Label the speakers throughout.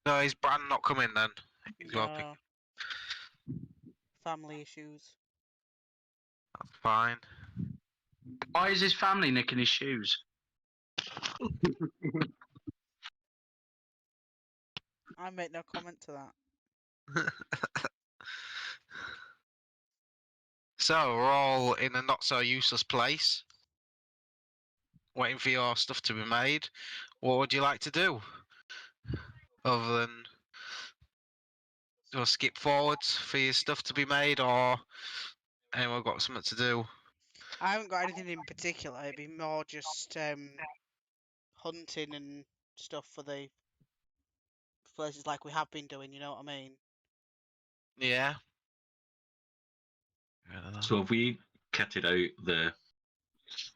Speaker 1: No, is Bran not coming then? He's got to pick.
Speaker 2: No. Family issues.
Speaker 1: That's fine.
Speaker 3: Why is his family nicking his shoes?
Speaker 2: I make no comment to that.
Speaker 1: So we're all in a not so useless place, waiting for your stuff to be made. What would you like to do, other than skip forwards for your stuff to be made, or anyone got something to do?
Speaker 2: I haven't got anything in particular. It'd be more just hunting and stuff for the places like we have been doing. You know what I mean?
Speaker 1: Yeah.
Speaker 4: So have we kitted out the?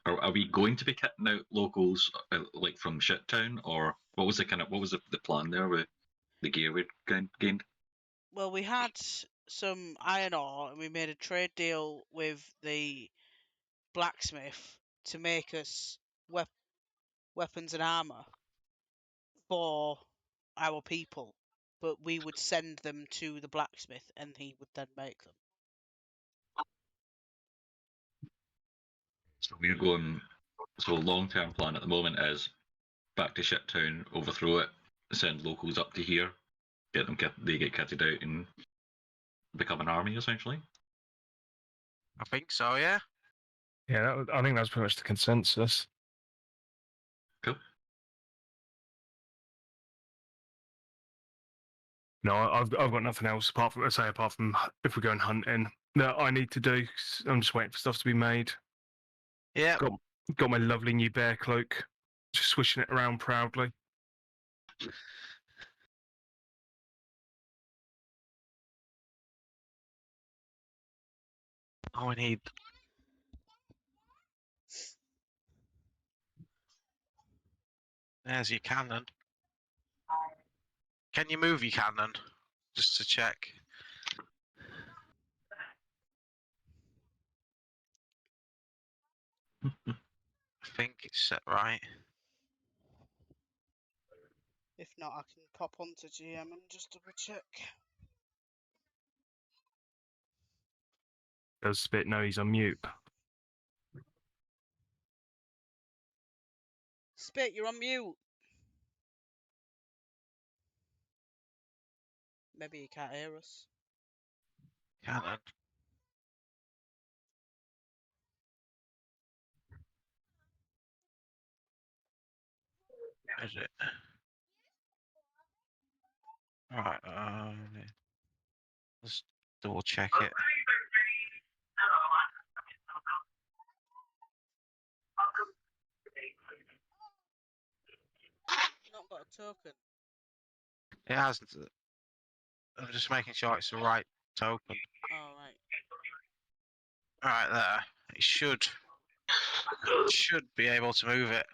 Speaker 4: Are we going to be kitting out locals like from Shittown, or what was the plan there with the gear we'd gained?
Speaker 2: Well, we had some iron ore, and we made a trade deal with the blacksmith to make us weapons and armor for our people, but we would send them to the blacksmith, and he would then make them.
Speaker 4: So we're going. So long-term plan at the moment is back to Shittown, overthrow it, send locals up to here, they get kitted out and become an army essentially.
Speaker 1: I think so. Yeah.
Speaker 5: Yeah, I think that's pretty much the consensus.
Speaker 4: Cool.
Speaker 5: No, I've got nothing else apart from if we're going hunting that I need to do. I'm just waiting for stuff to be made.
Speaker 1: Yeah.
Speaker 5: Got my lovely new bear cloak, just swishing it around proudly.
Speaker 1: Oh, I need. There's your cannon. Can you move your cannon? Just to check. I think it's set right.
Speaker 2: If not, I can pop onto GM and just double check.
Speaker 5: Does Spit know he's on mute?
Speaker 2: Spit, you're on mute. Maybe you can't hear us.
Speaker 1: Cannon. Is it? Right. Let's double check it.
Speaker 2: Not got a token.
Speaker 1: It hasn't. I'm just making sure it's the right token.
Speaker 2: Oh, right.
Speaker 1: Right there. It should be able to move it.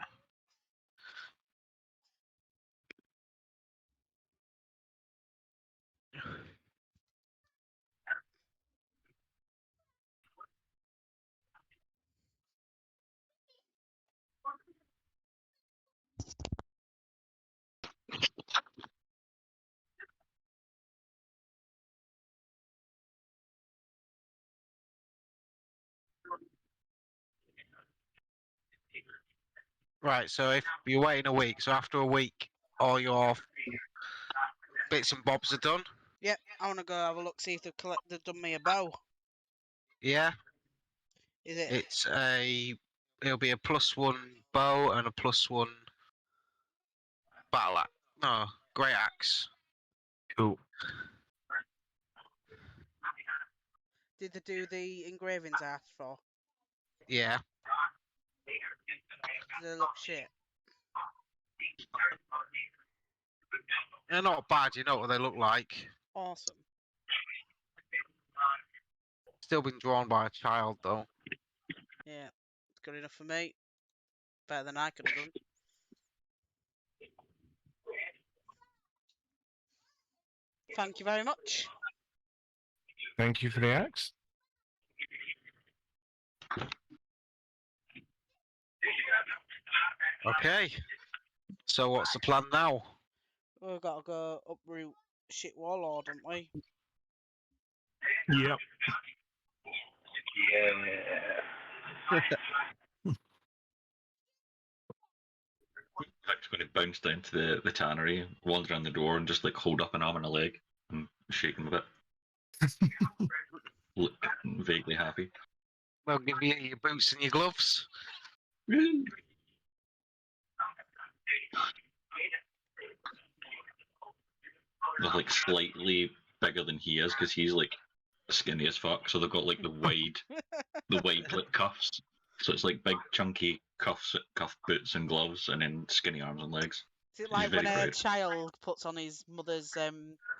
Speaker 1: Right, so if you're waiting a week, so after a week, all your bits and bobs are done.
Speaker 2: Yep, I want to go have a look, see if they've done me a bow.
Speaker 1: Yeah.
Speaker 2: Is it?
Speaker 1: It'll be a +1 bow and a +1 battle axe. No, great axe.
Speaker 5: Cool.
Speaker 2: Did they do the engravings I asked for?
Speaker 1: Yeah.
Speaker 2: Do they look shit?
Speaker 1: They're not bad, you know what they look like.
Speaker 2: Awesome.
Speaker 1: Still been drawn by a child, though.
Speaker 2: Yeah, it's good enough for me. Better than I could have done. Thank you very much.
Speaker 5: Thank you for the axe.
Speaker 1: Okay. So what's the plan now?
Speaker 2: We've got to go uproot shit warlord, haven't we?
Speaker 5: Yep.
Speaker 3: Yeah.
Speaker 4: Vic's going to bounce down to the tannery, wander around the door, and just like hold up an arm and a leg and shake him a bit. Look vaguely happy.
Speaker 1: They'll give you your boots and your gloves.
Speaker 4: They're like slightly bigger than he is because he's like skinny as fuck. So they've got like the wide like cuffs. So it's like big chunky cuff boots and gloves, and then skinny arms and legs.
Speaker 2: Is it
Speaker 4: He's
Speaker 2: like
Speaker 4: very
Speaker 2: when a
Speaker 4: proud.
Speaker 2: child puts on his mother's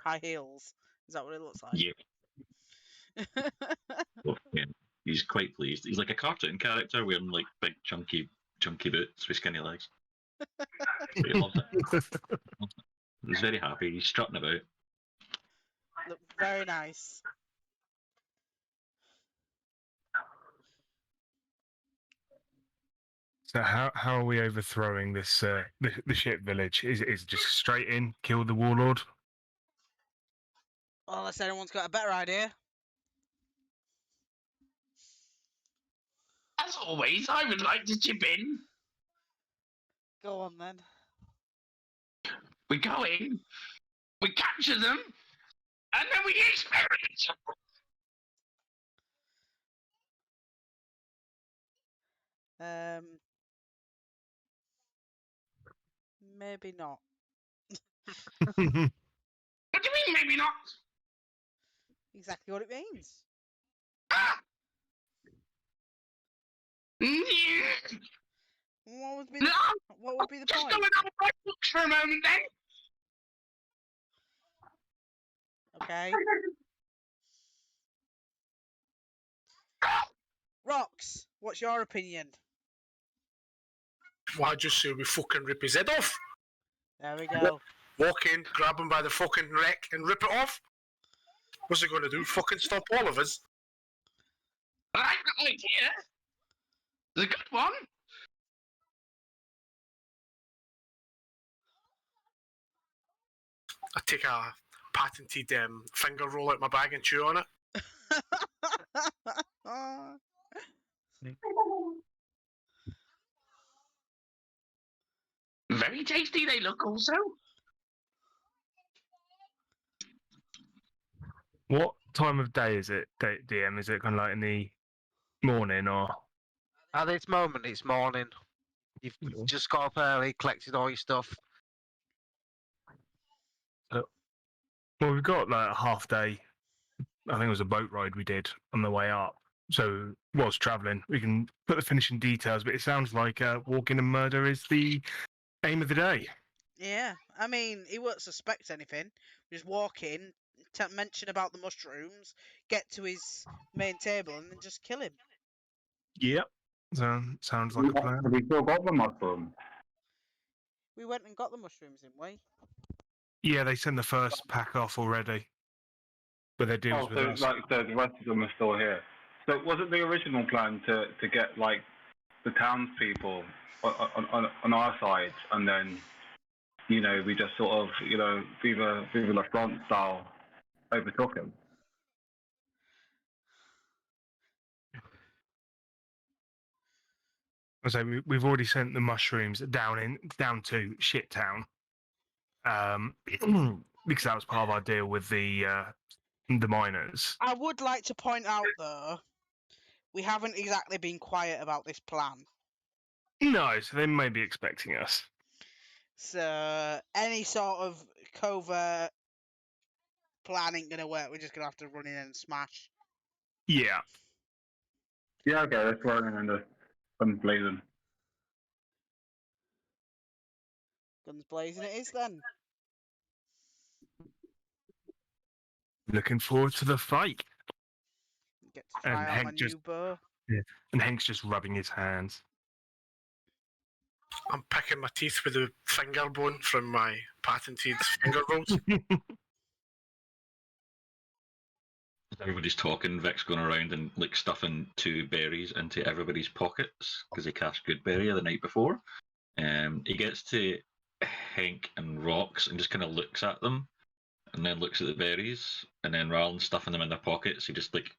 Speaker 2: high heels? Is that what it looks like?
Speaker 4: Yeah, well, yeah. He's quite pleased. He's like a cartoon character wearing like big chunky boots with skinny legs. He loves it. He's very happy. He's strutting about.
Speaker 2: Look very nice.
Speaker 5: So how are we overthrowing this the ship village? Is it just straight in, kill the warlord?
Speaker 2: Well, unless anyone's got a better idea.
Speaker 3: As always, I would like to chip in.
Speaker 2: Go on then.
Speaker 3: We go in, we capture them, and then we experiment.
Speaker 2: Maybe not.
Speaker 3: What do you mean, maybe not?
Speaker 2: Exactly what it means.
Speaker 3: Ah! Yeah.
Speaker 2: What would be
Speaker 3: No,
Speaker 2: the
Speaker 3: just
Speaker 2: point?
Speaker 3: go and have a break books for a moment then.
Speaker 2: Okay. Rox, what's your opinion?
Speaker 6: Well, I just say we fucking rip his head off.
Speaker 2: There we go.
Speaker 6: Walk in, grab him by the fucking neck and rip it off. What's he going to do? Fucking stop all of us?
Speaker 3: I like that idea. It's a good one.
Speaker 6: I take a patented finger roll out my bag and chew on it.
Speaker 3: Very tasty they look also.
Speaker 5: What time of day is it, DM? Is it kind of like in the morning or?
Speaker 1: At this moment, it's morning. You've just got up early, collected all your stuff.
Speaker 5: Well, we've got like a half day. I think it was a boat ride we did on the way up. So whilst travelling, we can put the finishing details. But it sounds like walking and murder is the aim of the day.
Speaker 2: Yeah, I mean, he won't suspect anything. Just walk in, mention about the mushrooms, get to his main table, and then just kill him.
Speaker 5: Yep. So sounds like a plan.
Speaker 7: Have we still got the mushroom?
Speaker 2: We went and got the mushrooms, didn't we?
Speaker 5: Yeah, they sent the first pack off already. But their deals with us.
Speaker 7: So the rest of them are still here. So was it the original plan to get like the townspeople on our side, and then we just sort of Viva la France style overtook him?
Speaker 5: I say we've already sent the mushrooms down to Shit Town, because that was part of our deal with the miners.
Speaker 2: I would like to point out, though, we haven't exactly been quiet about this plan.
Speaker 5: No, so they may be expecting us.
Speaker 2: So any sort of covert plan ain't gonna work. We're just gonna have to run in and smash.
Speaker 5: Yeah.
Speaker 7: Yeah, okay, let's run in and just guns blazing.
Speaker 2: Guns blazing it is then.
Speaker 5: Looking forward to the fight.
Speaker 2: Get to try
Speaker 5: And
Speaker 2: out
Speaker 5: Hank
Speaker 2: my
Speaker 5: just-
Speaker 2: new bow.
Speaker 5: And Hank's just rubbing his hands.
Speaker 6: I'm picking my teeth with the finger bone from my patented finger rolls.
Speaker 4: Everybody's talking. Vic's going around and like stuffing 2 berries into everybody's pockets because he cast Good Berry the night before. He gets to Hank and rocks and just kind of looks at them, and then looks at the berries, and then rather than stuffing them in their pockets, he just like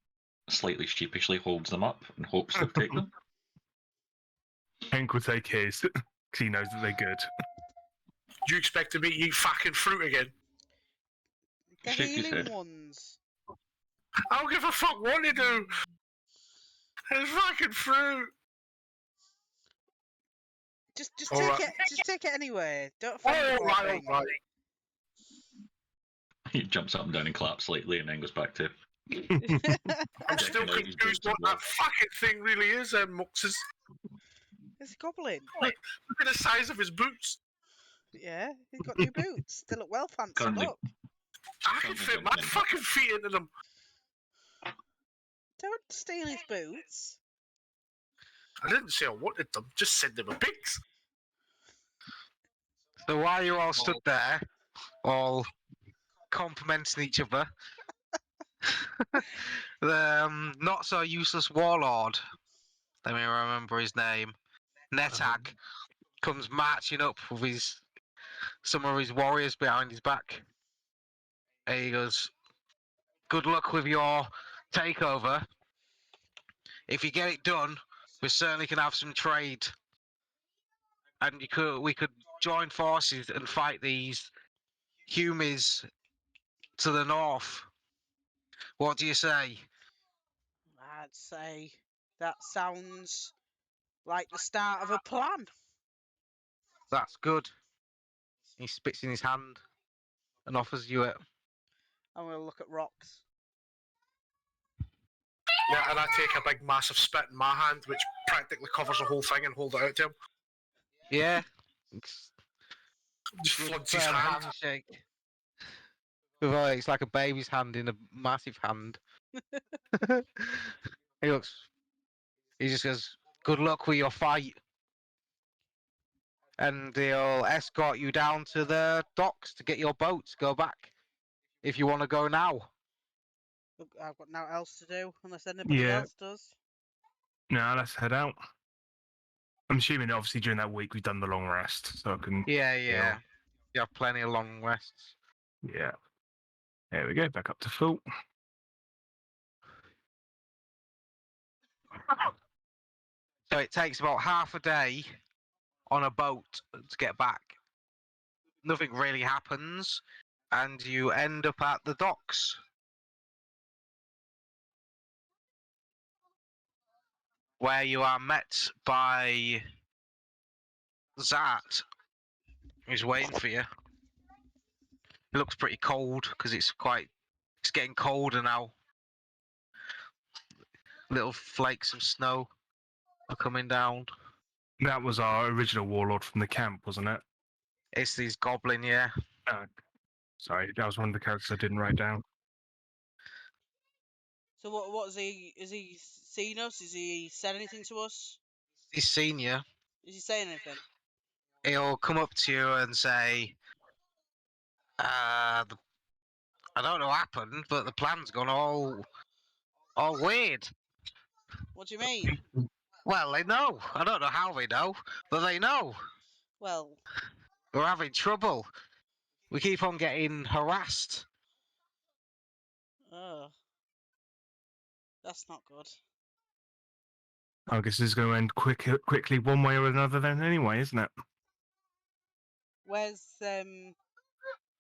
Speaker 4: slightly sheepishly holds them up and hopes they'll take them.
Speaker 5: Hank will take his because he knows that they're good.
Speaker 6: Do you expect me to eat fucking fruit again?
Speaker 2: The
Speaker 4: Shake his
Speaker 2: healing
Speaker 4: head.
Speaker 2: ones.
Speaker 6: I don't give a fuck what they do. It's fucking fruit.
Speaker 2: Just
Speaker 6: All
Speaker 2: take
Speaker 6: right.
Speaker 2: it. Just take it anyway. Don't offend the
Speaker 6: All
Speaker 2: poor
Speaker 6: right,
Speaker 2: thing.
Speaker 6: all right.
Speaker 4: He jumps up and down and claps slightly, and then goes back to.
Speaker 6: I'm still
Speaker 4: Checking out his
Speaker 6: confused
Speaker 4: boots
Speaker 6: what
Speaker 4: and
Speaker 6: that
Speaker 4: gloves.
Speaker 6: fucking thing really is, Muxes.
Speaker 2: It's a goblin.
Speaker 6: Look at the size of his boots.
Speaker 2: Yeah, he's got new boots. They look well fancy.
Speaker 4: Currently-
Speaker 2: Look,
Speaker 6: I can fit my fucking feet into them.
Speaker 2: don't steal his boots.
Speaker 6: I didn't say I wanted them, just said they were pigs.
Speaker 1: So while you're all stood there, all complimenting each other, the not so useless warlord, let me remember his name, Netag, comes marching up with some of his warriors behind his back. And he goes, "Good luck with your takeover. If you get it done, we certainly can have some trade. And we could join forces and fight these Humies to the north. What do you say?"
Speaker 2: I'd say that sounds like the start of a plan.
Speaker 1: That's good. He spits in his hand and offers you it.
Speaker 2: I'm gonna look at rocks.
Speaker 6: Yeah, and I take a big massive spit in my hand, which practically covers the whole thing, and hold it out to him.
Speaker 1: Yeah. It's
Speaker 6: Just
Speaker 1: good
Speaker 6: floods his
Speaker 1: firm
Speaker 6: hand.
Speaker 1: handshake. It's like a baby's hand in a massive hand. he looks. He just goes, "Good luck with your fight." And they'll escort you down to the docks to get your boat to go back. If you want to go now.
Speaker 2: Look, I've got nothing else to do unless anybody
Speaker 5: Yeah.
Speaker 2: else does.
Speaker 5: Now let's head out. I'm assuming obviously during that week we've done the long rest, so I can.
Speaker 1: Yeah. You have plenty of long rests.
Speaker 5: Yeah. There we go. Back up to full.
Speaker 1: So it takes about half a day on a boat to get back. Nothing really happens, and you end up at the docks. Where you are met by Zat, who's waiting for you. It looks pretty cold because it's getting colder now. Little flakes of snow are coming down.
Speaker 5: That was our original warlord from the camp, wasn't it?
Speaker 1: It's these goblin, yeah.
Speaker 5: Sorry, that was one of the characters I didn't write down.
Speaker 2: So what is he? Is he seen us? Has he said anything to us?
Speaker 1: He's seen you.
Speaker 2: Is he saying anything?
Speaker 1: He'll come up to you and say, I don't know what happened, but the plan's gone all weird.
Speaker 2: What do you mean?
Speaker 1: Well, they know. I don't know how they know, but they know.
Speaker 2: Well,
Speaker 1: We're having trouble. We keep on getting harassed.
Speaker 2: that's not good.
Speaker 5: I guess this is going to end quickly one way or another then anyway, isn't it?
Speaker 2: Where's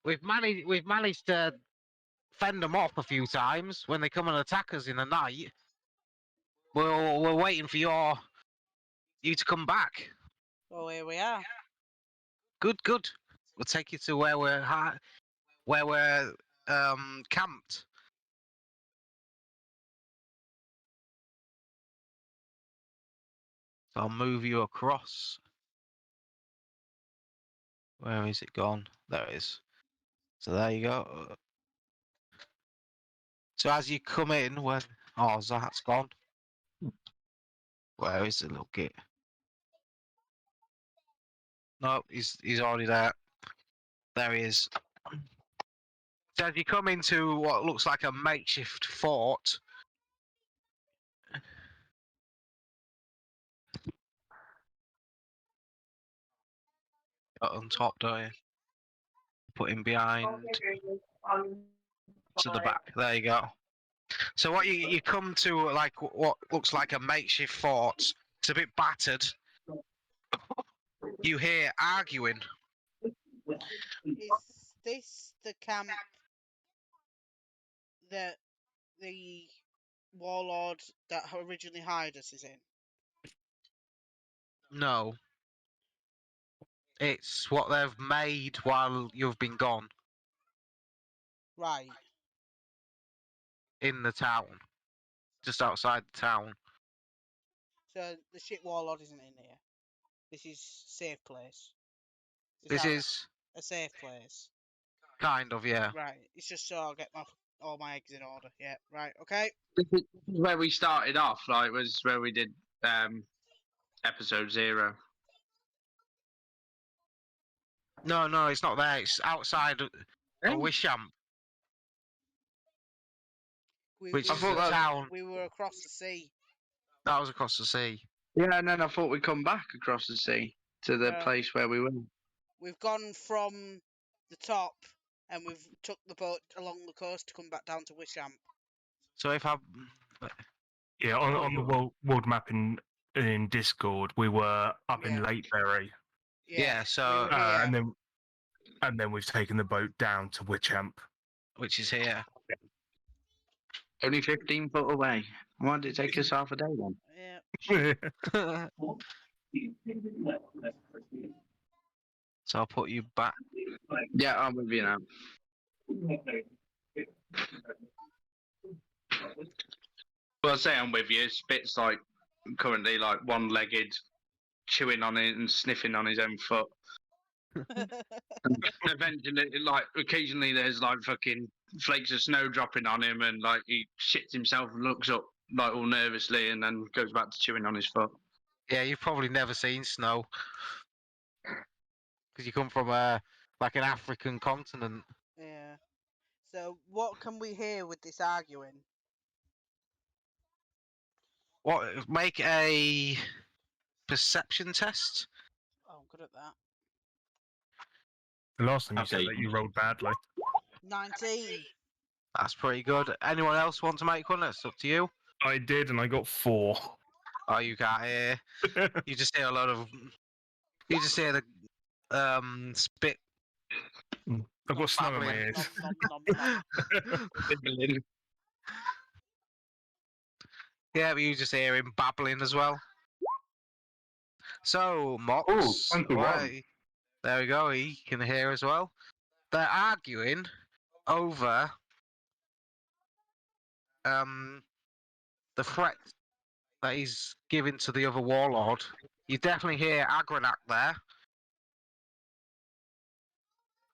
Speaker 1: We've managed to fend them off a few times when they come and attack us in the night. We're waiting for you to come back.
Speaker 2: Oh, here we are.
Speaker 1: Good. We'll take you to where we're camped. So I'll move you across. Where is it gone? There it is. So there you go. So as you come in, Zat's gone. Where is the little git? No, he's already there. There he is. So as you come into what looks like a makeshift fort, on top, don't you? Put him behind to the back. There you go. So what you come to like what looks like a makeshift fort. It's a bit battered. You hear arguing.
Speaker 2: Is this the camp that the warlord that originally hired us is in?
Speaker 1: No. It's what they've made while you've been gone
Speaker 2: Right.
Speaker 1: in the town. Just outside the town.
Speaker 2: So the shit warlord isn't in here. This is safe place.
Speaker 1: This
Speaker 2: that
Speaker 1: is
Speaker 2: a safe place.
Speaker 1: kind of, yeah.
Speaker 2: Right. It's just so I'll get all my eggs in order. Yeah. Right. Okay.
Speaker 3: This is where we started off, like, was where we did episode 0.
Speaker 1: No, it's not there. It's outside of Wisham, which
Speaker 3: I
Speaker 1: is
Speaker 3: thought
Speaker 1: the
Speaker 3: that-
Speaker 1: town.
Speaker 2: We were across the sea.
Speaker 1: That was across the sea.
Speaker 3: Yeah, and then I thought we'd come back across the sea to the
Speaker 2: No.
Speaker 3: place where we were.
Speaker 2: We've gone from the top and we've took the boat along the coast to come back down to Wisham.
Speaker 1: So if I
Speaker 5: Yeah, on the world map in Discord, we were up in
Speaker 2: Yeah.
Speaker 5: Lakeberry,
Speaker 1: yeah, so
Speaker 2: we were here.
Speaker 5: and then we've taken the boat down to Witchamp.
Speaker 1: which is here.
Speaker 3: Only 15 foot away. Why did it take us half a day then?
Speaker 2: Yeah.
Speaker 1: So I'll put you back.
Speaker 3: Yeah, I'm with you now. Well, I say I'm with you. Spit's like currently like one-legged, chewing on it and sniffing on his own foot. Eventually, like occasionally, there's like fucking flakes of snow dropping on him, and like he shits himself and looks up like all nervously, and then goes back to chewing on his foot.
Speaker 1: Yeah, you've probably never seen snow because you come from like an African continent.
Speaker 2: Yeah. So what can we hear with this arguing?
Speaker 1: What? Make a perception test.
Speaker 2: Oh, I'm good at that.
Speaker 5: The last time you said
Speaker 4: Okay.
Speaker 5: that you rolled badly.
Speaker 2: 19.
Speaker 1: That's pretty good. Anyone else want to make one? It's up to you.
Speaker 5: I did, and I got 4.
Speaker 1: Oh, you can't hear. You just hear a lot of. You just hear the spit.
Speaker 5: I've got snow in my
Speaker 1: Babbling.
Speaker 5: ears.
Speaker 2: Nom, nom, nom.
Speaker 1: Yeah, but you just hear him babbling as well. So, Mox.
Speaker 7: 21.
Speaker 1: right, there we go. He can hear as well. They're arguing over the threat that he's giving to the other warlord. You definitely hear Agranak there.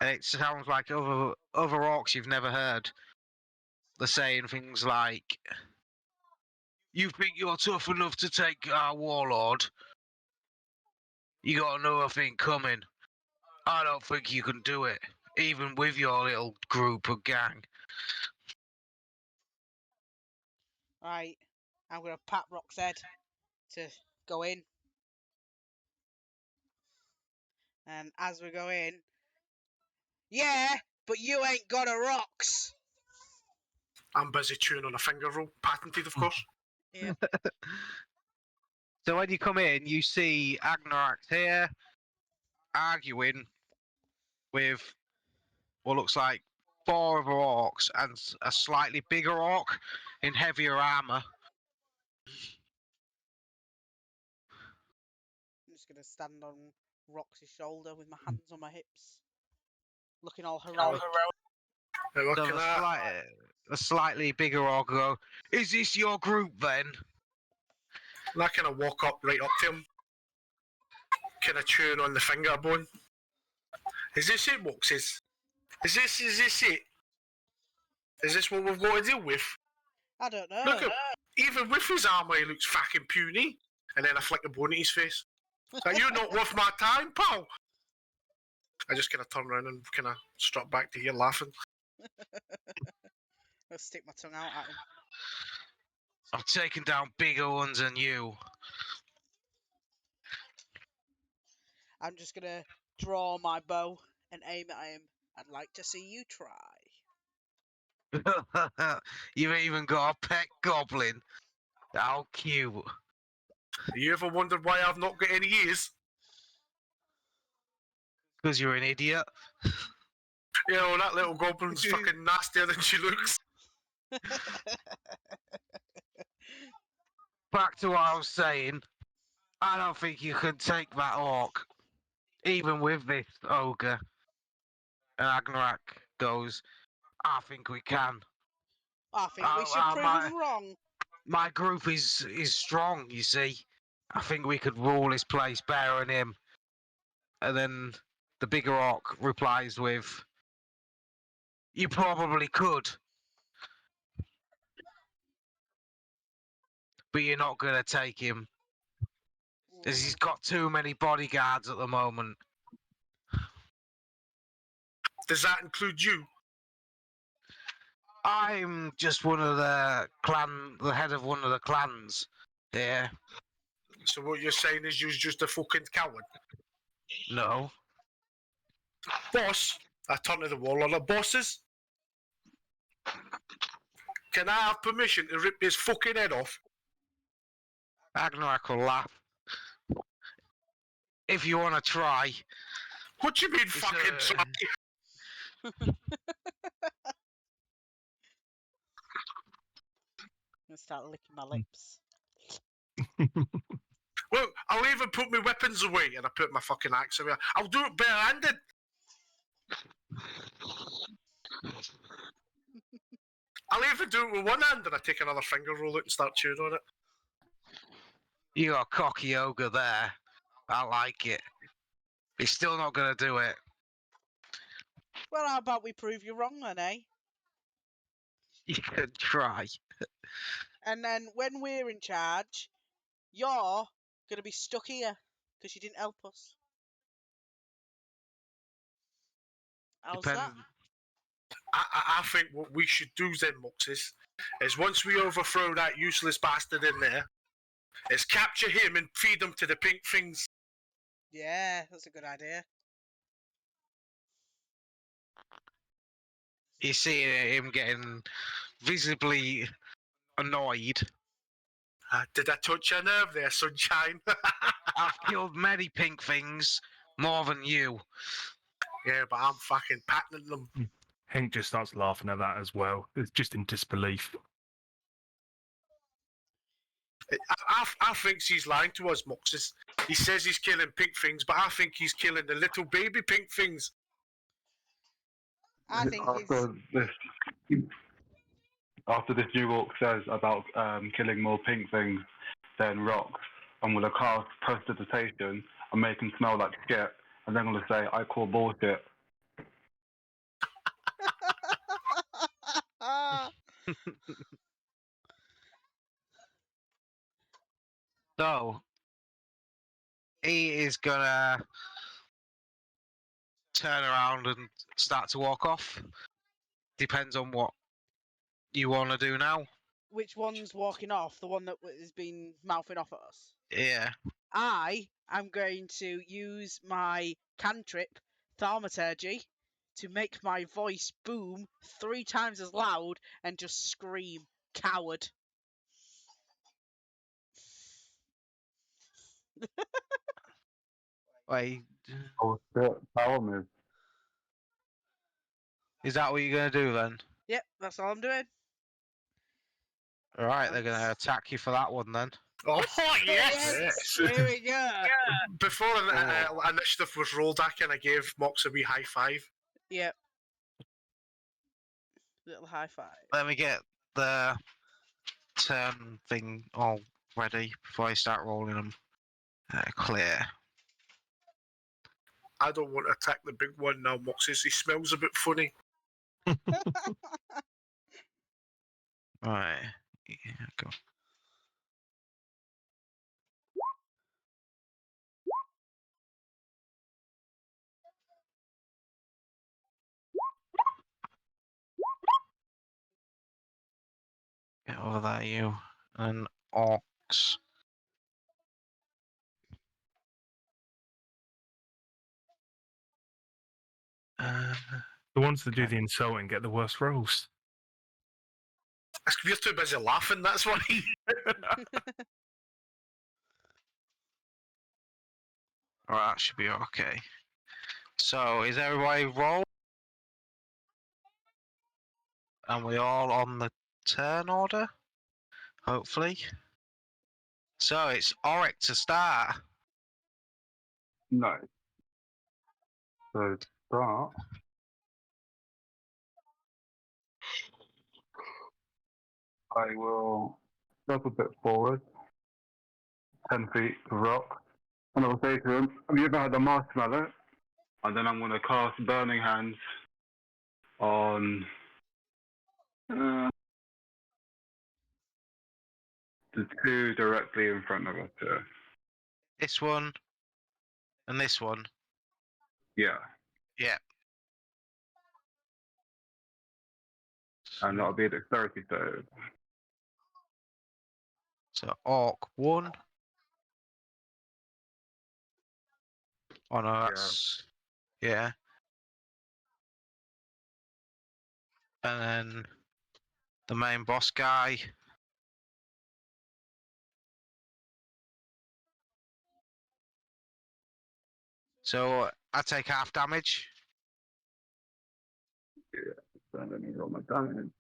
Speaker 1: And it sounds like other orcs you've never heard. They're saying things like, "You think you're tough enough to take our warlord? You got another thing coming. I don't think you can do it, even with your little group of gang."
Speaker 2: Right. I'm going to pat Rock's head to go in. And as we go in, yeah, but you ain't got a rocks.
Speaker 6: I'm busy chewing on a finger roll, patented, of course.
Speaker 2: Yeah.
Speaker 1: So when you come in, you see Agnarak here arguing with what looks like 4 other orcs and a slightly bigger orc in heavier armor.
Speaker 2: I'm just going to stand on Rox's shoulder with my hands on my hips. Looking all heroic.
Speaker 6: Right,
Speaker 1: So
Speaker 6: looking at
Speaker 1: a slightly bigger orc go, "Is this your group then?"
Speaker 6: and I kind of walk up right up to him, kind of chewing on the finger bone. Is this it, Moxes? Is this it? Is this what we've got to deal with?
Speaker 2: I don't know.
Speaker 6: Look at even with his armour, he looks fucking puny. And then I flick a bone at his face. Like, you're not worth my time, pal. I just kind of turn around and kind of strut back to here laughing.
Speaker 2: I'll stick my tongue out at him.
Speaker 1: I've taken down bigger ones than you.
Speaker 2: I'm just going to draw my bow and aim at him. I'd like to see you try.
Speaker 1: You've even got a pet goblin. How cute.
Speaker 6: You ever wondered why I've not got any ears?
Speaker 1: Because you're an idiot.
Speaker 6: You know, that little goblin's fucking nastier than she looks.
Speaker 1: Back to what I was saying. I don't think you can take that orc. Even with this ogre. And Agnarak goes, I think we can.
Speaker 2: I think we should prove him wrong.
Speaker 1: My group is strong, you see. I think we could rule this place better than him. And then the bigger orc replies with, you probably could. But you're not going to take him. Because he's got too many bodyguards at the moment.
Speaker 6: Does that include you?
Speaker 1: I'm just one of the head of one of the clans. Yeah.
Speaker 6: So what you're saying is you're just a fucking coward?
Speaker 1: No.
Speaker 6: Boss, I turn to the wall on the bosses. Can I have permission to rip his fucking head off?
Speaker 1: Agnarak will laugh. If you want to try.
Speaker 6: What do you mean
Speaker 1: It's,
Speaker 6: fucking try?
Speaker 2: I'm gonna start licking my lips.
Speaker 6: Well, I'll even put my weapons away and I put my fucking axe away. I'll do it barehanded. I'll even do it with one hand and I take another finger roll it and start chewing on it.
Speaker 1: You got a cocky ogre there. I like it. He's still not going to do it.
Speaker 2: Well, how about we prove you wrong then, eh?
Speaker 1: You can try.
Speaker 2: And then when we're in charge, you're gonna be stuck here because you didn't help us. How's that?
Speaker 6: I think what we should do then, Muxes, is once we overthrow that useless bastard in there, is capture him and feed him to the pink things.
Speaker 2: Yeah, that's a good idea.
Speaker 1: You see him getting visibly annoyed.
Speaker 6: Did I touch your nerve there, sunshine?
Speaker 1: I've killed many pink things, more than you.
Speaker 6: Yeah, but I'm fucking patenting them.
Speaker 5: Hank just starts laughing at that as well. It's just in disbelief.
Speaker 6: I think he's lying to us, Muxes. He says he's killing pink things, but I think he's killing the little baby pink things.
Speaker 2: I think he's...
Speaker 7: After this new orc says about killing more pink things than rocks, I'm going to cast prestidigitation and make him smell like shit, and then I'm going to say, I call bullshit.
Speaker 1: So, he is gonna turn around and start to walk off. Depends on what you want to do now.
Speaker 2: Which one's walking off? The one that has been mouthing off at us?
Speaker 1: Yeah.
Speaker 2: I am going to use my cantrip, thaumaturgy, to make my voice boom 3 times as loud and just scream, coward.
Speaker 1: Wait,
Speaker 7: Oh shit, power move.
Speaker 1: is that what you're gonna do then?
Speaker 2: Yep, that's all I'm doing.
Speaker 1: All right, they're gonna attack you for that one then.
Speaker 6: Oh, yes!
Speaker 2: Here we go.
Speaker 6: Before initiative was rolled, I kind of gave Mox a wee high five.
Speaker 2: Yep. Little high five.
Speaker 1: Let me get the turn thing all ready before I start rolling them. Clear.
Speaker 6: I don't want to attack the big one now, Moxes. He smells a bit funny.
Speaker 1: Right. Yeah, go. Get over there, you. And orcs.
Speaker 5: The ones that do the insulting get the worst rolls.
Speaker 6: You're too busy laughing, that's why.
Speaker 1: Alright, that should be okay. So, is everybody roll? And we all on the turn order? Hopefully. So, it's Auric to start.
Speaker 7: No. So start. I will step a bit forward, 10 feet of rock, and I will say to him, "Have you ever had a marshmallow?" And then I'm going to cast Burning Hands on the two directly in front of us.
Speaker 1: This one. And this one.
Speaker 7: Yeah,
Speaker 1: Yeah.
Speaker 7: and that'll be a dexterity save.
Speaker 1: So, Orc 1. Oh no, that's. Yeah. And then the main boss guy. So I take half damage.
Speaker 7: So let me roll my damage.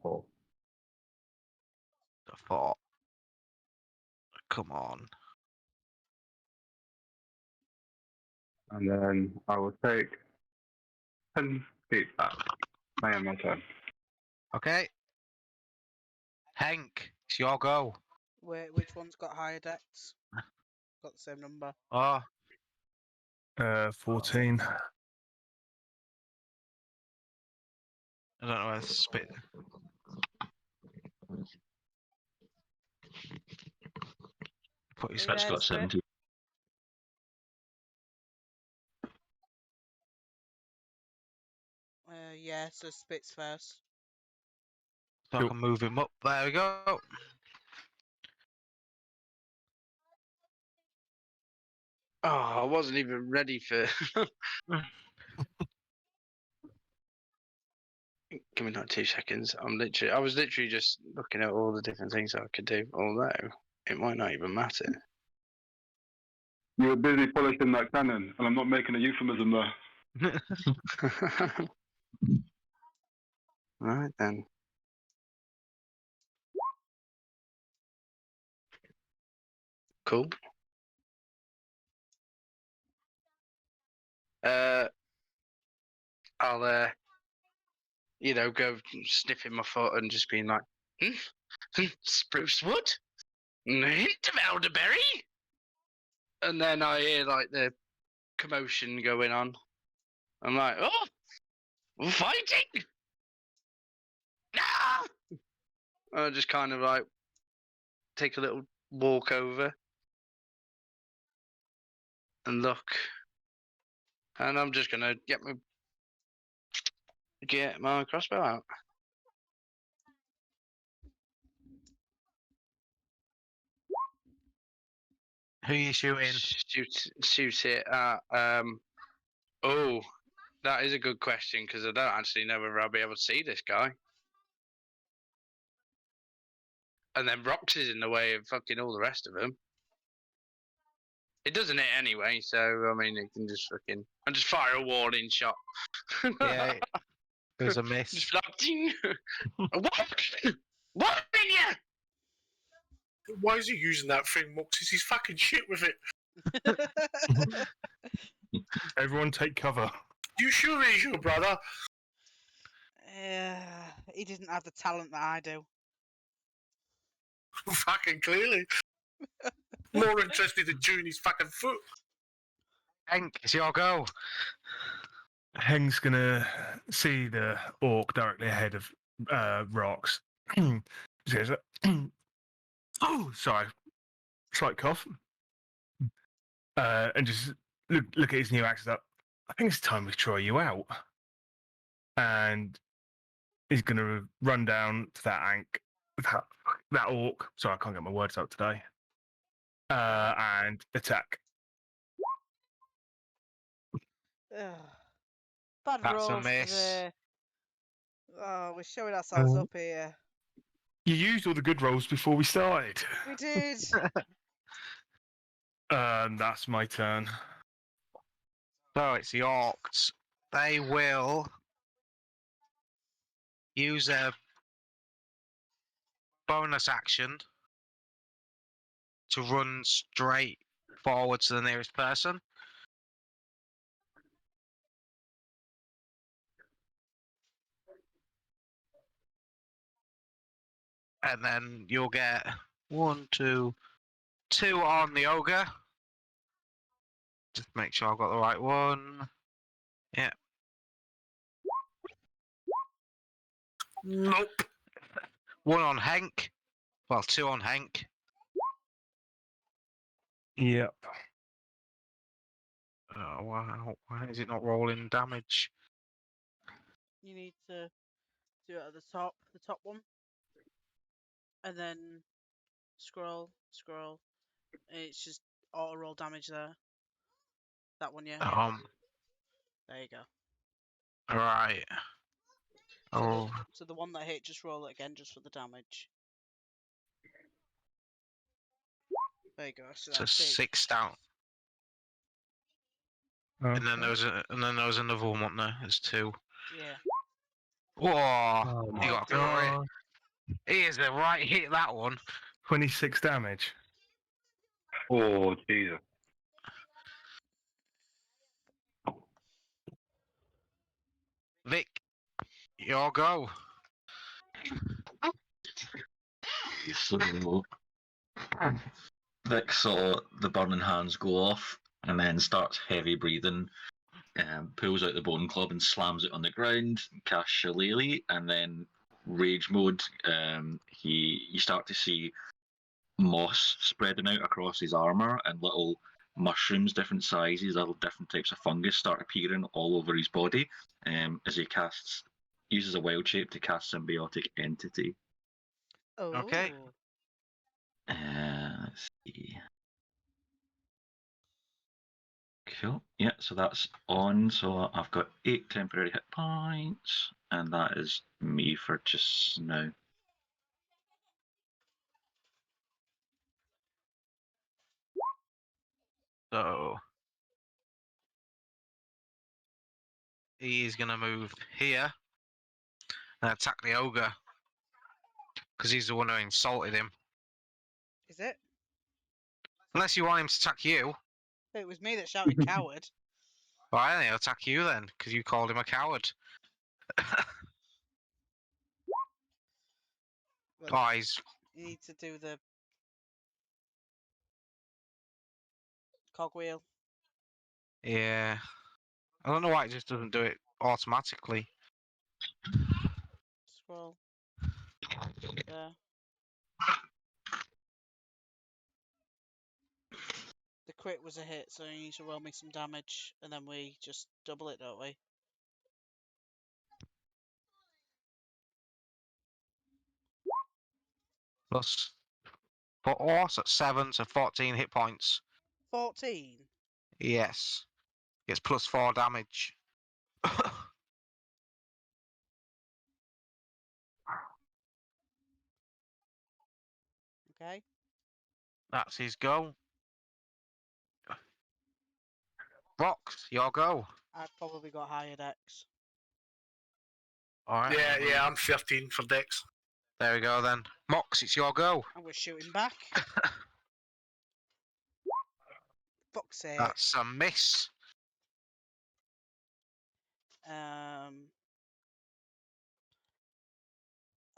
Speaker 7: 4.
Speaker 1: I thought, come on.
Speaker 7: And then I will take 10 feet back. I am my turn.
Speaker 1: Okay. Hank, it's your go.
Speaker 2: Wait, which one's got higher dex? Got the same number.
Speaker 1: Oh,
Speaker 5: 14.
Speaker 1: I don't know where to spit. Put his
Speaker 2: Yeah.
Speaker 4: That's got
Speaker 2: it's great.
Speaker 4: 17.
Speaker 2: Yeah, so spits first.
Speaker 1: So I can move him up. There we go.
Speaker 3: Oh, I wasn't even ready for. Give me like 2 seconds. I was literally just looking at all the different things that I could do, although it might not even matter.
Speaker 7: You were busy polishing that cannon, and I'm not making a euphemism there.
Speaker 3: Right then. Cool. I'll go sniffing my foot and just being like, spruce wood, a hint of elderberry, and then I hear like the commotion going on. I'm like, oh, fighting! Ah! I just kind of like take a little walk over and look, and I'm just gonna get my crossbow out.
Speaker 1: Who are you shooting?
Speaker 3: Shoot it at. Oh, that is a good question because I don't actually know whether I'll be able to see this guy. And then Rox is in the way of fucking all the rest of them. It doesn't hit anyway, so I mean, it can just fucking. I just fire a warning shot.
Speaker 1: Yeah, it was a miss.
Speaker 3: Just like, ding. What in you?
Speaker 6: Why is he using that thing, Moxie? He's fucking shit with it.
Speaker 5: Everyone take cover.
Speaker 6: You sure he's your brother?
Speaker 2: He didn't have the talent that I do.
Speaker 6: Fucking clearly. More interested in chewing his fucking foot.
Speaker 1: Hank, it's your go.
Speaker 5: Heng's gonna see the orc directly ahead of rocks. He says, "Oh, sorry, slight cough," and just look at his new axe. Up. I think it's time we try you out. And he's gonna run down to that orc. Sorry, I can't get my words out today. And attack.
Speaker 2: Ugh. Bad
Speaker 1: That's a
Speaker 2: rolls
Speaker 1: miss.
Speaker 2: today. Oh, we're showing ourselves
Speaker 5: Oh.
Speaker 2: up here.
Speaker 5: You used all the good rolls before we started.
Speaker 2: We did.
Speaker 5: That's my turn.
Speaker 1: So it's the Orcs. They will use a bonus action to run straight forward to the nearest person. And then you'll get 1, 2, 2 on the ogre. Just make sure I've got the right one. Yeah.
Speaker 6: Nope.
Speaker 1: 1 on Henk. Well, 2 on Henk.
Speaker 5: Yep.
Speaker 1: Oh, wow. Why is it not rolling damage?
Speaker 2: You need to do it at the top one. And then scroll. And it's just auto roll damage there. That one, yeah. There you go.
Speaker 1: Right.
Speaker 2: So,
Speaker 1: Oh,
Speaker 2: so the one that hit, just roll it again, just for the damage. There you go. So
Speaker 1: so
Speaker 2: that's
Speaker 1: 6 down. And then there was another one, wasn't there? There's 2.
Speaker 2: Yeah.
Speaker 1: Whoa!
Speaker 5: Oh
Speaker 1: He
Speaker 5: my
Speaker 1: got
Speaker 5: god.
Speaker 1: He is a right hit, that one.
Speaker 5: 26 damage.
Speaker 7: Oh, Jesus.
Speaker 1: Vic, your go.
Speaker 4: So Vic saw the burning hands go off and then starts heavy breathing, pulls out the bone club and slams it on the ground, casts Shillelagh, and then rage mode. You start to see moss spreading out across his armor and little mushrooms, different sizes, little different types of fungus start appearing all over his body as he uses a wild shape to cast symbiotic entity.
Speaker 2: Oh.
Speaker 1: Okay.
Speaker 4: Let's see. Cool. Yeah, so that's on. So I've got 8 temporary hit points, and that is me for just now.
Speaker 1: So he's gonna move here and attack the ogre because he's the one who insulted him.
Speaker 2: Is it?
Speaker 1: Unless you want him to attack you.
Speaker 2: It was me that shouted coward.
Speaker 1: Well, I think he'll attack you then because you called him a coward.
Speaker 2: Well,
Speaker 1: Guys,
Speaker 2: you need to do the cogwheel.
Speaker 1: yeah. I don't know why it just doesn't do it automatically.
Speaker 2: Scroll. There. The crit was a hit, so you need to roll me some damage, and then we just double it, don't we?
Speaker 1: Plus 4, so 7, so 14 hit points.
Speaker 2: 14.
Speaker 1: Yes. It's plus 4 damage.
Speaker 2: Okay.
Speaker 1: That's his go. Rox, your go.
Speaker 2: I've probably got higher decks.
Speaker 1: Alright.
Speaker 6: Yeah, I'm 13 for Dex.
Speaker 1: There we go then. Mox, it's your go.
Speaker 2: And we're shooting back. Fuck's sake.
Speaker 1: That's a miss.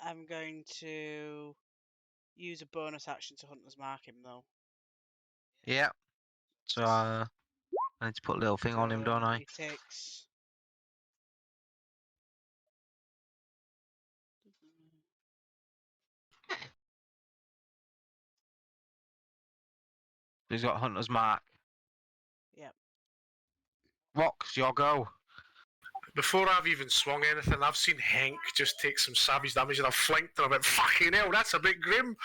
Speaker 2: I'm going to use a bonus action to Hunter's Mark him, though.
Speaker 1: Yep. So I need to put a little thing on him,
Speaker 2: So
Speaker 1: don't I?
Speaker 2: He takes.
Speaker 1: He's got Hunter's Mark.
Speaker 2: Yep.
Speaker 1: Rox, your go.
Speaker 6: Before I've even swung anything, I've seen Henk just take some savage damage and I've flinked and I went, fucking hell, that's a bit grim.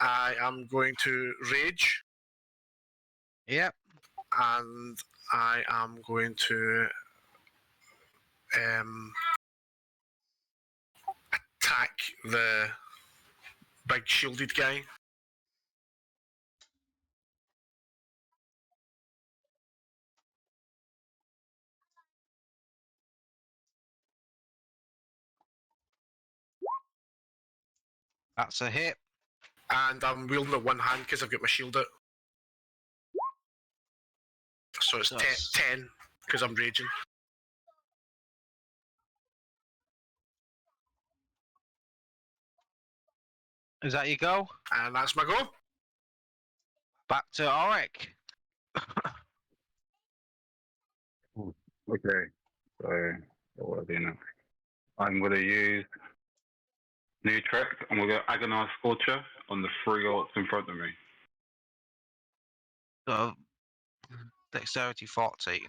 Speaker 6: I am going to rage
Speaker 1: Yep.
Speaker 6: and I am going to attack the big shielded guy.
Speaker 1: That's a hit.
Speaker 6: And I'm wielding it one hand because I've got my shield out. So it's
Speaker 1: That's-
Speaker 6: 10 because I'm raging.
Speaker 1: Is that your go?
Speaker 6: And that's my go.
Speaker 1: Back to Auric.
Speaker 7: Okay. So what do I do now? I'm going to use new trick. I'm going to go Agonized Scorcher on the 3 orcs in front of me.
Speaker 1: So, dexterity 14.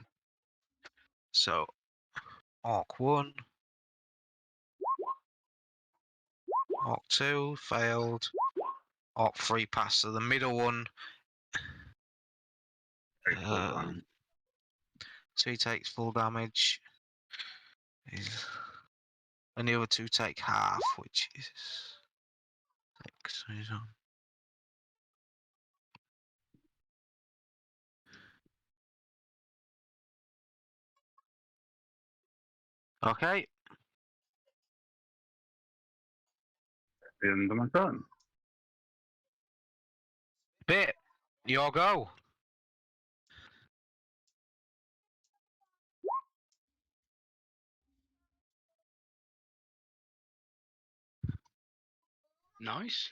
Speaker 1: So, Orc 1. Orc 2 failed. Orc 3 passed. So the middle one.
Speaker 7: Okay, full time.
Speaker 1: So he takes full damage. And the other 2 take half, which is 6. So he's on. Okay,
Speaker 7: The end of my turn.
Speaker 1: Bit, your go.
Speaker 3: Nice.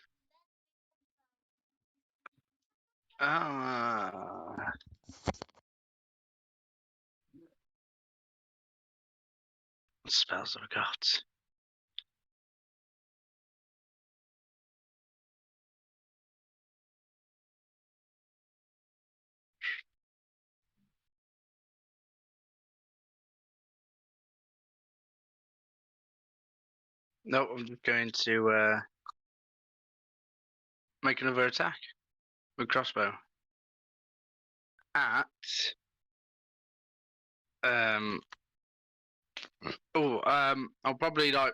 Speaker 3: What spells have I got? No, I'm just going to make another attack with crossbow at I'll probably like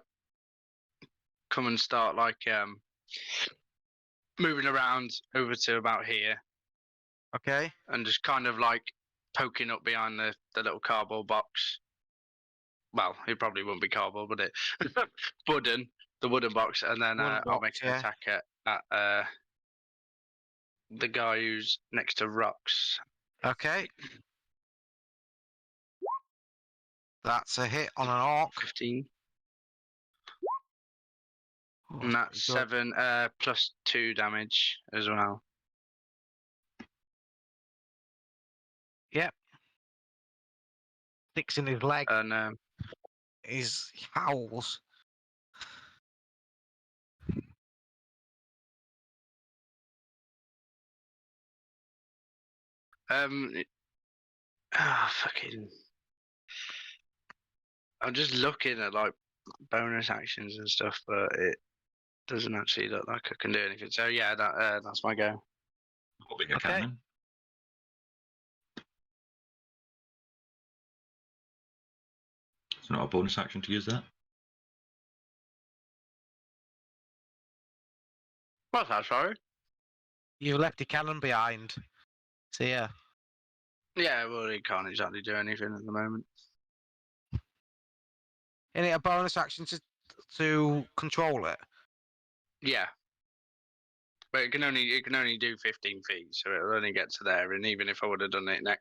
Speaker 3: come and start like moving around over to about here
Speaker 1: Okay.
Speaker 3: and just kind of like poking up behind the little cardboard box. Well, it probably wouldn't be cardboard, would it? The wooden box, and then
Speaker 1: Wooden
Speaker 3: I'll
Speaker 1: box,
Speaker 3: make an
Speaker 1: yeah.
Speaker 3: attack at the guy who's next to rocks.
Speaker 1: Okay. That's a hit on an orc.
Speaker 3: 15.
Speaker 1: Oh,
Speaker 3: And that's
Speaker 1: pretty good.
Speaker 3: 7 plus 2 damage as well.
Speaker 1: Yep. Sticks in his leg.
Speaker 3: And
Speaker 1: He howls.
Speaker 3: fucking. I'm just looking at like bonus actions and stuff, but it doesn't actually look like I can do anything. So yeah, that's my go.
Speaker 4: Holding a
Speaker 1: Okay.
Speaker 4: cannon. It's not a bonus action to use that.
Speaker 3: What's that? Sorry.
Speaker 1: You left your cannon behind. So yeah.
Speaker 3: Yeah, well, he can't exactly do anything at the moment.
Speaker 1: Isn't it a bonus action to control it?
Speaker 3: Yeah, but it can only do 15 feet, so it'll only get to there. And even if I would have done it if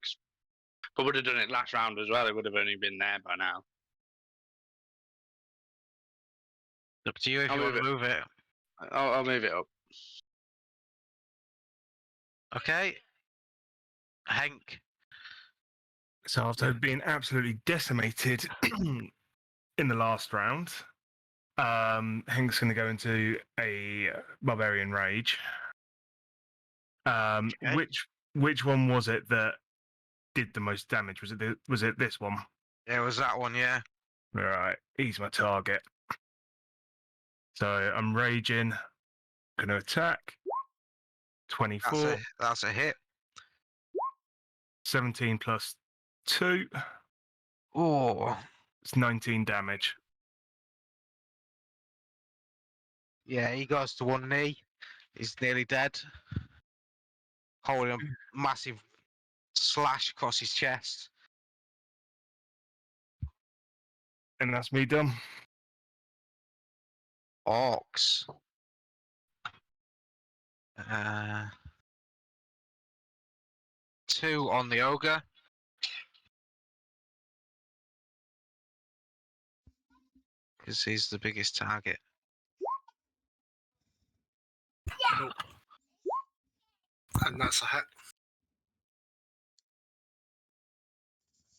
Speaker 3: I would have done it last round as well, it would have only been there by now.
Speaker 1: Up to you if
Speaker 3: I'll
Speaker 1: you want to
Speaker 3: move
Speaker 1: move it.
Speaker 3: I'll move it up.
Speaker 1: Okay. Hank.
Speaker 5: So after being absolutely decimated in the last round, Hank's going to go into a barbarian rage.
Speaker 1: Okay.
Speaker 5: Which one was it that did the most damage? Was it this one?
Speaker 1: Yeah, it was that one, yeah.
Speaker 5: All right, he's my target. So I'm raging. Going to attack. 24,
Speaker 1: That's a hit.
Speaker 5: 17 plus 2.
Speaker 1: Oh,
Speaker 5: It's 19 damage.
Speaker 1: yeah, he goes to one knee. He's nearly dead. Holding a massive slash across his chest.
Speaker 5: And that's me done.
Speaker 1: Orcs. 2 on the ogre. Because he's the biggest target.
Speaker 6: Nope. And that's a hit.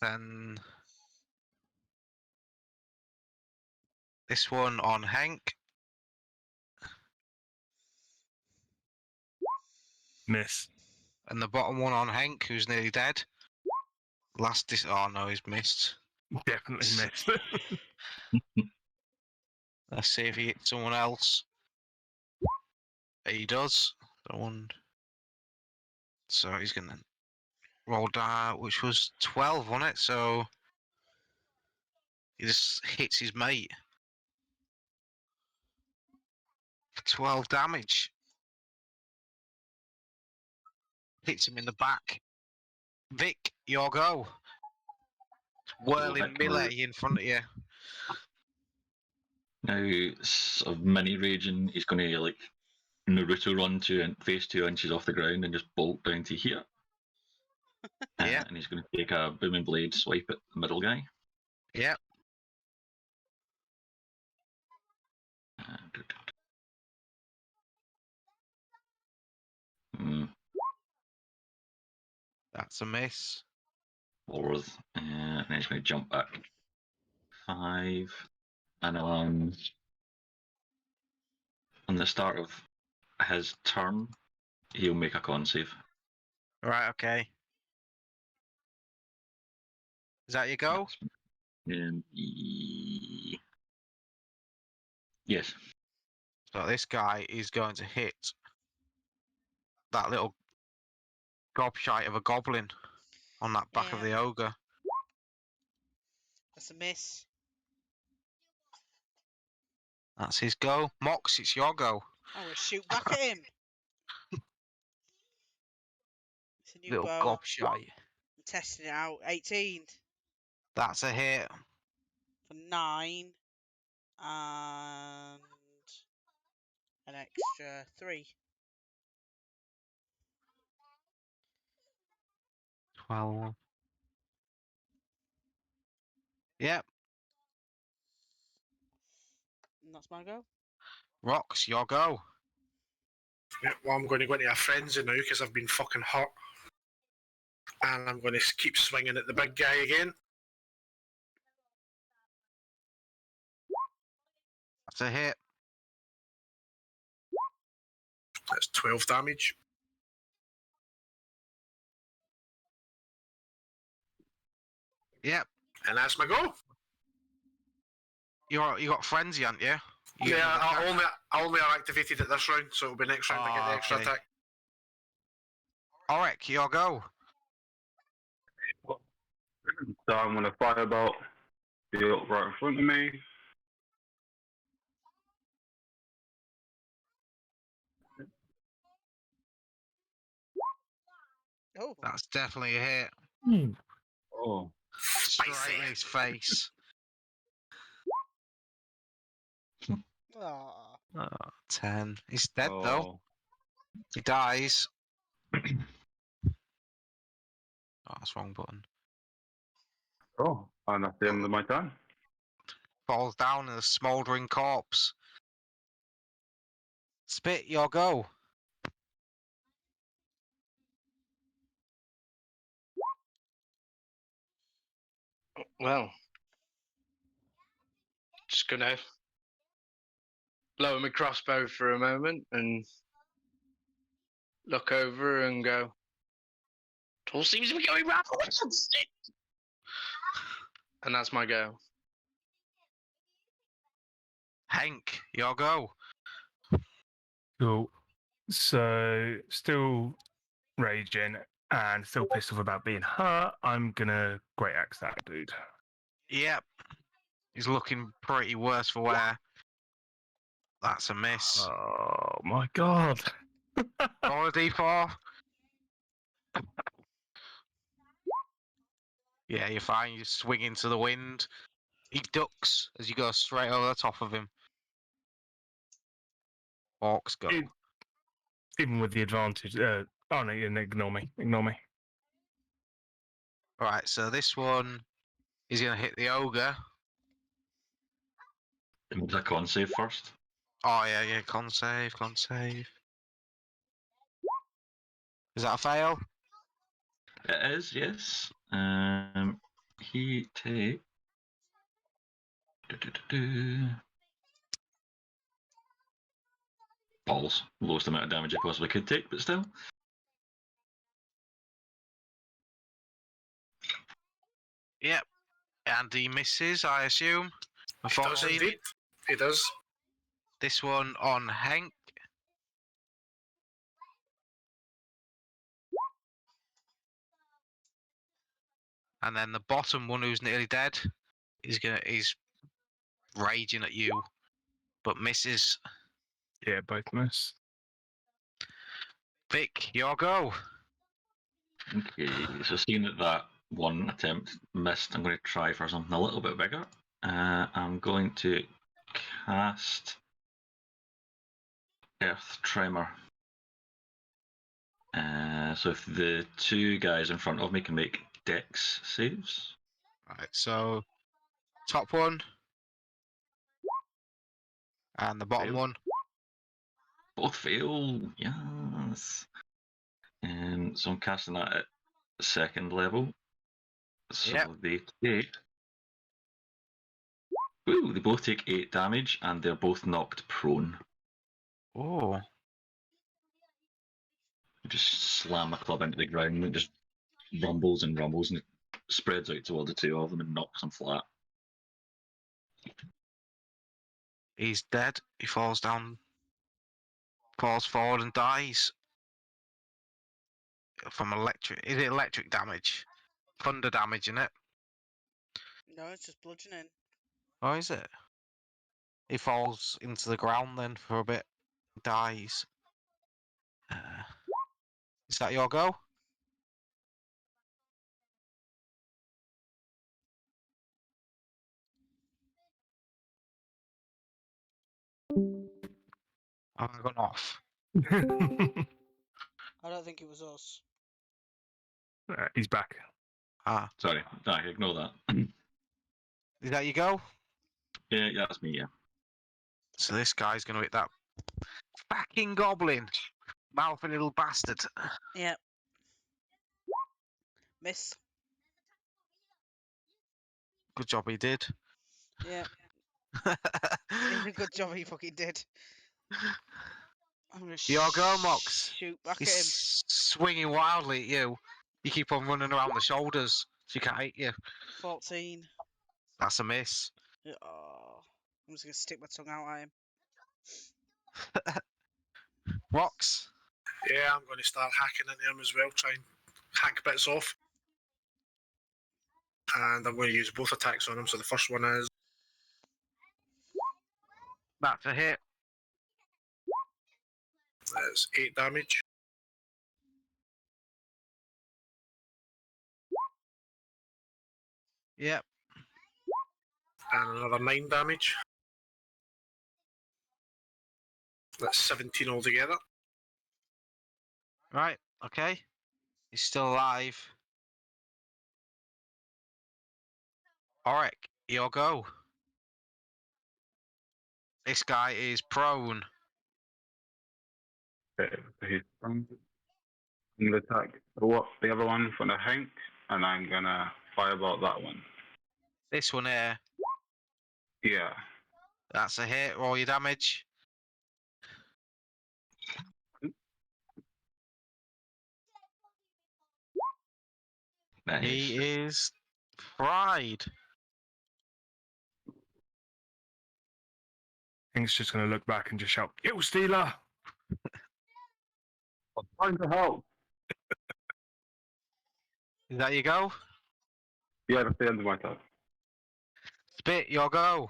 Speaker 1: Then this one on Hank.
Speaker 5: Miss.
Speaker 1: And the bottom one on Hank, who's nearly dead. Oh no, he's missed.
Speaker 5: Definitely missed.
Speaker 1: Let's see if he hits someone else. He does. That one. So he's gonna roll down, which was 12 on it. So he just hits his mate for 12 damage. Hits him in the back. Vic, your go. Whirling
Speaker 4: Vic,
Speaker 1: melee in front of you.
Speaker 4: Now, sort of mini raging, he's going to like Naruto run to face 2 inches off the ground and just bolt down to here.
Speaker 1: Yeah.
Speaker 4: And he's going to take a booming blade swipe at the middle guy.
Speaker 1: Yep. That's a miss.
Speaker 4: Fourth, and he's going to jump back 5, and on the start of his turn, he'll make a con save.
Speaker 1: Right, okay. Is that your go?
Speaker 4: Yes.
Speaker 1: So this guy is going to hit that little gobshite of a goblin on that back of
Speaker 2: Yeah.
Speaker 1: the ogre.
Speaker 2: That's a miss.
Speaker 1: That's his go. Mox, it's your go.
Speaker 2: I'm gonna shoot back at him. It's a new
Speaker 1: Little
Speaker 2: bow.
Speaker 1: gobshite.
Speaker 2: I'm testing it out. 18
Speaker 1: That's a hit.
Speaker 2: for 9 and an extra 3.
Speaker 1: 12. Yep.
Speaker 2: And that's my go.
Speaker 1: Rox, your go.
Speaker 6: Yeah, well, I'm going to go into a frenzy now because I've been fucking hurt. And I'm going to keep swinging at the big guy again.
Speaker 1: That's a hit.
Speaker 6: That's 12 damage.
Speaker 1: Yep.
Speaker 6: And that's my go.
Speaker 1: You got frenzy, haven't you?
Speaker 6: Yeah, I only are activated at this round, so it'll be next round I get the extra
Speaker 1: okay.
Speaker 6: attack.
Speaker 1: Auric, your go.
Speaker 7: So I'm going to firebolt the orc right in front of me.
Speaker 2: Oh,
Speaker 1: That's definitely a hit.
Speaker 7: Oh,
Speaker 1: Straight in his face.
Speaker 2: aw.
Speaker 1: 10. He's dead
Speaker 7: oh.
Speaker 1: though. He dies. Oh, that's wrong button.
Speaker 7: Oh, and that's the end of my turn.
Speaker 1: Falls down in a smouldering corpse. Spit, your go.
Speaker 3: Well, just gonna lower my crossbow for a moment and look over and go. It all seems to be going rather well. And that's my go.
Speaker 1: Hank, your go.
Speaker 5: Cool. So, still raging. and still pissed off about being hurt, I'm gonna great axe that dude.
Speaker 1: Yep. He's looking pretty worse for wear. That's a miss.
Speaker 5: Oh my god.
Speaker 1: Roll a d4. Yeah, you're fine. You swing into the wind. He ducks as you go straight over the top of him. Orcs go.
Speaker 5: It- Even with the advantage. Oh no, ignore me. Ignore me.
Speaker 1: Right, so this one is going to hit the ogre.
Speaker 4: Was a con save first?
Speaker 1: Oh, yeah, con save, con save. Is that a fail?
Speaker 4: It is, yes. He take. Balls. Lowest amount of damage I possibly could take, but still.
Speaker 1: Yep. And he misses, I assume. A
Speaker 6: He does
Speaker 1: 14.
Speaker 6: indeed. He does.
Speaker 1: This one on Hank. And then the bottom one, who's nearly dead, he's raging at you, but misses.
Speaker 5: Yeah, both miss.
Speaker 1: Vic, your go.
Speaker 4: Okay, so seeing that that one attempt missed, I'm going to try for something a little bit bigger. I'm going to cast Earth Tremor. So if the two guys in front of me can make Dex saves.
Speaker 1: Right, so top one and the bottom
Speaker 4: Fail.
Speaker 1: one.
Speaker 4: Both fail, yes. So I'm casting that at second level. So
Speaker 1: Yep.
Speaker 4: they take. Ooh, they both take 8 damage and they're both knocked prone.
Speaker 1: Oh,
Speaker 4: Just slam a club into the ground and it just rumbles and rumbles and it spreads out toward the two of them and knocks them flat.
Speaker 1: he's dead. He falls down, falls forward and dies from electric. Is it electric damage? Thunder damage, isn't it?
Speaker 2: No, it's just bludgeoning.
Speaker 1: Oh, is it? He falls into the ground then for a bit, dies. Is that your go? Have I gone off?
Speaker 2: I don't think it was us.
Speaker 5: He's back.
Speaker 1: Ah,
Speaker 4: Sorry, ignore that.
Speaker 1: is that your go?
Speaker 4: Yeah, that's me, yeah.
Speaker 1: So this guy's going to hit that fucking goblin. Mouthing little bastard.
Speaker 2: Yep. Miss.
Speaker 1: Good job he did.
Speaker 2: Yep. Good job he fucking did. I'm gonna
Speaker 1: Your go, Mox.
Speaker 2: shoot back
Speaker 1: He's
Speaker 2: at him.
Speaker 1: swinging wildly at you. You keep on running around the shoulders, so he can't hit you.
Speaker 2: 14.
Speaker 1: That's a miss.
Speaker 2: Oh, I'm just gonna stick my tongue out at him.
Speaker 1: Rox.
Speaker 6: Yeah, I'm going to start hacking into him as well, try and hack bits off. And I'm going to use both attacks on him. So the first one is
Speaker 1: That's a hit.
Speaker 6: 8 damage.
Speaker 1: Yep.
Speaker 6: And another 9 damage. That's 17 altogether.
Speaker 1: Right. Okay. He's still alive. Auric, your go. This guy is prone.
Speaker 7: Okay, so I'm gonna attack the other one from the Hank, and I'm gonna firebolt that one.
Speaker 1: This one here.
Speaker 7: Yeah.
Speaker 1: That's a hit. Roll your damage.
Speaker 4: Nice.
Speaker 1: He is fried.
Speaker 5: Hank's just going to look back and just shout, "Kill Stealer!"
Speaker 7: I'm trying to help.
Speaker 1: Is that your go?
Speaker 7: Yeah, that's the end of my turn.
Speaker 1: Spit, your go.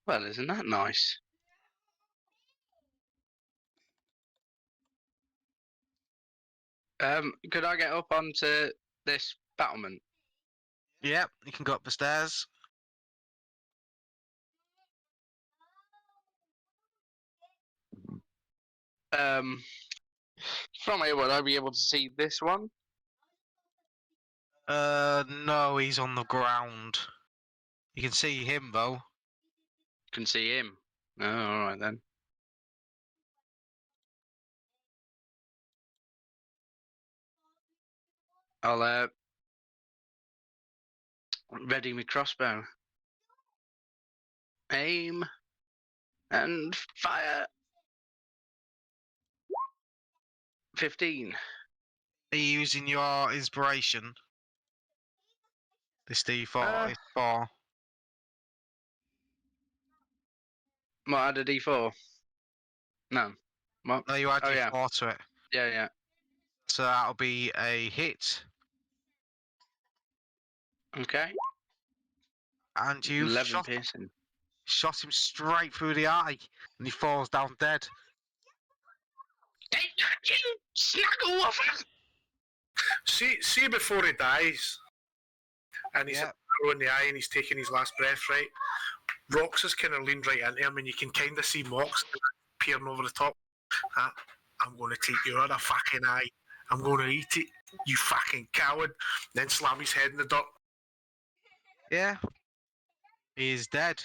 Speaker 3: Well, isn't that nice? Could I get up onto this battlement?
Speaker 1: Yep, you can go up the stairs.
Speaker 3: From here, would I be able to see this one?
Speaker 1: No, he's on the ground. You can see him though.
Speaker 3: Can see him. Oh, all right then. I'll ready my crossbow. Aim and fire. 15.
Speaker 1: Are you using your inspiration? This D4 is 4.
Speaker 3: What, add a D4? No. What?
Speaker 1: No, you add
Speaker 3: Oh,
Speaker 1: your
Speaker 3: yeah.
Speaker 1: 4 to it.
Speaker 3: Yeah.
Speaker 1: So that'll be a hit.
Speaker 3: Okay.
Speaker 1: And you
Speaker 3: 11 piercing.
Speaker 1: shot him straight through the eye. And he falls down dead.
Speaker 3: Take that, you Snagglewaffle!
Speaker 6: See before he dies, and he's
Speaker 1: Yep.
Speaker 6: in the eye and he's taking his last breath, right? Rox has kind of leaned right into him, and you can kind of see Mox peering over the top. I'm going to take your other fucking eye. I'm going to eat it, you fucking coward. Then slam his head in the dirt.
Speaker 1: Yeah. He is dead.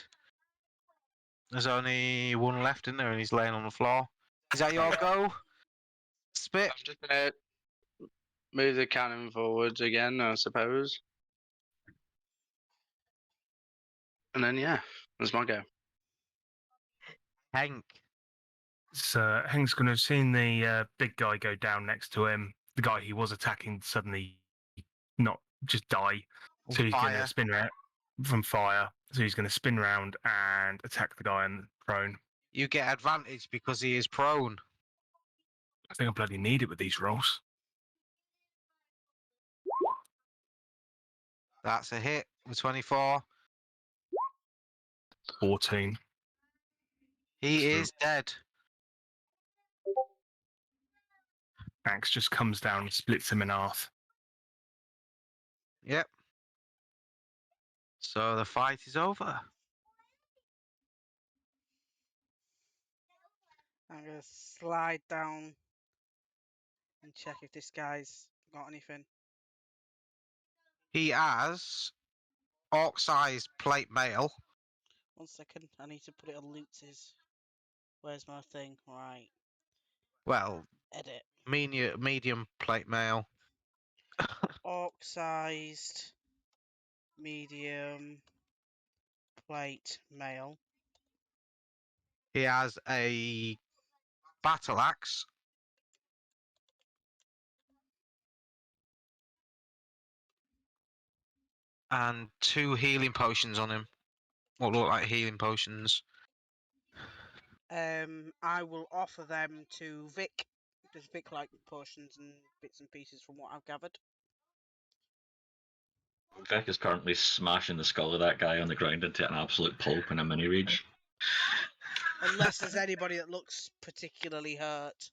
Speaker 1: There's only one left in there and he's laying on the floor. Is that your go? Spit?
Speaker 3: I'm just going to move the cannon forwards again, I suppose. And then, yeah, that's my go.
Speaker 1: Hank.
Speaker 5: So Hank's going to have seen the big guy go down next to him. The guy he was attacking suddenly not just die. So he's going
Speaker 1: Fire.
Speaker 5: to spin around from fire. So he's going to spin around and attack the guy on prone.
Speaker 1: You get advantage because he is prone.
Speaker 5: I think I bloody need it with these rolls.
Speaker 1: That's a hit with 24.
Speaker 5: 14.
Speaker 1: He
Speaker 5: So-
Speaker 1: is dead.
Speaker 5: Axe just comes down and splits him in half.
Speaker 1: Yep. So the fight is over.
Speaker 2: I'm gonna slide down and check if this guy's got anything.
Speaker 1: He has orc-sized plate mail.
Speaker 2: 1 second, I need to put it on Loots's. Where's my thing? Right,
Speaker 1: Well,
Speaker 2: edit.
Speaker 1: medium plate mail.
Speaker 2: Orc-sized, medium, plate, mail.
Speaker 1: He has a battle axe. And 2 healing potions on him. What look like healing potions.
Speaker 2: I will offer them to Vic. Does Vic like potions and bits and pieces from what I've gathered?
Speaker 4: Vic is currently smashing the skull of that guy on the ground into an absolute pulp in a mini rage.
Speaker 2: Unless there's anybody that looks particularly hurt.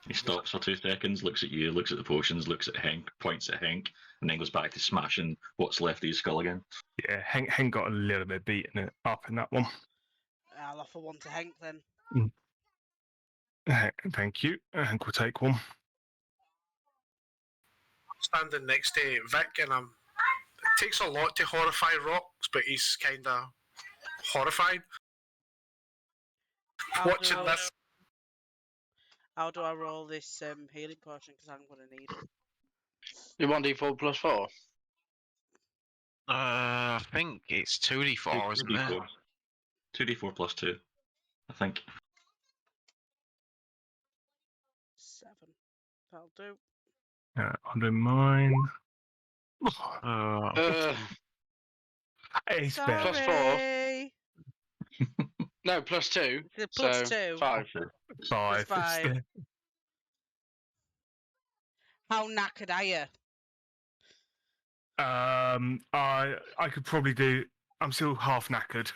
Speaker 4: He stops for 2 seconds, looks at you, looks at the potions, looks at Hank, points at Hank, and then goes back to smashing what's left of his skull again.
Speaker 5: Yeah, Hank got a little bit beaten up in that one.
Speaker 2: I'll offer one to Hank then.
Speaker 5: Thank you. Hank will take one.
Speaker 6: Standing next to Vic, and it takes a lot to horrify Rox, but he's kind of horrified. Watching this.
Speaker 2: How do I roll this healing potion? Because I'm going to need it.
Speaker 3: You want D4 plus 4?
Speaker 1: I think it's 2d4, isn't it?
Speaker 4: 2d4 plus 2, I think.
Speaker 2: 7. That'll do.
Speaker 5: I'll do mine. It's fair.
Speaker 2: Sorry.
Speaker 3: No, +2.
Speaker 2: It's a plus
Speaker 3: so
Speaker 2: 2.
Speaker 3: 5.
Speaker 5: Five.
Speaker 2: Plus 5. How knackered are you?
Speaker 5: I could probably do. I'm still half knackered.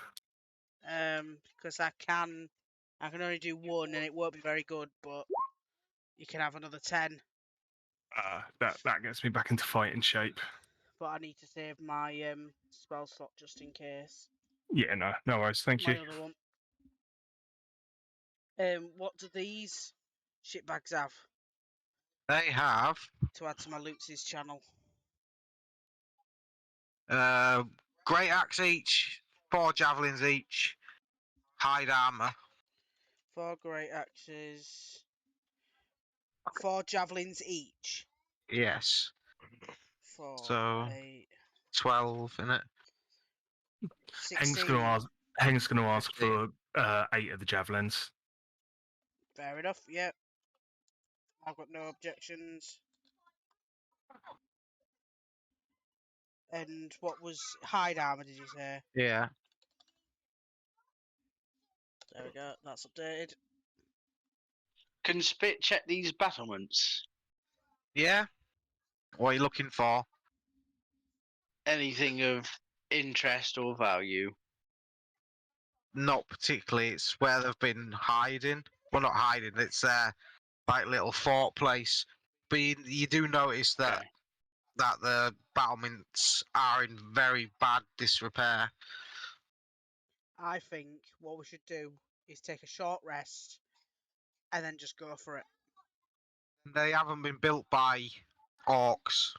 Speaker 2: Because I can only do 1 and it won't be very good, but you can have another 10.
Speaker 5: That gets me back into fighting shape.
Speaker 2: But I need to save my spell slot just in case.
Speaker 5: Yeah, no worries. Thank
Speaker 2: My
Speaker 5: you.
Speaker 2: other one. What do these shitbags have
Speaker 1: They have
Speaker 2: to add to my Lutz's channel?
Speaker 1: great axe each, 4 javelins each, hide armor.
Speaker 2: 4 great axes. 4 javelins each.
Speaker 1: Yes.
Speaker 2: 4,
Speaker 1: So
Speaker 2: 8,
Speaker 1: 12 in it.
Speaker 5: Hank's
Speaker 2: 16.
Speaker 5: gonna ask
Speaker 1: 15.
Speaker 5: for 8 of the javelins.
Speaker 2: Fair enough, yep. I've got no objections. And what was hide armor, did you say?
Speaker 1: Yeah.
Speaker 2: There we go, that's updated.
Speaker 3: Can Spit check these battlements?
Speaker 1: Yeah. What are you looking for?
Speaker 3: Anything of interest or value?
Speaker 1: Not particularly. It's where they've been hiding. Well, not hiding. It's their like little fort place. But you do notice that
Speaker 3: Okay.
Speaker 1: that the battlements are in very bad disrepair.
Speaker 2: I think what we should do is take a short rest and then just go for it.
Speaker 1: They haven't been built by orcs.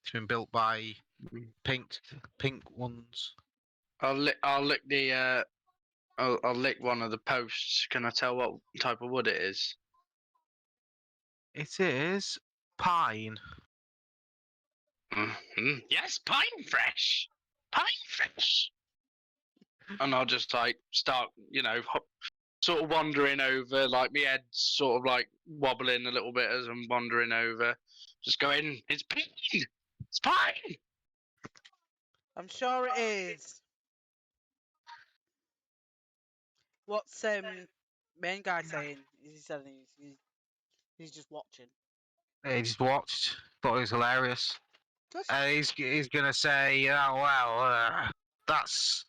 Speaker 1: It's been built by pink ones.
Speaker 3: I'll lick the I'll lick one of the posts. Can I tell what type of wood it is?
Speaker 1: It is pine.
Speaker 3: Yes, pine fresh. Pine fresh. And I'll just like start, sort of wandering over, like my head's sort of like wobbling a little bit as I'm wandering over. Just going, it's pine. It's pine.
Speaker 2: I'm sure it is. What's main guy saying? Is he saying he's just watching?
Speaker 1: He just watched. Thought it was hilarious.
Speaker 2: Good.
Speaker 1: He's gonna say, oh well, that's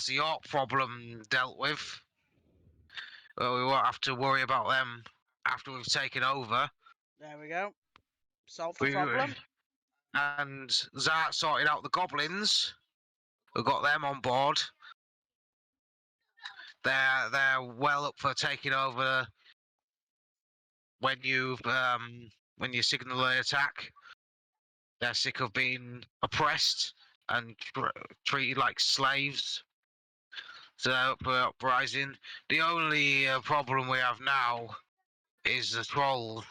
Speaker 1: the orc problem dealt with. Well, we won't have to worry about them after we've taken over.
Speaker 2: There we go. Solve the
Speaker 1: We,
Speaker 2: problem.
Speaker 1: and Zart sorted out the goblins. We got them on board. They're well up for taking over when you signal the attack. They're sick of being oppressed and treated like slaves. So they're up for uprising. The only problem we have now is the trolls.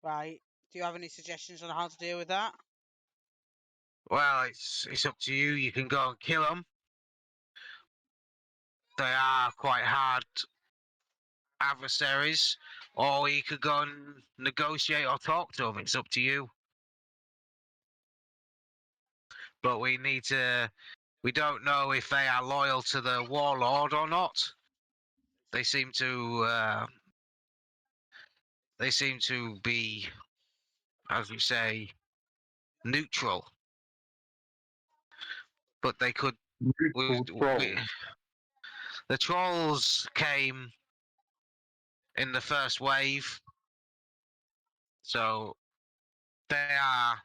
Speaker 2: Right. Do you have any suggestions on how to deal with that?
Speaker 1: Well, it's up to you. You can go and kill them. They are quite hard adversaries, or you could go and negotiate or talk to them. It's up to you. But we don't know if they are loyal to the warlord or not. They seem to be, as we say, neutral. But they could. The trolls came in the first wave, so they are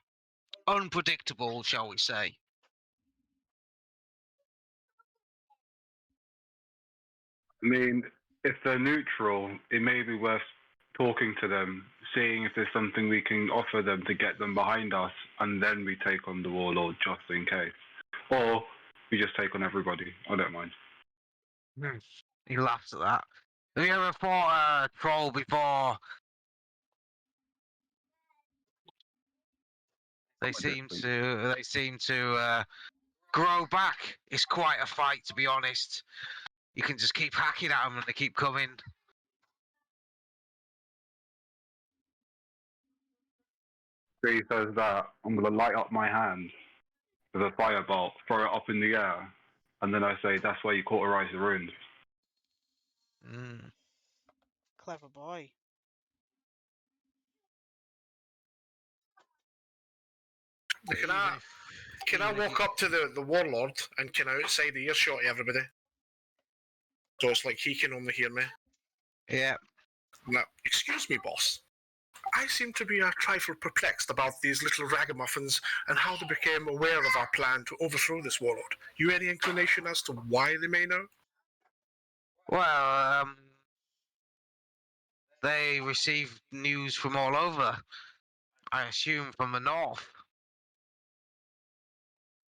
Speaker 1: unpredictable, shall we say.
Speaker 7: I mean, if they're neutral, it may be worth talking to them, seeing if there's something we can offer them to get them behind us, and then we take on the warlord just in case. Or we just take on everybody. I don't mind.
Speaker 1: He laughs at that. Have you ever fought a troll before? They seem to grow back. It's quite a fight, to be honest. You can just keep hacking at them and they keep coming.
Speaker 7: he says that, I'm going to light up my hand with a firebolt, throw it up in the air, and then I say, that's where you cauterize the runes.
Speaker 1: Mm.
Speaker 2: Clever boy.
Speaker 6: Can I walk up to the warlord and can I outside the earshot of everybody? So it's like he can only hear me.
Speaker 1: Yeah.
Speaker 6: Now, excuse me, boss. I seem to be a trifle perplexed about these little ragamuffins and how they became aware of our plan to overthrow this warlord. You any inclination as to why they may know?
Speaker 1: Well, they received news from all over. I assume from the north.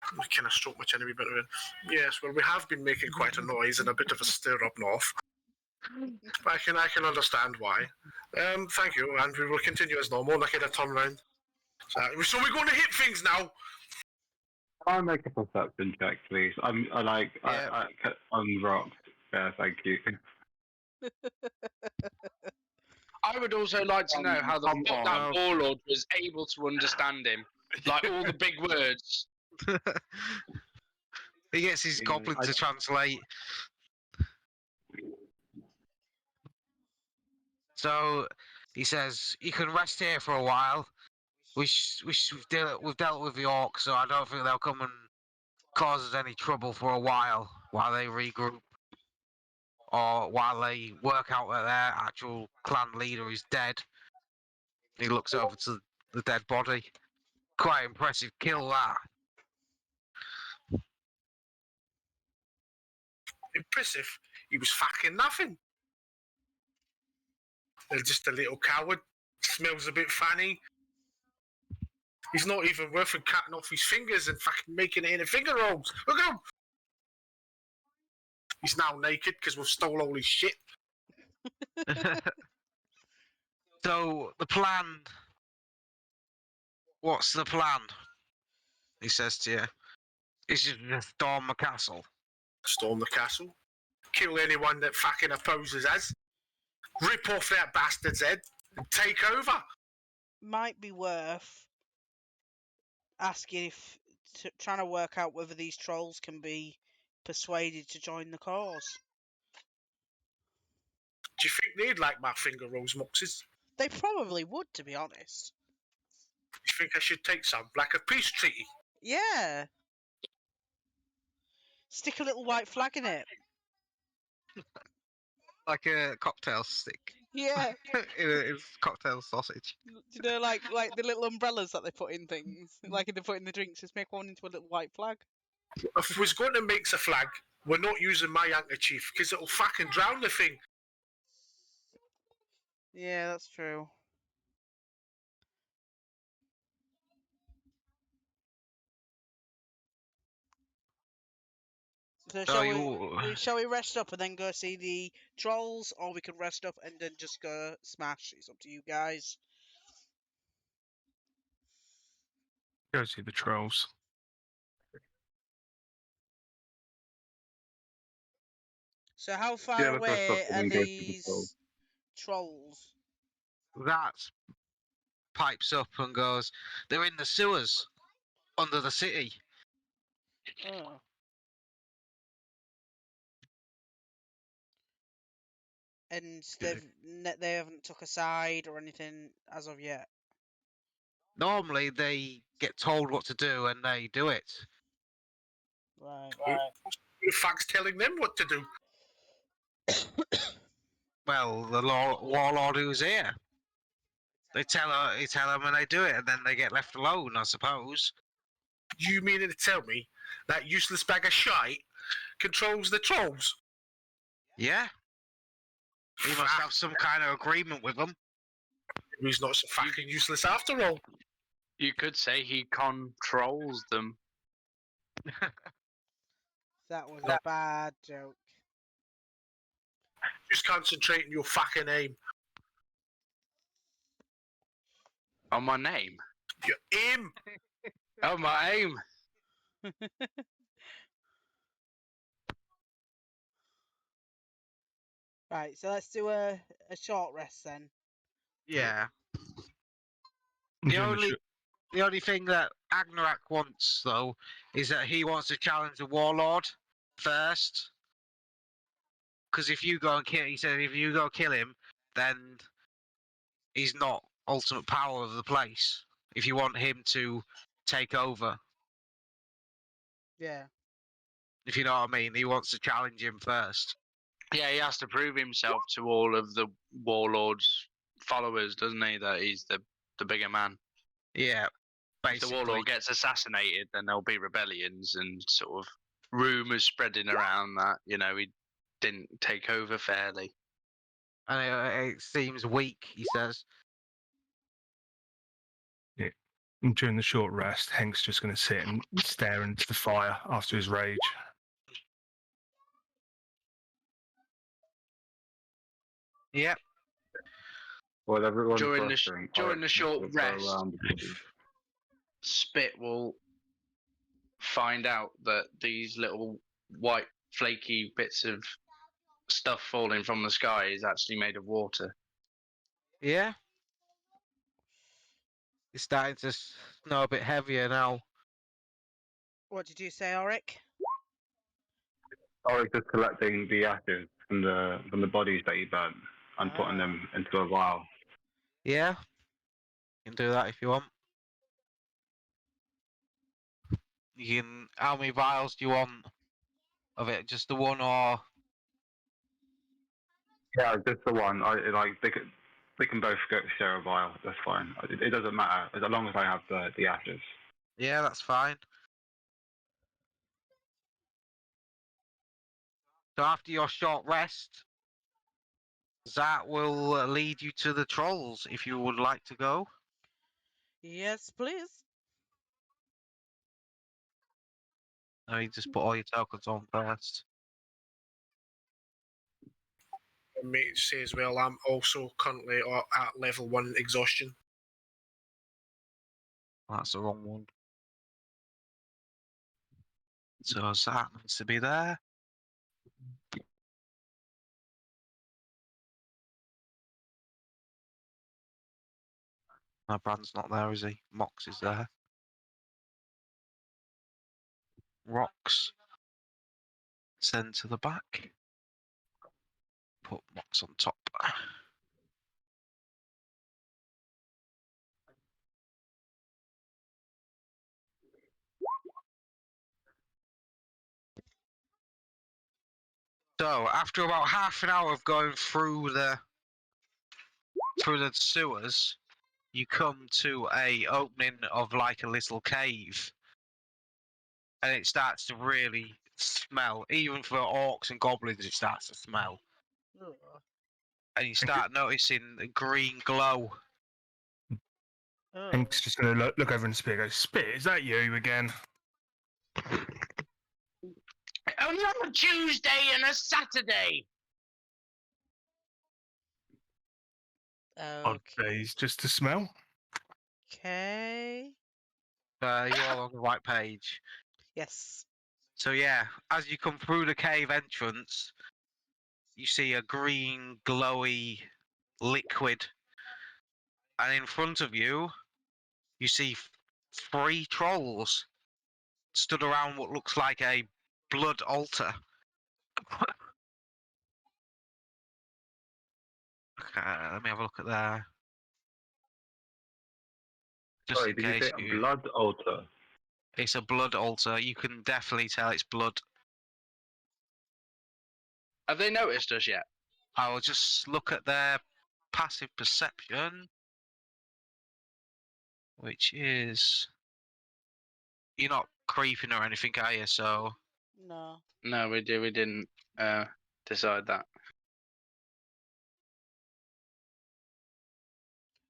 Speaker 6: I kind of stroke my chin a wee bit. Yes, well, we have been making quite a noise and a bit of a stir up north. I can understand why. Thank you, and we will continue as normal. Like a turn round. So we're going to hit things now.
Speaker 7: Can I make a perception check, please? I'm rocked. Yeah, thank you.
Speaker 3: I would also like to know how the
Speaker 7: Come
Speaker 3: fuck
Speaker 7: on.
Speaker 3: that warlord was able to understand him. Like all the big words.
Speaker 1: He gets his
Speaker 7: Yeah,
Speaker 1: goblin to translate. So he says, "You can rest here for a while. We've dealt with the orcs, so I don't think they'll come and cause us any trouble for a while they regroup or while they work out that their actual clan leader is dead." He looks over to the dead body. Quite impressive kill, that.
Speaker 6: Impressive. He was fucking nothing. They're just a little coward. Smells a bit funny. He's not even worth cutting off his fingers and fucking making it into finger rolls. Look at him. He's now naked because we've stole all his shit.
Speaker 1: So the plan. What's the plan? He says to you. Is just to storm the castle.
Speaker 6: Storm the castle. Kill anyone that fucking opposes us. Rip off that bastard's head and take over.
Speaker 2: Might be worth asking if trying to work out whether these trolls can be persuaded to join the cause.
Speaker 6: Do you think they'd like my finger rolls, Moxes?
Speaker 2: They probably would, to be honest.
Speaker 6: You think I should take some? Like a peace treaty?
Speaker 2: Yeah. Stick a little white flag in it.
Speaker 1: Like a cocktail stick.
Speaker 2: Yeah.
Speaker 1: It's cocktail sausage.
Speaker 2: You know, like the little umbrellas that they put in things, like they put in the drinks. Just make one into a little white flag.
Speaker 6: If we're going to make a flag, we're not using my handkerchief because it'll fucking drown the thing.
Speaker 2: Yeah, that's true. So shall we rest up and then go see the trolls, or we can rest up and then just go smash? It's up to you guys.
Speaker 5: Go see the trolls.
Speaker 2: So how far
Speaker 7: Yeah, let's rest up
Speaker 2: away
Speaker 7: and
Speaker 2: are
Speaker 7: then go see the trolls.
Speaker 2: these trolls?
Speaker 1: That pipes up and goes, "They're in the sewers under the city."
Speaker 2: Oh. And they haven't took a side or anything as of yet.
Speaker 1: Normally they get told what to do and they do it.
Speaker 2: Right.
Speaker 6: The fuck's telling them what to do?
Speaker 1: Well, the warlord who's here. They tell them and they do it, and then they get left alone, I suppose.
Speaker 6: You mean to tell me that useless bag of shite controls the trolls?
Speaker 1: Yeah. He must have some kind of agreement with them.
Speaker 6: He's not so fucking useless after all.
Speaker 3: You could say he controls them.
Speaker 2: That was a bad joke.
Speaker 6: Just concentrate on your fucking aim.
Speaker 3: On my name.
Speaker 6: Your aim.
Speaker 3: Oh, my aim.
Speaker 2: Right, so let's do a short rest then.
Speaker 1: Yeah.
Speaker 5: I'm
Speaker 1: The
Speaker 5: doing
Speaker 1: only The only thing that Agnarak wants, though, is that he wants to challenge the Warlord first. Because if you go and kill, he said, if you go kill him, then he's not ultimate power of the place. If you want him to take over,
Speaker 2: Yeah.
Speaker 1: if you know what I mean, he wants to challenge him first.
Speaker 3: Yeah, he has to prove himself to all of the Warlord's followers, doesn't he? That he's the bigger man.
Speaker 1: Yeah,
Speaker 3: If the
Speaker 1: basically.
Speaker 3: Warlord gets assassinated, then there'll be rebellions and sort of rumours spreading around that, you know, he didn't take over fairly.
Speaker 1: And it seems weak, he says.
Speaker 5: And during the short rest, Hank's just going to sit and stare into the fire after his rage.
Speaker 1: Yep.
Speaker 7: Well, everyone's
Speaker 3: During
Speaker 7: resting.
Speaker 3: the short
Speaker 7: Go
Speaker 3: rest,
Speaker 7: around the body.
Speaker 3: Spit will find out that these little white flaky bits of stuff falling from the sky is actually made of water.
Speaker 1: Yeah. It's starting to snow a bit heavier now.
Speaker 2: What did you say, Auric?
Speaker 7: I was just collecting the ashes from the bodies that he burnt and putting
Speaker 2: Ah.
Speaker 7: them into a vial.
Speaker 1: Yeah. You can do that if you want. You can. How many vials do you want of it? Just the one, or
Speaker 7: Yeah, just the one. They can both go share a vial. That's fine. It doesn't matter as long as I have the ashes.
Speaker 1: yeah, that's fine. So after your short rest, that will lead you to the trolls if you would like to go.
Speaker 2: Yes, please.
Speaker 1: No, you just put all your tokens on first.
Speaker 6: Mate say as well, I'm also currently at level 1 exhaustion.
Speaker 1: That's the wrong one. So that needs to be there. No, Brand's not there, is he? Mox is there. Rocks. Send to the back. Put Mox on top. So after about half an hour of going through the sewers, you come to a opening of like a little cave, and it starts to really smell. Even for orcs and goblins, it starts to smell,
Speaker 2: Ugh.
Speaker 1: and you start noticing a green glow.
Speaker 2: Oh.
Speaker 5: Hank's just going to look over and Spit. Go, Spit, is that you again?
Speaker 3: Another Tuesday and a Saturday.
Speaker 5: Odd days just to smell.
Speaker 2: Okay.
Speaker 1: You're all on the right page.
Speaker 2: Yes.
Speaker 1: So yeah, as you come through the cave entrance, you see a green, glowy liquid, and in front of you, you see 3 trolls stood around what looks like a blood altar. Okay, let me have a look at there. Just
Speaker 7: Sorry,
Speaker 1: in
Speaker 7: did you
Speaker 1: case
Speaker 7: say a blood altar?
Speaker 1: it's a blood altar. You can definitely tell it's blood.
Speaker 3: Have they noticed us yet?
Speaker 1: I will just look at their passive perception, which is you're not creeping or anything, are you? So
Speaker 2: No.
Speaker 3: No, we didn't decide that.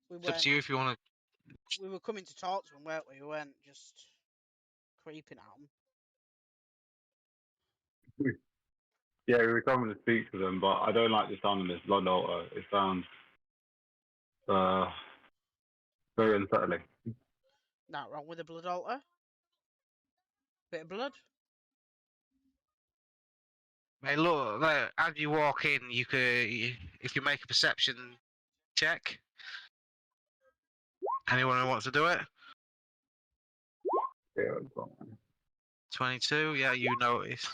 Speaker 2: We
Speaker 1: it's up
Speaker 2: weren't.
Speaker 1: to you if you want to.
Speaker 2: We were coming to talk to them, weren't we? We weren't just creeping at them.
Speaker 7: Yeah, we were coming to speak to them, but I don't like the sound of this blood altar. It sounds very unsettling.
Speaker 2: Not wrong with a blood altar. Bit of blood.
Speaker 1: Hey, look, as you walk in, you could, if you make a perception check. Anyone who wants to do it?
Speaker 7: Yeah, go on.
Speaker 1: 22. Yeah, you notice.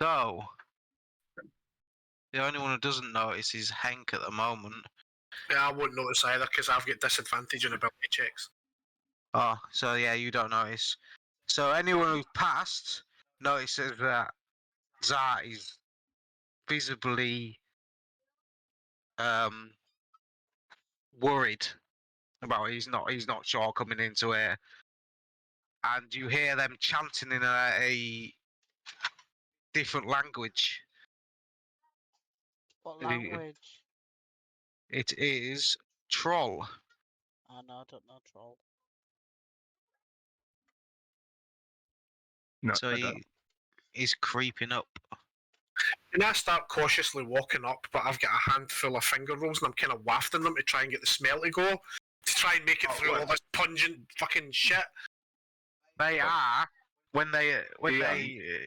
Speaker 1: So, the only one who doesn't notice is Henk at the moment.
Speaker 6: Yeah, I won't notice either because I've got disadvantage on ability checks.
Speaker 1: Oh, so yeah, you don't notice. So anyone who passed notices that Zart is visibly worried about it. He's not sure coming into it. And you hear them chanting in a different language.
Speaker 2: What
Speaker 1: It-
Speaker 2: language?
Speaker 1: It is troll.
Speaker 2: Oh no, I don't know troll.
Speaker 5: No,
Speaker 1: So
Speaker 5: I don't.
Speaker 1: he's creeping up.
Speaker 6: And I start cautiously walking up, but I've got a handful of finger rolls and I'm kind of wafting them to try and get the smell to go, to try and make it
Speaker 7: Oh,
Speaker 6: through
Speaker 7: well.
Speaker 6: all this pungent fucking shit.
Speaker 1: They are when they
Speaker 7: Yeah.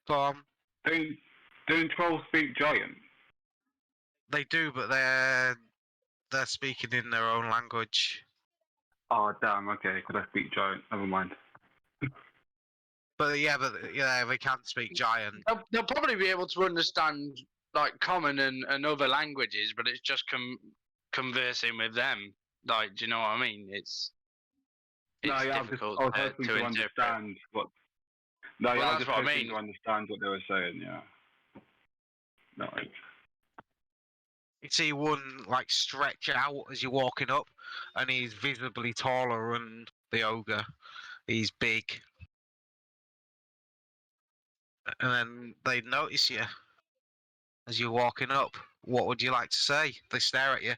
Speaker 1: go on.
Speaker 7: Don't trolls speak giant?
Speaker 1: They do, but they're speaking in their own language.
Speaker 7: Oh damn. Okay, could I speak giant? Never mind.
Speaker 1: But yeah, they can't speak giant.
Speaker 3: They'll probably be able to understand like common and other languages, but it's just conversing with them. Like, do you know what I mean? It's
Speaker 7: No, yeah,
Speaker 3: difficult
Speaker 7: I was
Speaker 3: to
Speaker 7: hoping to
Speaker 3: interpret.
Speaker 7: understand what. No,
Speaker 3: Well,
Speaker 7: yeah, I was
Speaker 3: that's
Speaker 7: just
Speaker 3: what I
Speaker 7: hoping
Speaker 3: mean.
Speaker 7: to understand what they were saying. Yeah. No.
Speaker 1: You see one like stretch out as you're walking up, and he's visibly taller than the ogre. He's big, and then they notice you as you're walking up. What would you like to say? They stare at you.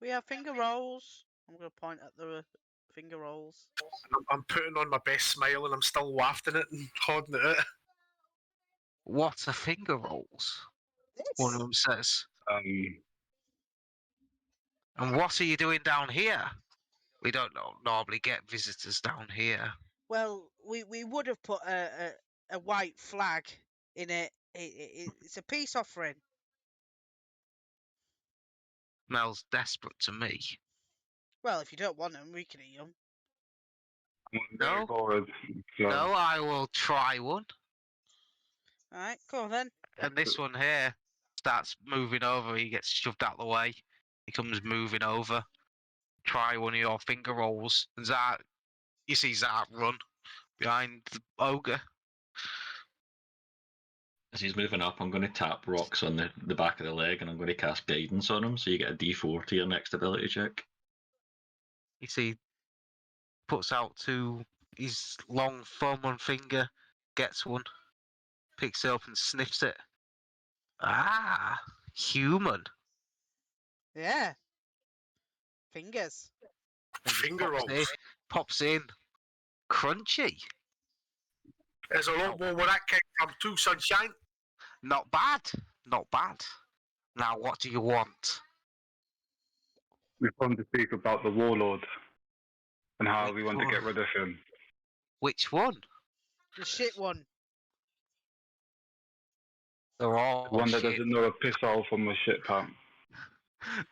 Speaker 2: We have finger rolls. I'm gonna point at the finger rolls.
Speaker 6: I'm putting on my best smile and I'm still wafting it and holding it out.
Speaker 1: What are finger rolls? One of them says.
Speaker 7: Um.
Speaker 1: And what are you doing down here? We don't normally get visitors down here.
Speaker 2: Well, we would have put a white flag in it. It's a peace offering.
Speaker 1: Smells desperate to me.
Speaker 2: Well, if you don't want them, we can eat them.
Speaker 7: I'm
Speaker 1: No.
Speaker 7: very bored. So.
Speaker 1: No, I will try one.
Speaker 2: All right, go on then.
Speaker 1: And this one here starts moving over. He gets shoved out of the way. He comes moving over. Try one of your finger rolls. Zart, you see Zart run behind the ogre.
Speaker 4: As he's moving up, I'm going to tap rocks on the back of the leg, and I'm going to cast guidance on him, so you get a D4 to your next ability check.
Speaker 1: You see, puts out his long thumb and finger, gets one, picks it up and sniffs it. Ah, human.
Speaker 2: Yeah. Fingers.
Speaker 1: And just
Speaker 6: Finger rolls.
Speaker 1: pops in. Crunchy.
Speaker 6: There's a lot more where that came from too, sunshine.
Speaker 1: Not bad. Not bad. Now, what do you want?
Speaker 7: We've come to speak about the warlord and how we
Speaker 1: Which
Speaker 7: want to get
Speaker 1: one?
Speaker 7: rid of him.
Speaker 1: Which one?
Speaker 2: The shit one.
Speaker 1: They're all
Speaker 7: One that
Speaker 1: shit.
Speaker 7: doesn't know a piss hole from a shit pant.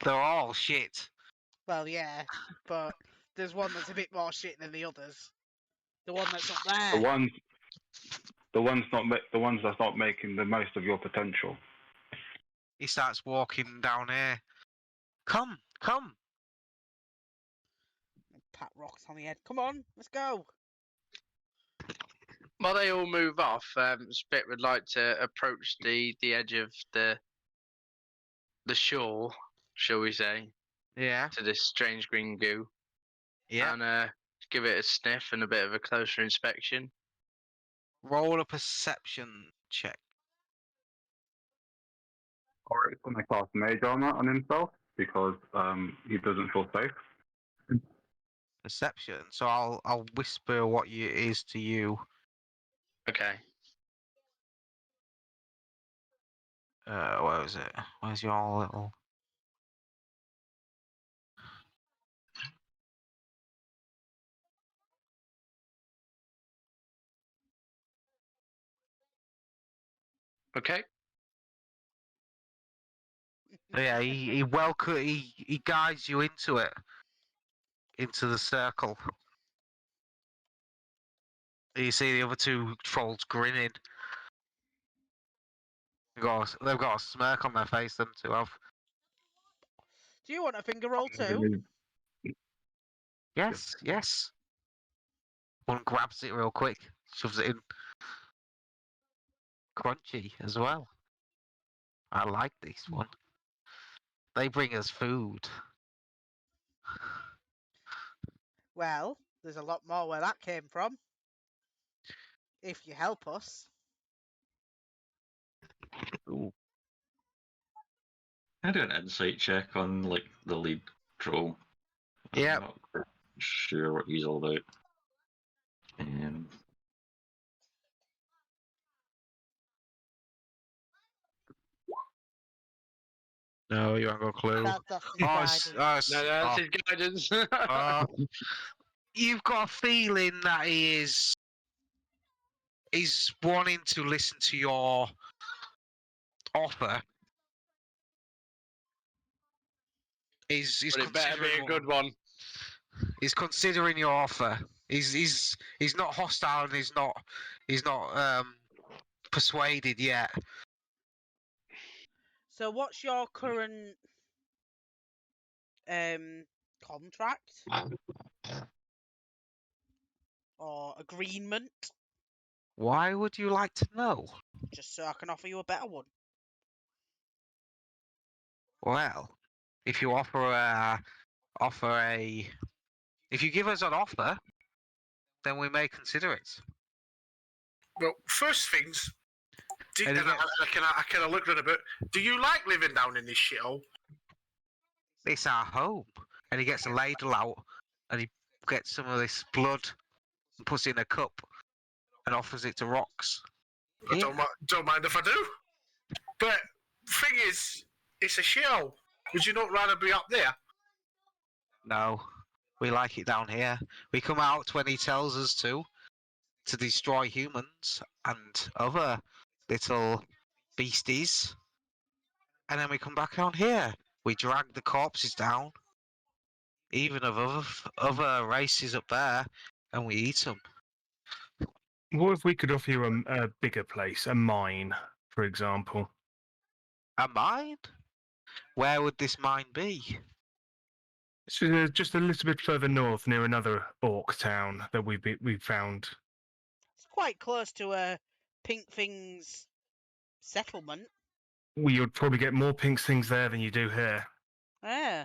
Speaker 1: They're all shit.
Speaker 2: Well, yeah, but there's one that's a bit more shit than the others. The one that's up there.
Speaker 7: The ones that's not making the most of your potential.
Speaker 1: He starts walking down here. Come, come.
Speaker 2: Pat rocks on the head. Come on, let's go.
Speaker 3: While they all move off, Spit would like to approach the edge of the shore, shall we say,
Speaker 1: Yeah,
Speaker 3: to this strange green goo,
Speaker 1: yeah.
Speaker 3: and give it a sniff and a bit of a closer inspection.
Speaker 1: Roll a perception check.
Speaker 7: Or it's going to cast mage armor on himself because he doesn't feel safe.
Speaker 1: Perception. So I'll whisper what it is to you.
Speaker 3: Okay.
Speaker 1: Where is it? Where's your little?
Speaker 3: Okay.
Speaker 1: But yeah, he guides you into it, into the circle. You see the other two trolls grinning. They've got a smirk on their face, them two have.
Speaker 2: Do you want a finger roll too?
Speaker 1: Yes, yes. One grabs it real quick, shoves it in. Crunchy as well. I like this one. They bring us food.
Speaker 2: Well, there's a lot more where that came from. If you help us.
Speaker 1: Ooh.
Speaker 4: I do an insight check on like the lead troll.
Speaker 1: Yeah.
Speaker 4: I'm not quite sure what he's all about.
Speaker 1: No, you haven't got a clue.
Speaker 2: That's his
Speaker 1: Oh, it's-
Speaker 2: guidance.
Speaker 3: No, that's his guidance.
Speaker 1: You've got a feeling that he's wanting to listen to your offer. He's
Speaker 3: But it better be a
Speaker 1: considering
Speaker 3: good one.
Speaker 1: He's considering your offer. He's not hostile and he's not persuaded yet.
Speaker 2: So what's your current contract or agreement?
Speaker 1: Why would you like to know?
Speaker 2: Just so I can offer you a better one.
Speaker 1: Well, if you if you give us an offer, then we may consider it.
Speaker 6: Well, first things,
Speaker 1: And he
Speaker 6: I kind of looked at it a bit. Do you like living down in this shithole?
Speaker 1: It's our home. And he gets a ladle out and he gets some of this blood and puts it in a cup and offers it to Rox.
Speaker 6: I
Speaker 1: Yeah.
Speaker 6: don't mind if I do. But thing is, it's a shithole. Would you not rather be up there?
Speaker 1: No, we like it down here. We come out when he tells us to destroy humans and other little beasties. And then we come back down here. We drag the corpses down, even of other races up there, and we eat them.
Speaker 5: What if we could offer you a bigger place, a mine, for example?
Speaker 1: A mine? Where would this mine be?
Speaker 5: So just a little bit further north, near another orc town that we found.
Speaker 2: It's quite close to a Pink Things settlement.
Speaker 5: We would probably get more pink things there than you do here.
Speaker 2: Yeah,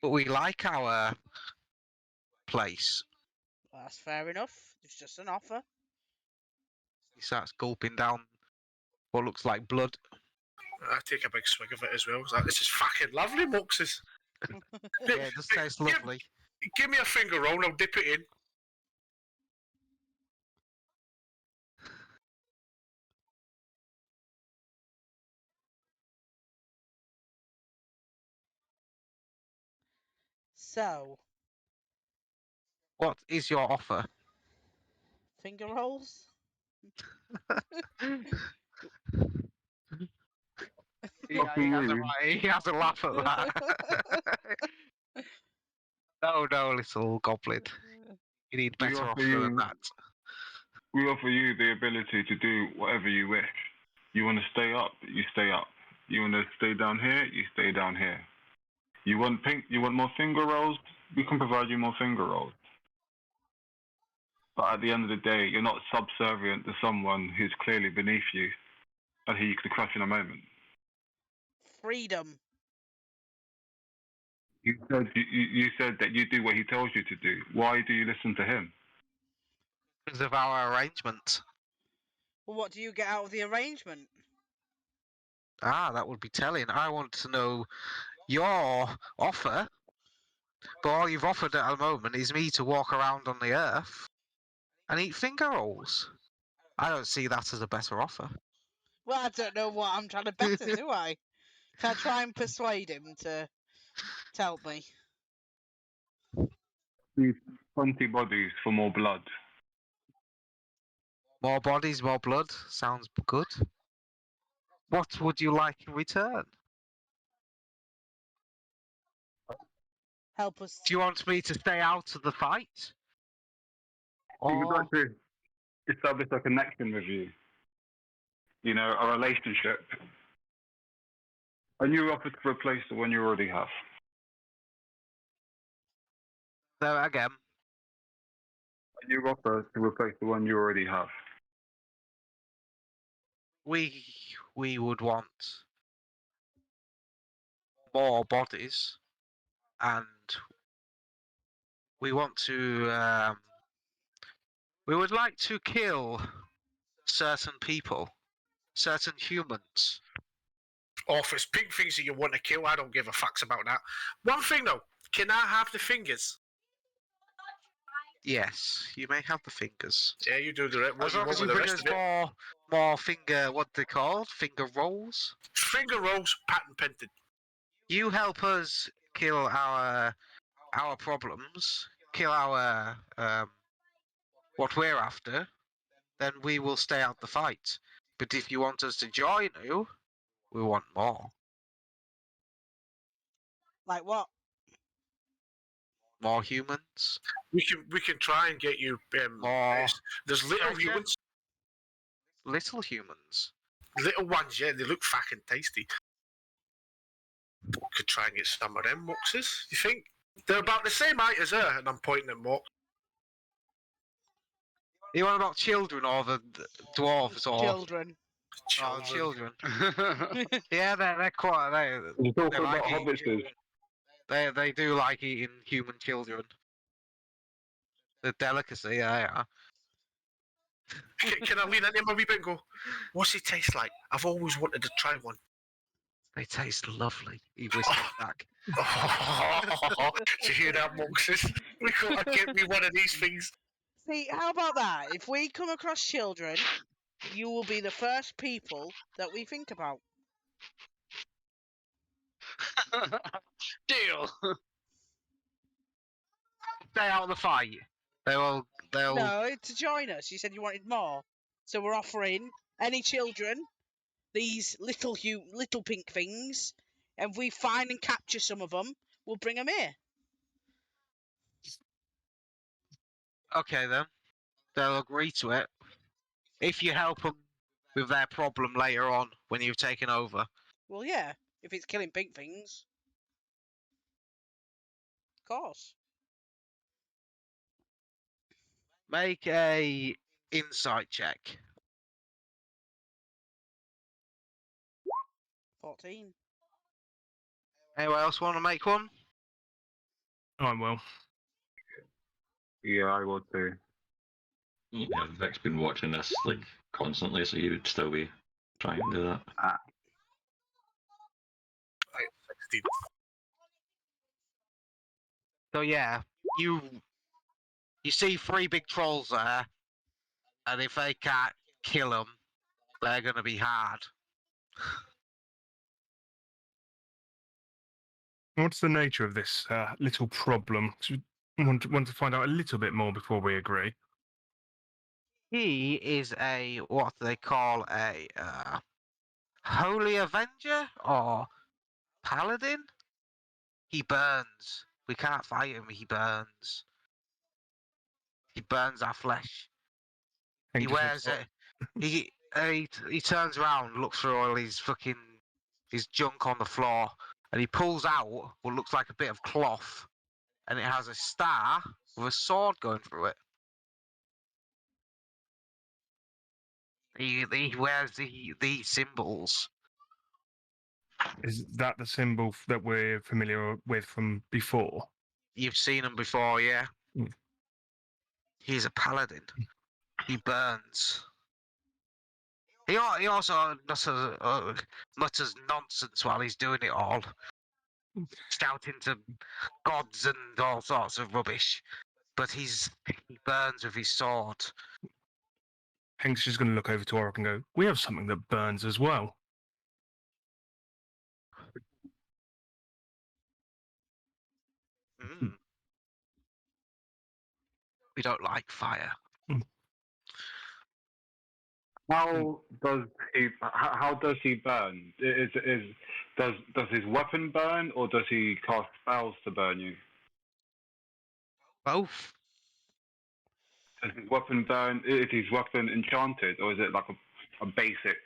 Speaker 1: But we like our place.
Speaker 2: that's fair enough. It's just an offer.
Speaker 1: He starts gulping down what looks like blood.
Speaker 6: I take a big swig of it as well. I was like, this is fucking lovely, Moxes.
Speaker 1: Yeah, it does taste lovely.
Speaker 6: Give me a finger roll and I'll dip it in.
Speaker 2: So,
Speaker 1: What is your offer?
Speaker 2: finger rolls?
Speaker 1: Yeah, he has a laugh at that. No, little goblin. You need
Speaker 7: We
Speaker 1: better
Speaker 7: offer
Speaker 1: offer than
Speaker 7: you-
Speaker 1: that.
Speaker 7: We offer you the ability to do whatever you wish. You want to stay up, you stay up. You want to stay down here, you stay down here. You want more finger rolls? We can provide you more finger rolls. But at the end of the day, you're not subservient to someone who's clearly beneath you and who you could crush in a moment.
Speaker 2: Freedom.
Speaker 7: You said that you do what he tells you to do. Why do you listen to him?
Speaker 1: Because of our arrangement.
Speaker 2: Well, what do you get out of the arrangement?
Speaker 1: Ah, that would be telling. I want to know your offer. But all you've offered at the moment is me to walk around on the earth and eat finger rolls. I don't see that as a better offer.
Speaker 2: Well, I don't know what I'm trying to better, do I? Can I try and persuade him to help me?
Speaker 7: 20 bodies for more blood.
Speaker 1: More bodies, more blood. Sounds good. What would you like in return?
Speaker 2: Help us.
Speaker 1: Do you want me to stay out of the fight?
Speaker 7: We would
Speaker 1: Or
Speaker 7: like to establish a connection with you. You know, a relationship. A new offer to replace the one you already have.
Speaker 1: no, again?
Speaker 7: A new offer to replace the one you already have.
Speaker 1: We would want more bodies, and we want to. We would like to kill certain people, certain humans.
Speaker 6: Or if it's pink things that you want to kill, I don't give a fucks about that. One thing though, can I have the fingers?
Speaker 1: Yes, you may have the fingers.
Speaker 6: Yeah, you do the what
Speaker 1: As
Speaker 6: you
Speaker 1: long
Speaker 6: want
Speaker 1: as you
Speaker 6: with the
Speaker 1: bring
Speaker 6: rest
Speaker 1: us
Speaker 6: of it.
Speaker 1: more finger. What they called? Finger rolls.
Speaker 6: Finger rolls, patent pending.
Speaker 1: You help us kill our problems, kill our what we're after, then we will stay out the fight. But if you want us to join you, we want more.
Speaker 2: Like what?
Speaker 1: More humans.
Speaker 6: We can try and get you.
Speaker 1: More
Speaker 6: There's little
Speaker 1: treasure?
Speaker 6: humans,
Speaker 1: Little humans.
Speaker 6: little ones. Yeah, they look fucking tasty. Could try and get some of them muxes. You think they're about the same height as her? And I'm pointing at Mox.
Speaker 1: You want about children or the dwarves or
Speaker 2: Children.
Speaker 1: children? Yeah, they're quite.
Speaker 7: You're
Speaker 1: They
Speaker 7: talking
Speaker 1: like
Speaker 7: about
Speaker 1: eating
Speaker 7: hobbits.
Speaker 1: children. They do like eating human children. The delicacy, yeah.
Speaker 6: Can I lean into him a wee bit and go, what's he taste like? I've always wanted to try one.
Speaker 1: They taste lovely. He whispers back.
Speaker 6: Do you hear that, Moxes? We gotta get me one of these things.
Speaker 2: See, how about that? If we come across children, you will be the first people that we think about.
Speaker 3: Deal.
Speaker 1: Stay out of the fight. They'll.
Speaker 2: No, to join us. You said you wanted more, so we're offering any children these little pink things, and if we find and capture some of them, we'll bring them here.
Speaker 1: Okay then. They'll agree to it. If you help them with their problem later on when you've taken over.
Speaker 2: Well, yeah, if it's killing pink things, of course.
Speaker 1: Make a insight check.
Speaker 2: 14.
Speaker 1: Anyone else want to make one?
Speaker 5: I will.
Speaker 7: Yeah, I would too.
Speaker 4: Yeah, Vic's been watching this like constantly, so he would still be trying to do that.
Speaker 6: 16.
Speaker 1: So yeah, you see 3 big trolls there, and if they can't kill them, they're gonna be hard.
Speaker 5: What's the nature of this little problem? 'Cause we want to find out a little bit more before we agree.
Speaker 1: He is a what they call a holy avenger or paladin. He burns. We can't fight him. He burns. He burns our flesh.
Speaker 5: And
Speaker 1: He
Speaker 5: just
Speaker 1: wears
Speaker 5: sort-
Speaker 1: it. He turns around, looks through all his junk on the floor, and he pulls out what looks like a bit of cloth, and it has a star with a sword going through it. He wears the symbols.
Speaker 5: Is that the symbol that we're familiar with from before?
Speaker 1: You've seen him before, yeah.
Speaker 5: Mm.
Speaker 1: He's a paladin. He burns. He also mutters nonsense while he's doing it all, shouting to gods and all sorts of rubbish. But he burns with his sword.
Speaker 5: Hank's just going to look over to Oric and go, "We have something that burns as well."
Speaker 1: Mm. We don't like fire.
Speaker 5: Mm.
Speaker 7: How does he? How does he burn? Does his weapon burn, or does he cast spells to burn you?
Speaker 1: Both.
Speaker 7: Does his weapon burn? Is his weapon enchanted, or is it like a basic?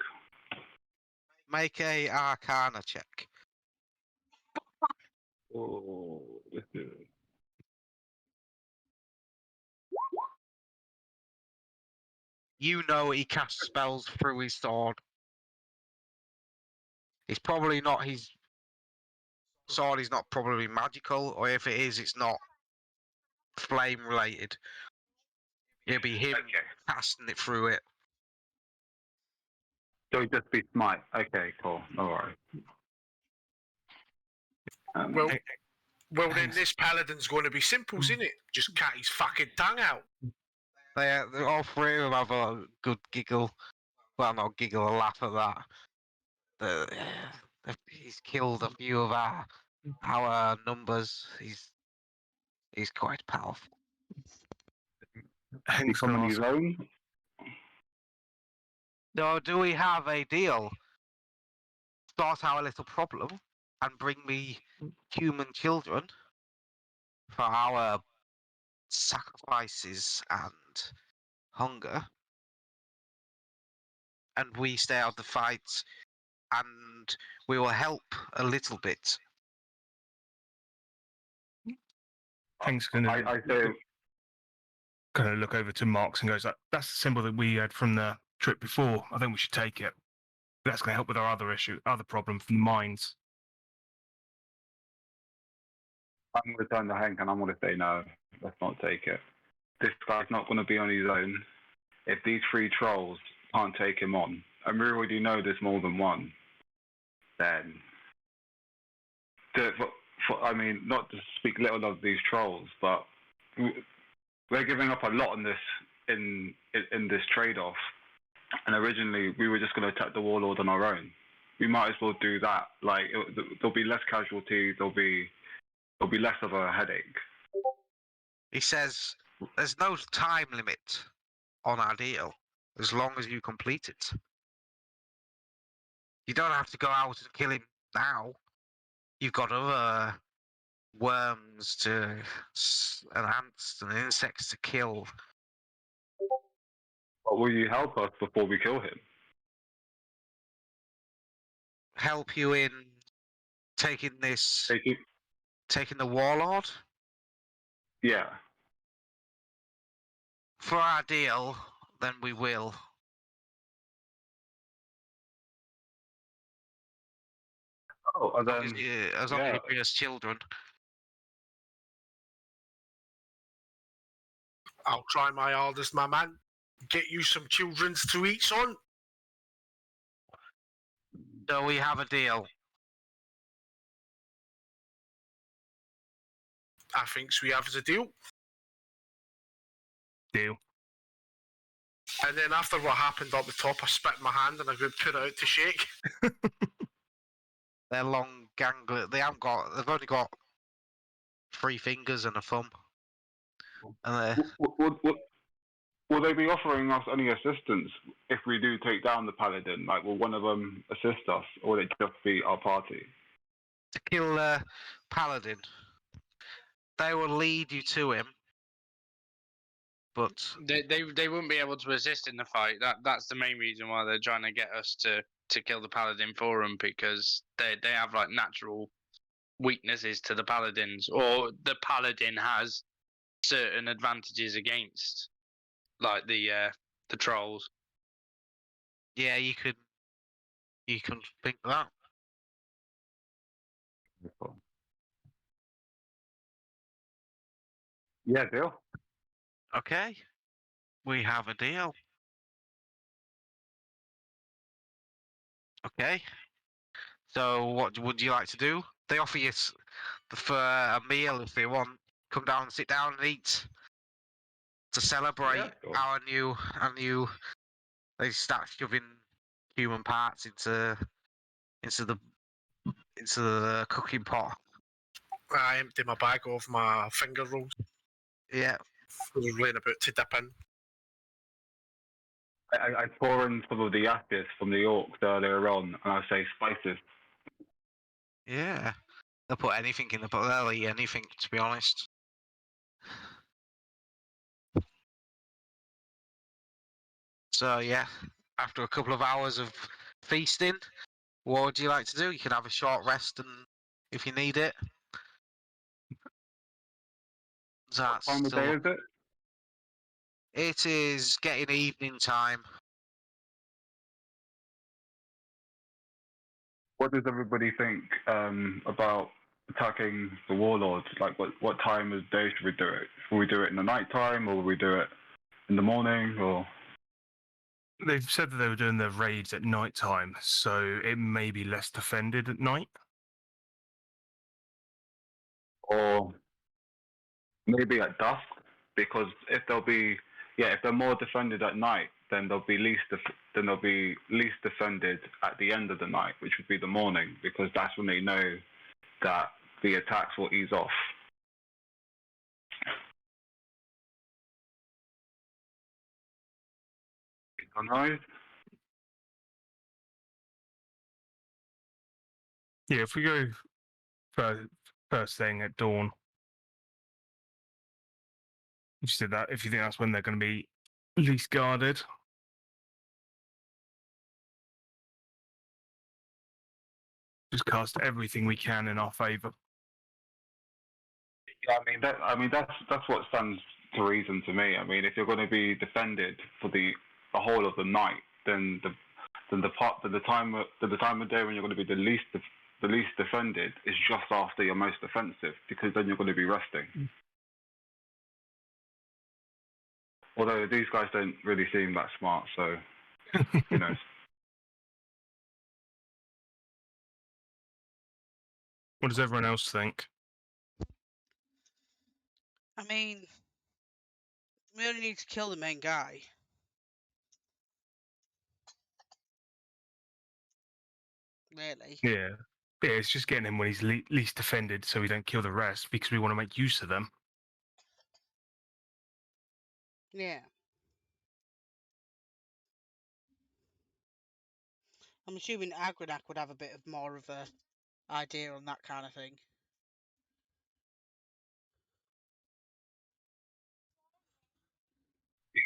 Speaker 1: Make a Arcana check.
Speaker 7: Oh, this is...
Speaker 1: You know he casts spells through his sword. It's probably not his sword. Is not probably magical, or if it is, it's not flame related. It'll be him
Speaker 7: Okay.
Speaker 1: casting it through it.
Speaker 7: So it'd just be smite. Okay, cool. All right.
Speaker 6: Well,
Speaker 5: Hey,
Speaker 6: well then
Speaker 5: thanks.
Speaker 6: this paladin's going to be simple, isn't it? Just cut his fucking tongue out.
Speaker 1: They all three of them have a good giggle. Well, not giggle, a laugh at that. He's killed a few of our numbers. He's quite powerful.
Speaker 5: Hank's
Speaker 7: Become
Speaker 5: gonna
Speaker 7: on
Speaker 5: ask.
Speaker 7: his own.
Speaker 1: So, do we have a deal? Start our little problem and bring me human children for our sacrifices and hunger, and we stay out of the fight, and we will help a little bit.
Speaker 5: Hank's gonna
Speaker 7: I say
Speaker 5: kind of look over to Marks and goes, "That's the symbol that we had from the trip before. I think we should take it. That's going to help with our other problem from the mines."
Speaker 7: I'm going to turn to Hank and I'm going to say no. Let's not take it. This guy's not going to be on his own. If these three trolls can't take him on, and we already know there's more than one, then I mean, not to speak little of these trolls, but we're giving up a lot in this trade-off. And originally, we were just going to attack the warlord on our own. We might as well do that. Like, there'll be less casualties. There'll be less of a headache.
Speaker 1: He says there's no time limit on our deal as long as you complete it. You don't have to go out and kill him now. You've got other worms and ants and insects to kill.
Speaker 7: But will you help us before we kill him?
Speaker 1: Help you in taking this,
Speaker 7: Take it?
Speaker 1: taking the warlord?
Speaker 7: Yeah.
Speaker 1: For our deal, then we will.
Speaker 7: Oh, and then
Speaker 1: As long as
Speaker 7: yeah.
Speaker 1: you bring us children.
Speaker 6: I'll try my hardest, my man. Get you some children's to eat, son.
Speaker 1: So we have a deal.
Speaker 6: I thinks we have the deal.
Speaker 5: Deal.
Speaker 6: And then after what happened up the top, I spat in my hand and I could put it out to shake.
Speaker 1: They're long, gangly. They've only got 3 fingers and a thumb. And
Speaker 7: Will they be offering us any assistance if we do take down the paladin? Like, will one of them assist us, or will it just be our party?
Speaker 1: to kill Paladin, they will lead you to him. But
Speaker 3: They wouldn't be able to assist in the fight. That's the main reason why they're trying to get us to kill the paladin for them, because they have like natural weaknesses to the paladins, or the paladin has certain advantages against like the trolls.
Speaker 1: yeah, you can think that.
Speaker 7: Yeah, deal.
Speaker 1: Okay, we have a deal. Okay. So what would you like to do? They offer you for a meal if they want. Come down, sit down, and eat to celebrate
Speaker 7: Yeah, sure.
Speaker 1: our new. They start shoving human parts into the cooking pot.
Speaker 6: I empty my bag of my finger rolls.
Speaker 1: Yeah.
Speaker 6: I was laying about to dip in.
Speaker 7: I pour in some of the ashes from the orcs earlier on, and I say spices.
Speaker 1: Yeah. They'll put anything in the pot. They'll eat anything, to be honest. So, yeah, after a couple of hours of feasting, what would you like to do? You can have a short rest and if you need it. That's
Speaker 7: What time of day
Speaker 1: still.
Speaker 7: is it?
Speaker 1: It is getting evening time.
Speaker 7: What does everybody think about attacking the warlords? Like, what time of day should we do it? Will we do it in the night time, or will we do it in the morning, or?
Speaker 5: They've said that they were doing their raids at night time, so it may be less defended at night.
Speaker 7: Or maybe at dusk, because if they're more defended at night, then they'll be least defended at the end of the night, which would be the morning, because that's when they know that the attacks will ease off. Sunrise?
Speaker 5: Yeah, if we go first thing at dawn, you just did that. If you think that's when they're going to be least guarded, just cast everything we can in our favour.
Speaker 7: Yeah, that's what stands to reason to me. I mean, if you're going to be defended for the whole of the night, then the time of day when you're going to be the least defended is just after your most offensive, because then you're going to be resting. Although these guys don't really seem that smart, so who knows?
Speaker 5: What does everyone else think?
Speaker 2: I mean, we only need to kill the main guy. Really?
Speaker 5: Yeah. Yeah, it's just getting him when he's least defended so we don't kill the rest because we want to make use of them.
Speaker 2: Yeah. I'm assuming Agranak would have a bit of more of a idea on that kind of thing.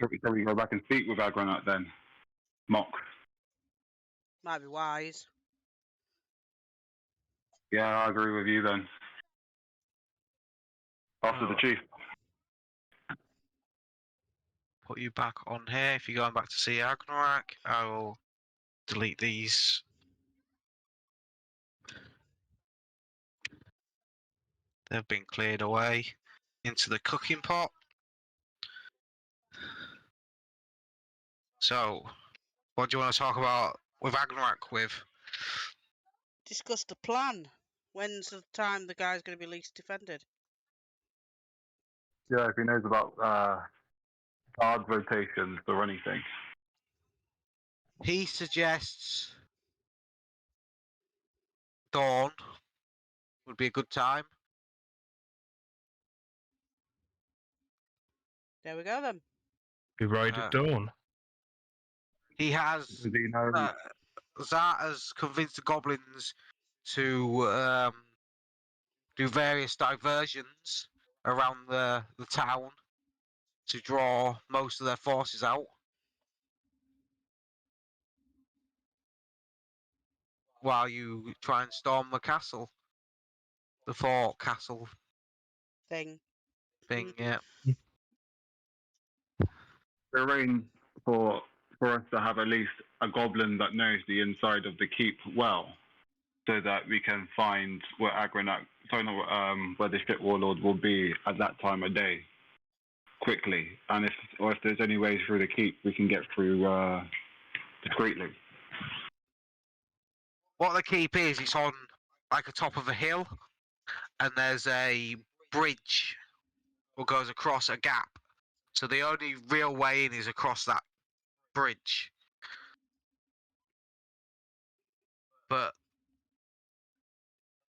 Speaker 7: Shall we go back and speak with Agronut then? Mock.
Speaker 2: Might be wise.
Speaker 7: Yeah, I agree with you then. After the
Speaker 1: Oh.
Speaker 7: chief.
Speaker 1: Put you back on here. If you're going back to see Agnorak, I will delete these. They've been cleared away into the cooking pot. So, what do you want to talk about with Agnorak with?
Speaker 2: Discuss the plan. When's the time the guy's going to be least defended?
Speaker 7: Yeah, if he knows about guard rotations or anything.
Speaker 1: He suggests dawn would be a good time.
Speaker 2: There we go then.
Speaker 5: We ride at dawn.
Speaker 1: He has.
Speaker 7: Does he know?
Speaker 1: Zart has convinced the goblins to do various diversions around the town to draw most of their forces out. While you try and storm the castle. The fort castle
Speaker 2: Thing.
Speaker 1: thing, yeah.
Speaker 7: Arrange for us to have at least a goblin that knows the inside of the keep well, so that we can find where where the ship warlord will be at that time of day quickly, and if there's any way through the keep we can get through discreetly.
Speaker 1: What the keep is, it's on like a top of a hill, and there's a bridge that goes across a gap. So the only real way in is across that bridge. But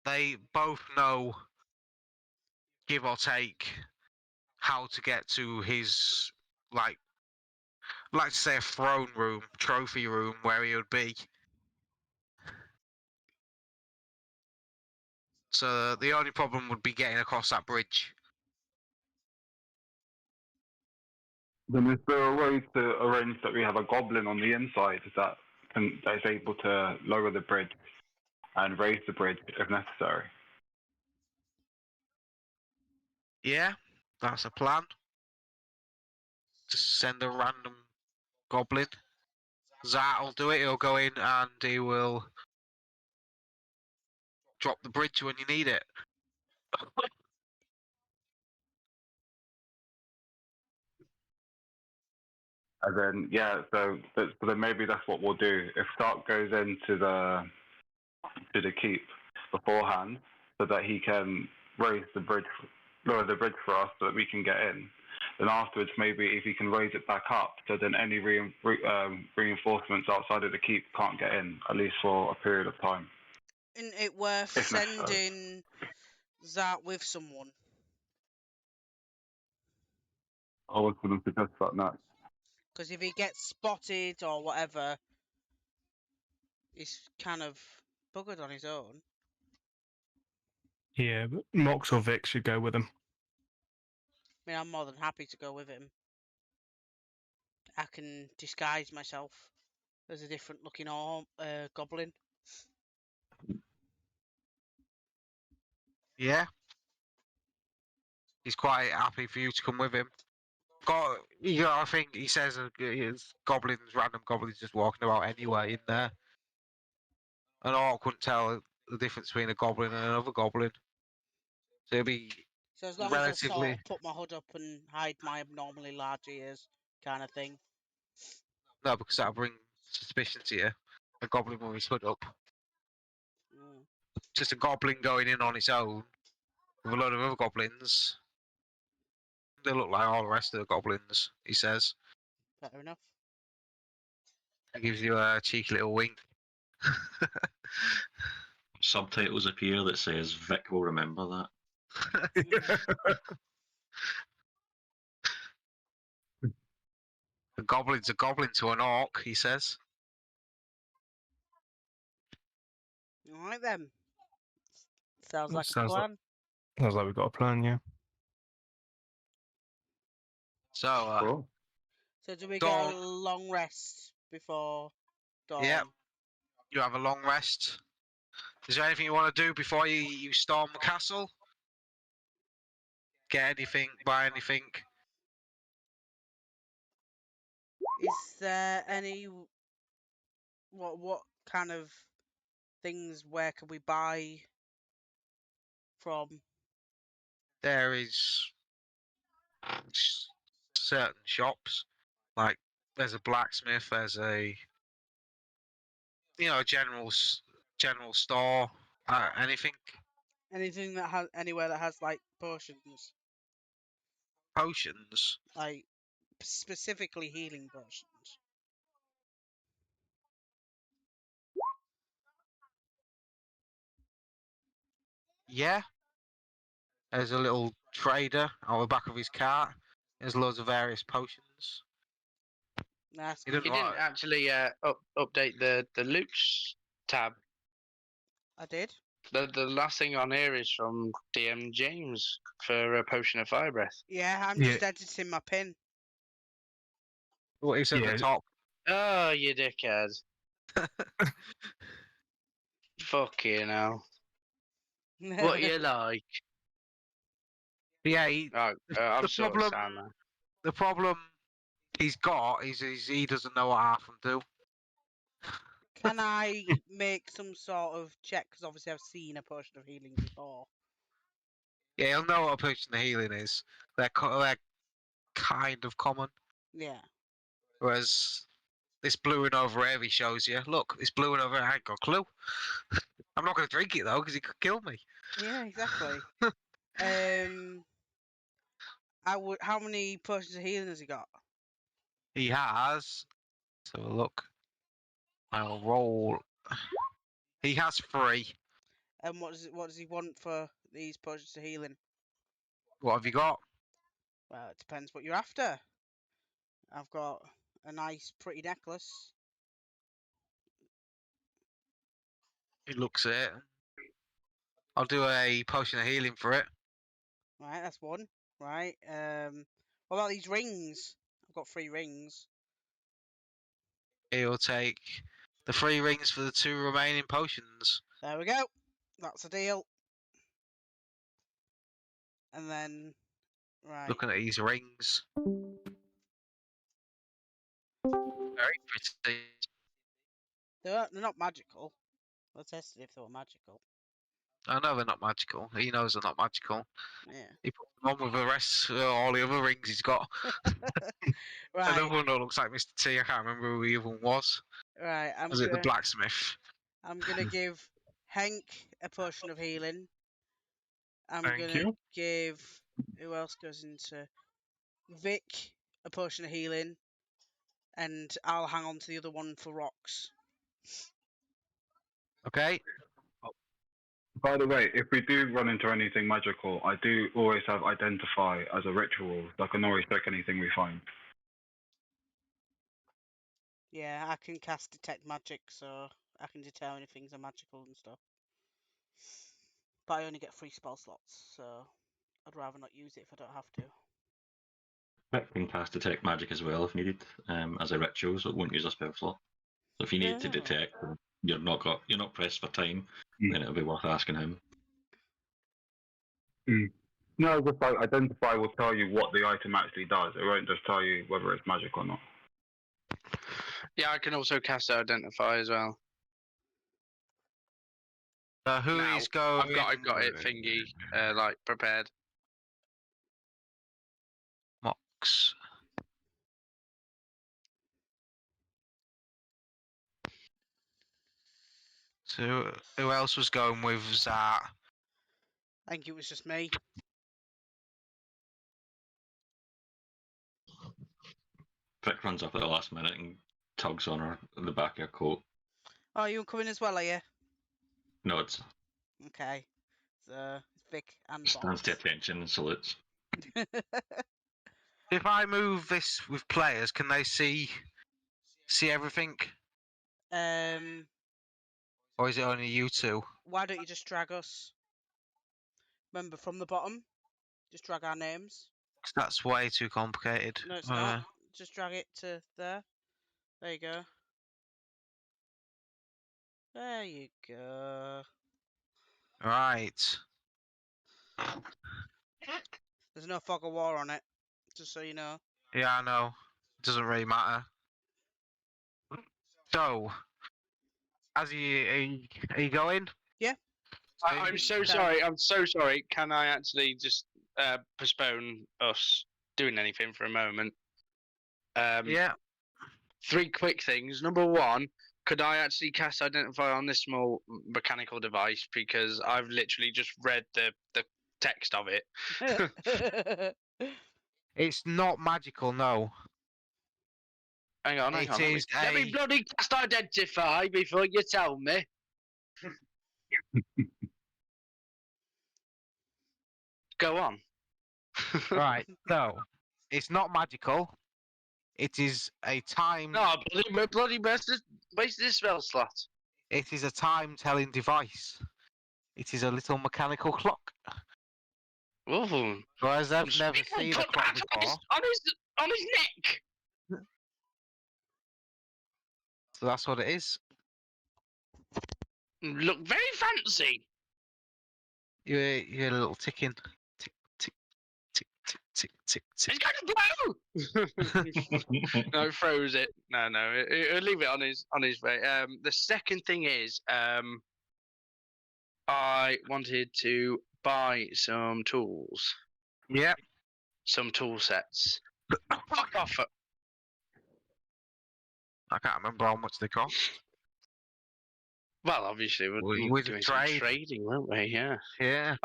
Speaker 1: they both know, give or take, how to get to his I'd like to say a throne room, trophy room, where he would be. So the only problem would be getting across that bridge.
Speaker 7: Then is there a way to arrange that we have a goblin on the inside that is able to lower the bridge and raise the bridge if necessary?
Speaker 1: Yeah, that's a plan. Just send a random goblin. Zat will do it. He'll go in and he will drop the bridge when you need it.
Speaker 7: And then so then maybe that's what we'll do. If Stark goes into the keep beforehand, so that he can raise the bridge, lower the bridge for us, so that we can get in. Then afterwards, maybe if he can raise it back up, so then any reinforcements outside of the keep can't get in, at least for a period of time.
Speaker 2: Isn't it worth
Speaker 7: If necessary.
Speaker 2: sending that with someone?
Speaker 7: I was going to suggest that next.
Speaker 2: Because if he gets spotted or whatever, he's kind of buggered on his own.
Speaker 5: Yeah, but Mox or Vic should go with him.
Speaker 2: I mean, I'm more than happy to go with him. I can disguise myself as a different looking goblin.
Speaker 1: Yeah. He's quite happy for you to come with him. I think he says it's random goblins just walking about anyway in there. An orc couldn't tell the difference between a goblin and another goblin. So it'll be
Speaker 2: So as long as I sort
Speaker 1: relatively.
Speaker 2: of put my hood up and hide my abnormally large ears, kind of thing.
Speaker 1: No, because that'll bring suspicion to you. A goblin with his hood up.
Speaker 2: Mm.
Speaker 1: Just a goblin going in on its own with a load of other goblins. They look like all the rest of the goblins, he says.
Speaker 2: Fair enough.
Speaker 1: He gives you a cheeky little wink.
Speaker 4: Subtitles appear that says Vic will remember that.
Speaker 1: A goblin's a goblin to an orc, he says.
Speaker 2: All right then. Sounds like a
Speaker 5: Sounds
Speaker 2: plan.
Speaker 5: Sounds like we've got a plan, yeah.
Speaker 1: So,
Speaker 7: Cool.
Speaker 2: So do we
Speaker 1: Dawn.
Speaker 2: get a long rest before dawn?
Speaker 1: Yeah. You have a long rest. Is there anything you want to do before you storm the castle? Get anything, buy anything?
Speaker 2: Is there any what kind of things? Where can we buy from?
Speaker 1: There is certain shops, like there's a blacksmith, there's a general store, anything.
Speaker 2: Anything that has anywhere that has like potions,
Speaker 1: Potions.
Speaker 2: like specifically healing potions.
Speaker 1: Yeah. There's a little trader on the back of his cart. There's loads of various potions.
Speaker 2: That's
Speaker 1: He
Speaker 2: good.
Speaker 1: didn't
Speaker 3: He didn't
Speaker 1: like-
Speaker 3: actually update the loot tab.
Speaker 2: I did.
Speaker 3: The last thing on here is from DM James for a potion of fire breath.
Speaker 2: Yeah, I'm
Speaker 5: Yeah.
Speaker 2: just editing my pin.
Speaker 1: What is at
Speaker 5: Yeah.
Speaker 1: the top?
Speaker 3: Oh, you dickhead. Fuck you now. What you like?
Speaker 1: Yeah,
Speaker 3: Oh, I'm
Speaker 1: The
Speaker 3: sort
Speaker 1: problem-
Speaker 3: of sad now.
Speaker 1: the problem he's got is he doesn't know what half of them do.
Speaker 2: Can I make some sort of check? Because obviously I've seen a potion of healing before.
Speaker 1: Yeah, he'll know what a potion of healing is. They're kind of common.
Speaker 2: Yeah.
Speaker 1: Whereas this blue and over here, he shows you. Look, this blue and over here, I ain't got a clue. I'm not going to drink it though, because it could kill me.
Speaker 2: Yeah, exactly. How many potions of healing has he got?
Speaker 1: He has. So look, I'll roll. He has 3.
Speaker 2: And what does he want for these potions of healing?
Speaker 1: What have you got?
Speaker 2: Well, it depends what you're after. I've got a nice, pretty necklace.
Speaker 1: He looks at it. I'll do a potion of healing for it.
Speaker 2: Right, that's one. Right. What about these rings? I've got 3 rings.
Speaker 1: He'll take the 3 rings for the 2 remaining potions.
Speaker 2: There we go. That's a deal. And then, right.
Speaker 1: Looking at these rings. Very pretty.
Speaker 2: They're not magical. I tested if they were magical.
Speaker 1: I know they're not magical. He knows they're not magical.
Speaker 2: Yeah.
Speaker 1: He put them on with the rest, all the other rings he's got.
Speaker 2: Right.
Speaker 1: Another one that looks like Mr. T. I can't remember who the other one was.
Speaker 2: Right.
Speaker 1: Was it the blacksmith?
Speaker 2: I'm gonna give Hank a potion of healing. I'm
Speaker 5: Thank
Speaker 2: gonna
Speaker 5: you.
Speaker 2: give who else goes into Vic a potion of healing, and I'll hang on to the other one for rocks.
Speaker 1: Okay.
Speaker 7: By the way, if we do run into anything magical, I do always have identify as a ritual, so I can always check anything we find.
Speaker 2: Yeah, I can cast detect magic, so I can determine if things are magical and stuff. But I only get 3 spell slots, so I'd rather not use it if I don't have to.
Speaker 4: Vic can cast detect magic as well if needed, as a ritual, so it won't use a spell slot. So if you need to
Speaker 2: Oh.
Speaker 4: detect, and you're not pressed for time,
Speaker 7: Mm.
Speaker 4: then it'll be worth asking him.
Speaker 7: No, just like identify will tell you what the item actually does. It won't just tell you whether it's magic or not.
Speaker 3: Yeah, I can also cast identify as well.
Speaker 1: Who
Speaker 3: Now,
Speaker 1: is going?
Speaker 3: I've got it thingy like prepared.
Speaker 1: Mox. So who else was going with that?
Speaker 2: I think it was just me.
Speaker 4: Vic runs up at the last minute and tugs on her the back of her coat.
Speaker 2: Oh, you coming as well, are you?
Speaker 4: Nods,
Speaker 2: Okay. So Vic and
Speaker 4: stands to
Speaker 2: Box.
Speaker 4: attention and salutes.
Speaker 1: If I move this with players, can they see everything, or is it only you two?
Speaker 2: Why don't you just drag us? Remember, from the bottom, just drag our names.
Speaker 1: 'Cause that's way too complicated.
Speaker 2: No, it's not. Just drag it to there. There you go. There you go.
Speaker 1: Right.
Speaker 2: There's no fog of war on it, just so you know.
Speaker 1: Yeah, I know. Doesn't really matter. So, as are you going?
Speaker 2: Yeah.
Speaker 3: I'm so sorry. I'm so sorry. Can I actually just postpone us doing anything for a moment?
Speaker 1: Yeah.
Speaker 3: 3 quick things. Number 1, could I actually cast identify on this small mechanical device, because I've literally just read the text of it.
Speaker 1: It's not magical, no.
Speaker 3: Hang on.
Speaker 1: It
Speaker 3: Let me,
Speaker 1: is
Speaker 3: let me
Speaker 1: a-
Speaker 3: bloody cast identify before you tell me. Go on.
Speaker 1: Right. So, it's not magical. It is a time.
Speaker 3: No, bloody wasted this spell slot.
Speaker 1: It is a time-telling device. It is a little mechanical clock.
Speaker 3: Ooh.
Speaker 1: Whereas I've never
Speaker 3: Speak
Speaker 1: seen a
Speaker 3: put
Speaker 1: clock
Speaker 3: that
Speaker 1: before.
Speaker 3: on his neck.
Speaker 1: So that's what it is.
Speaker 3: Look very fancy.
Speaker 1: You're a little ticking. Tick, tick, tick, tick, tick, tick, tick.
Speaker 3: It's going to blow. No, it froze it. No, it'll leave it on his way. The second thing is, I wanted to buy some tools,
Speaker 1: Yeah.
Speaker 3: some tool sets. Fuck off.
Speaker 1: I can't remember how much they cost.
Speaker 3: Well, obviously we're
Speaker 1: With
Speaker 3: doing
Speaker 1: trade.
Speaker 3: some trading, won't we? Yeah.
Speaker 1: Yeah.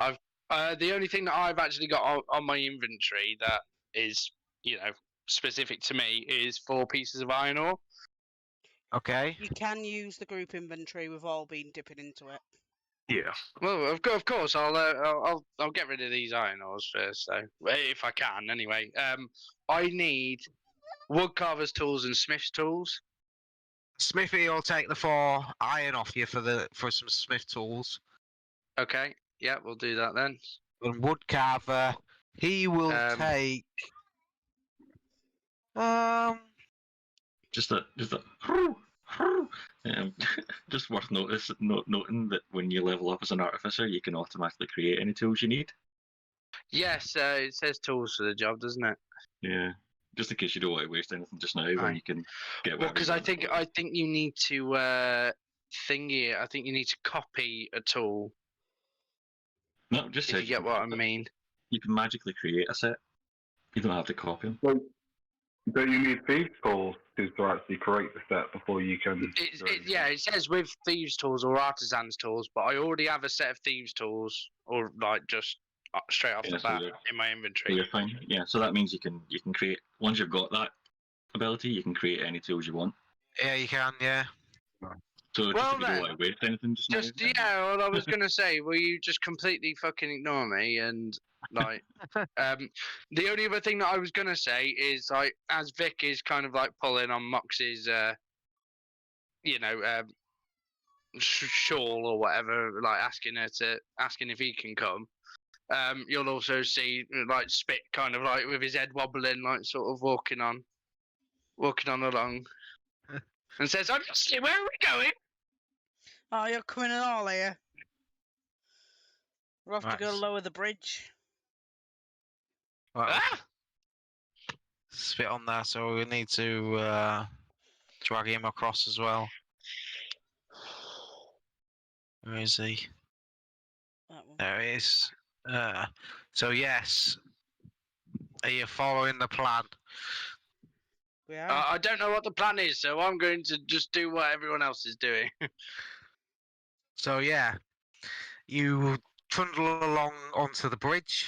Speaker 3: The only thing that I've actually got on my inventory that is, specific to me is 4 pieces of iron ore.
Speaker 1: Okay.
Speaker 2: You can use the group inventory. We've all been dipping into it.
Speaker 5: Yeah.
Speaker 3: Well, of course, I'll get rid of these iron ores first, though, if I can. Anyway, I need woodcarver's tools and smith's tools.
Speaker 1: Smithy will take the 4 iron off you for some smith tools.
Speaker 3: Okay, yeah, we'll do that then.
Speaker 1: And woodcarver, he will take
Speaker 4: Just a just worth noting that when you level up as an artificer, you can automatically create any tools you need.
Speaker 3: Yes, it says tools for the job, doesn't it?
Speaker 4: Yeah, just in case you don't want to waste anything just now, then
Speaker 3: Aye.
Speaker 4: you can get
Speaker 3: Well,
Speaker 4: whatever.
Speaker 3: because
Speaker 4: you
Speaker 3: I
Speaker 4: want.
Speaker 3: think you need to thingy it. I think you need to copy a tool.
Speaker 4: No, just
Speaker 3: If
Speaker 4: said
Speaker 3: you get what I mean.
Speaker 4: You can magically create a set. You don't have to copy them.
Speaker 7: So, don't you need thieves tools to actually create the set before you can?
Speaker 3: It says with thieves tools or artisans tools, but I already have a set of thieves tools, or like just straight off
Speaker 4: Yeah,
Speaker 3: the
Speaker 4: so
Speaker 3: bat
Speaker 4: you're-
Speaker 3: in my
Speaker 4: So
Speaker 3: inventory.
Speaker 4: you're fine. Yeah, so that means you can create once you've got that ability, you can create any tools you want.
Speaker 1: yeah, you can, yeah.
Speaker 4: So just
Speaker 3: Well,
Speaker 4: if you don't
Speaker 3: then,
Speaker 4: want to waste anything just now, then-
Speaker 3: Well, I was gonna say, will you just completely fucking ignore me and like, the only other thing that I was gonna say is like, as Vic is kind of like pulling on Mox's, shawl or whatever, like asking if he can come. You'll also see like Spit kind of like with his head wobbling, like sort of walking on along, and says, "Honestly, where are we going?"
Speaker 2: Oh, you're coming in all here. We'll have to
Speaker 1: Right.
Speaker 2: go lower the bridge.
Speaker 1: Well,
Speaker 3: Ah!
Speaker 1: spit on there, so we need to drag him across as well. Where is he?
Speaker 2: That one.
Speaker 1: There he is. So yes, are you following the plan?
Speaker 2: We are.
Speaker 3: I don't know what the plan is, so I'm going to just do what everyone else is doing.
Speaker 1: So yeah, you trundle along onto the bridge.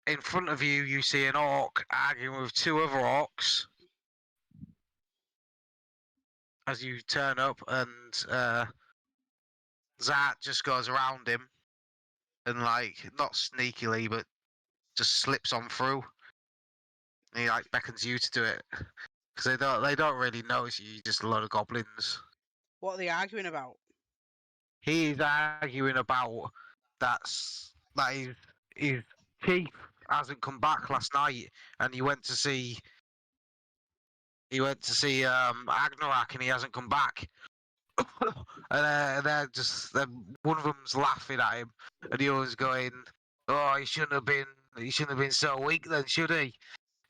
Speaker 1: In front of you, you see an orc arguing with 2 other orcs. As you turn up, and Zat just goes around him, and like not sneakily, but just slips on through. And he like beckons you to do it because they don't really notice you. You're just a load of goblins.
Speaker 2: What are they arguing about?
Speaker 1: He's arguing about that his chief hasn't come back last night, and he went to see Agnorak, and he hasn't come back. And one of them's laughing at him, and the other's going, "Oh, he shouldn't have been so weak then, should he?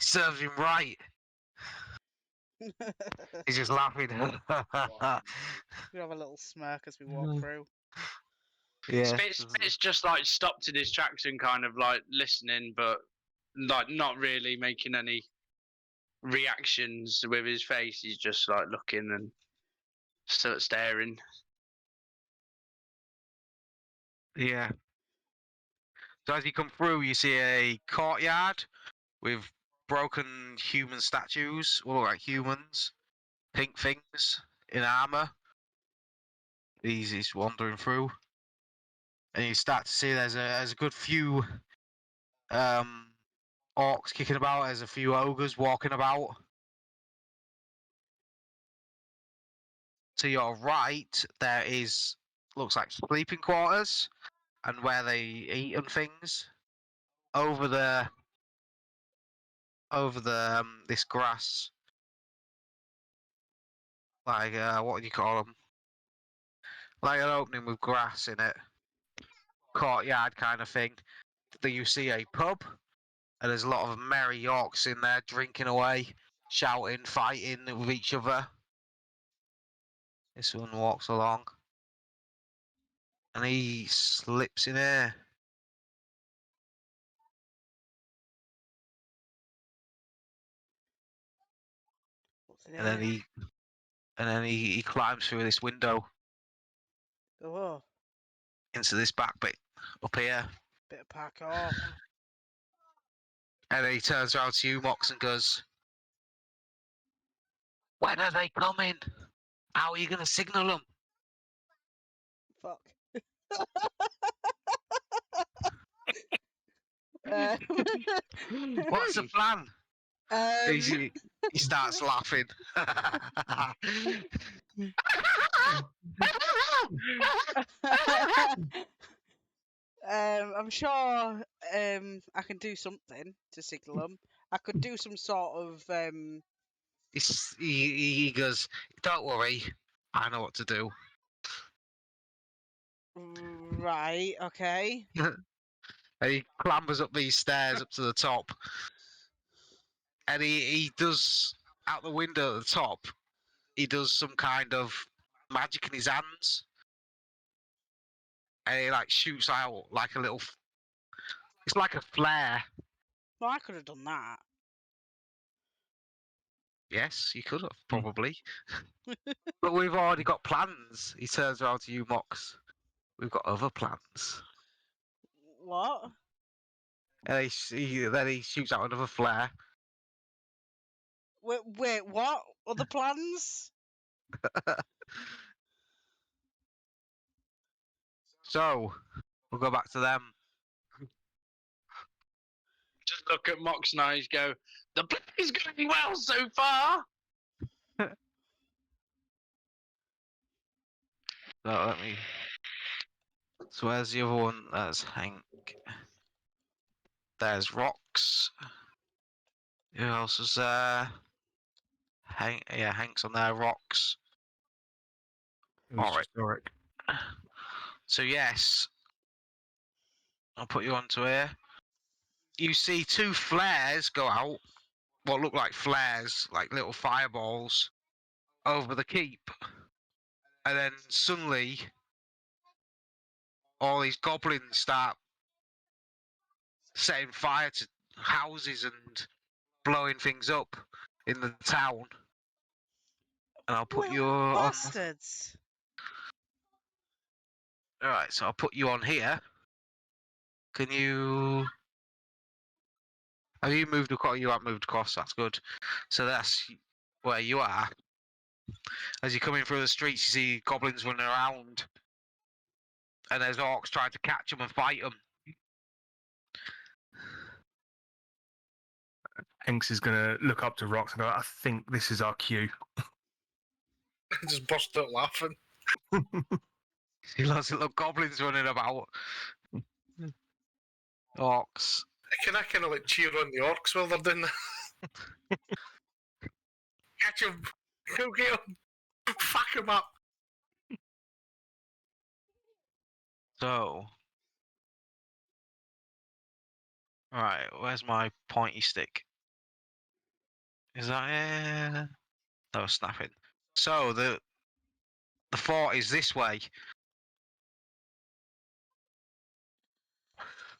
Speaker 1: Serves him right." He's just laughing.
Speaker 2: We have a little smirk as we walk through.
Speaker 1: Yeah.
Speaker 3: Spit's just like stopped in his tracks and kind of like listening, but like not really making any reactions with his face. He's just like looking and staring.
Speaker 1: Yeah. So as you come through, you see a courtyard with broken human statues, all like humans, pink things in armor. He's wandering through, and you start to see there's a good few orcs kicking about. There's a few ogres walking about. To your right, there looks like sleeping quarters, and where they eat and things. Over this grass, like what do you call them? Like an opening with grass in it, courtyard kind of thing. That you see a pub, and there's a lot of merry orcs in there drinking away, shouting, fighting with each other. This one walks along, and he slips in here.
Speaker 2: What's in
Speaker 1: And then
Speaker 2: here?
Speaker 1: he climbs through this window
Speaker 2: Oh,
Speaker 1: into this back bit up here.
Speaker 2: bit of parkour.
Speaker 1: And then he turns around to you, Mox, and goes, "When are they coming? How are you going to signal them?"
Speaker 2: Fuck.
Speaker 1: What's the plan? He starts laughing.
Speaker 2: I'm sure I can do something to signal them. I could do some sort of
Speaker 1: He goes, "Don't worry, I know what to do."
Speaker 2: right, okay.
Speaker 1: And he clambers up these stairs up to the top, and he does out the window at the top. He does some kind of magic in his hands, and he like shoots out like a little. It's like a flare.
Speaker 2: Well, I could have done that.
Speaker 1: Yes, you could have probably, but we've already got plans. He turns around to you, Mox. We've got other plans.
Speaker 2: What?
Speaker 1: And then he shoots out another flare.
Speaker 2: Wait, what? Other plans?
Speaker 1: So we'll go back to them.
Speaker 3: Just look at Mox and eyes. Go. The plan is going well so far.
Speaker 1: So let me. So where's the other one? There's Hank. There's Rocks. Who else is there? Hank. Yeah, Hank's on there. Rocks.
Speaker 5: It was
Speaker 1: Alright.
Speaker 5: just Oric.
Speaker 1: So yes, I'll put you onto here. You see two flares go out. What look like flares, like little fireballs, over the keep, and then suddenly all these goblins start setting fire to houses and blowing things up in the town. And I'll put you on.
Speaker 2: Bastards.
Speaker 1: Alright, so I'll put you on here. Can you. Have you moved across? You haven't moved across, that's good. So that's where you are. As you're coming through the streets, you see goblins running around. And there's orcs trying to catch them and fight them.
Speaker 5: Hanks is going to look up to Rox and go, I think this is our cue.
Speaker 6: Just burst out laughing.
Speaker 1: See lots of little goblins running about. Orcs.
Speaker 6: Can I kind of like cheer on the orcs while they're doing that? Catch him! Go get him! Fuck him up!
Speaker 1: So. Right, where's my pointy stick? Is that it? No, snapping. So the fort is this way.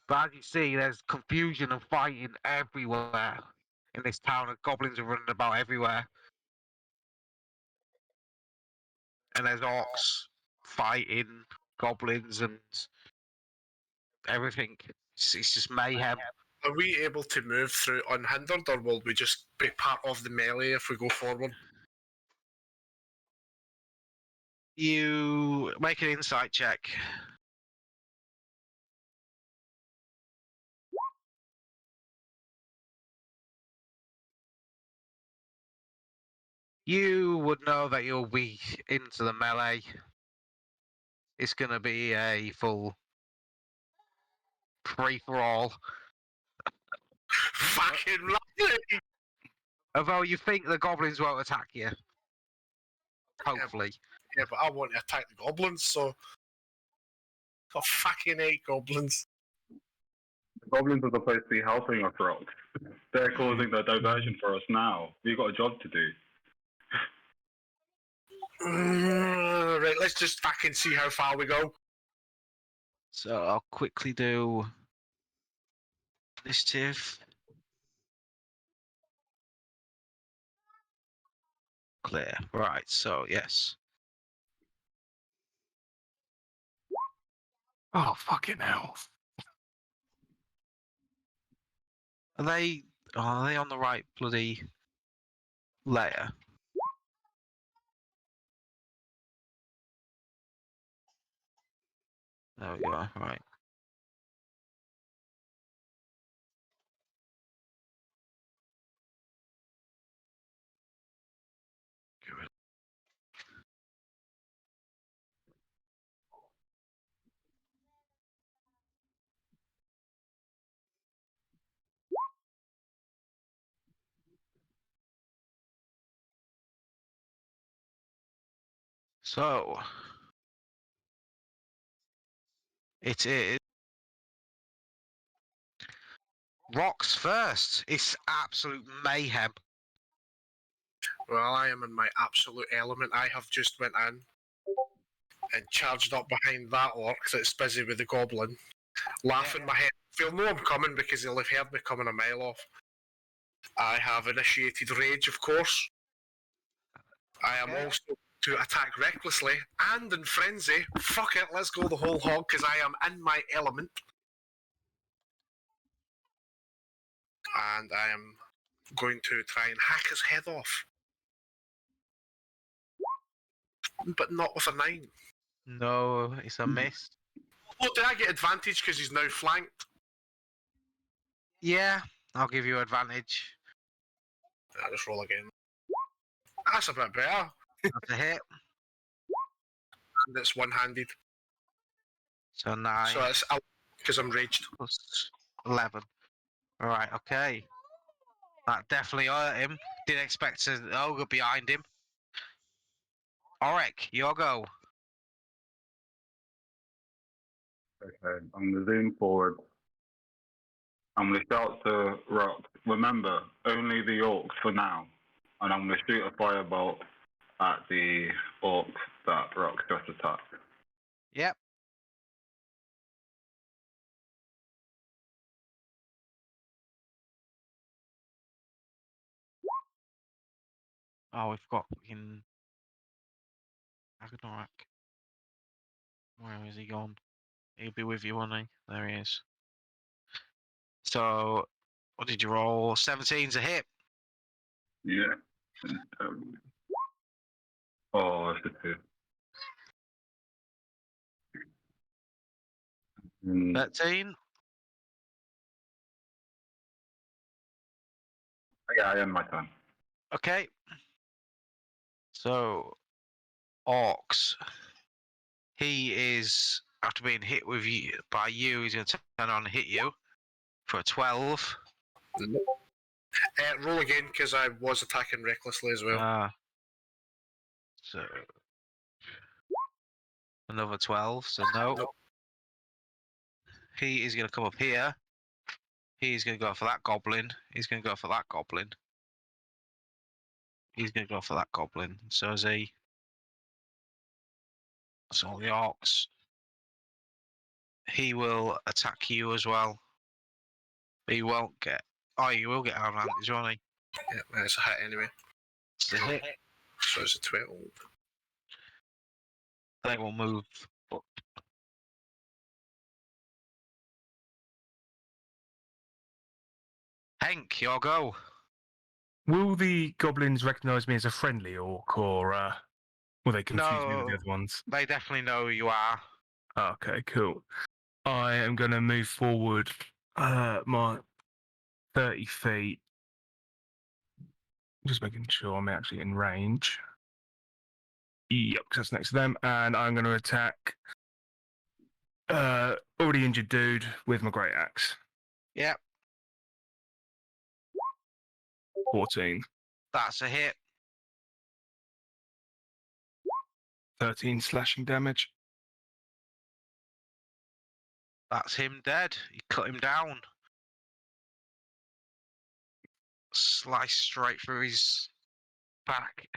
Speaker 1: But as you see, there's confusion and fighting everywhere in this town. And goblins are running about everywhere. And there's orcs fighting goblins and everything. It's just mayhem.
Speaker 6: Are we able to move through unhindered, or will we just be part of the melee if we go forward?
Speaker 1: You make an insight check. You would know that you'll be into the melee. It's going to be a full free-for-all.
Speaker 6: Fucking lovely!
Speaker 1: Although you think the goblins won't attack you. Hopefully.
Speaker 6: Yeah, but I want to attack the goblins, so. I fucking hate goblins.
Speaker 7: The goblins are supposed to be helping us, Rox. They're causing the diversion for us now. We've got a job to do.
Speaker 6: Right, let's just fucking see how far we go.
Speaker 1: So I'll quickly do initiative. Clear. Right, so yes.
Speaker 5: Oh, fucking hell.
Speaker 1: Are they on the right bloody layer? There we go, right. So it is Rocks first. It's absolute mayhem.
Speaker 6: Well, I am in my absolute element. I have just went in and charged up behind that orc that's busy with the goblin, laughing my head. They'll know I'm coming because they'll have heard me coming a mile off. I have initiated rage, of course. I am
Speaker 1: Okay.
Speaker 6: also to attack recklessly and in frenzy. Fuck it, let's go the whole hog because I am in my element. And I am going to try and hack his head off. But not with a 9.
Speaker 1: No, it's a miss.
Speaker 6: Oh, did I get advantage because he's now flanked?
Speaker 1: Yeah, I'll give you advantage.
Speaker 6: I'll just roll again. That's a bit better.
Speaker 1: That's a hit.
Speaker 6: And it's one-handed.
Speaker 1: So 9
Speaker 6: So it's because I'm raged.
Speaker 1: plus 11. Alright, okay. That definitely hurt him. Didn't expect an ogre behind him. Auric, your go.
Speaker 7: Okay, I'm gonna zoom forward. I'm gonna shout to Rock. Remember, only the orcs for now. And I'm gonna shoot a firebolt at the orc that Rock just attacked.
Speaker 1: Yep. Oh, we've got fucking Agnorak. Where is he gone? He'll be with you, won't he? There he is. So, what did you roll? 17's a hit.
Speaker 7: Yeah. Oh, it's a 2.
Speaker 1: 13.
Speaker 7: Yeah, I am my turn.
Speaker 1: Okay. So, Orcs. He is, after being hit with you by you, he's going to turn on and hit you for a 12.
Speaker 6: Roll again because I was attacking recklessly as well.
Speaker 1: So, another 12, so no.
Speaker 6: Nope.
Speaker 1: He is going to come up here. He's going to go for that goblin. He's going to go for that goblin. He's going to go for that goblin. So is he. That's all the orcs. He will attack you as well. He won't get. Oh, you will get an advantage, won't he?
Speaker 6: Yeah, it's a hit anyway.
Speaker 1: It's the hit.
Speaker 6: So it's a 12.
Speaker 1: They will move up. Hank, your go.
Speaker 5: Will the goblins recognise me as a friendly orc, or will they confuse me with the
Speaker 1: No.
Speaker 5: other ones?
Speaker 1: They definitely know who you are.
Speaker 5: Okay, cool. I am going to move forward my 30 feet. Just making sure I'm actually in range. Yep, 'cause that's next to them. And I'm going to attack already injured dude with my great axe.
Speaker 1: Yep,
Speaker 5: 14.
Speaker 1: that's a hit.
Speaker 5: 13 slashing damage.
Speaker 1: That's him dead. You cut him down. Slice straight through his back.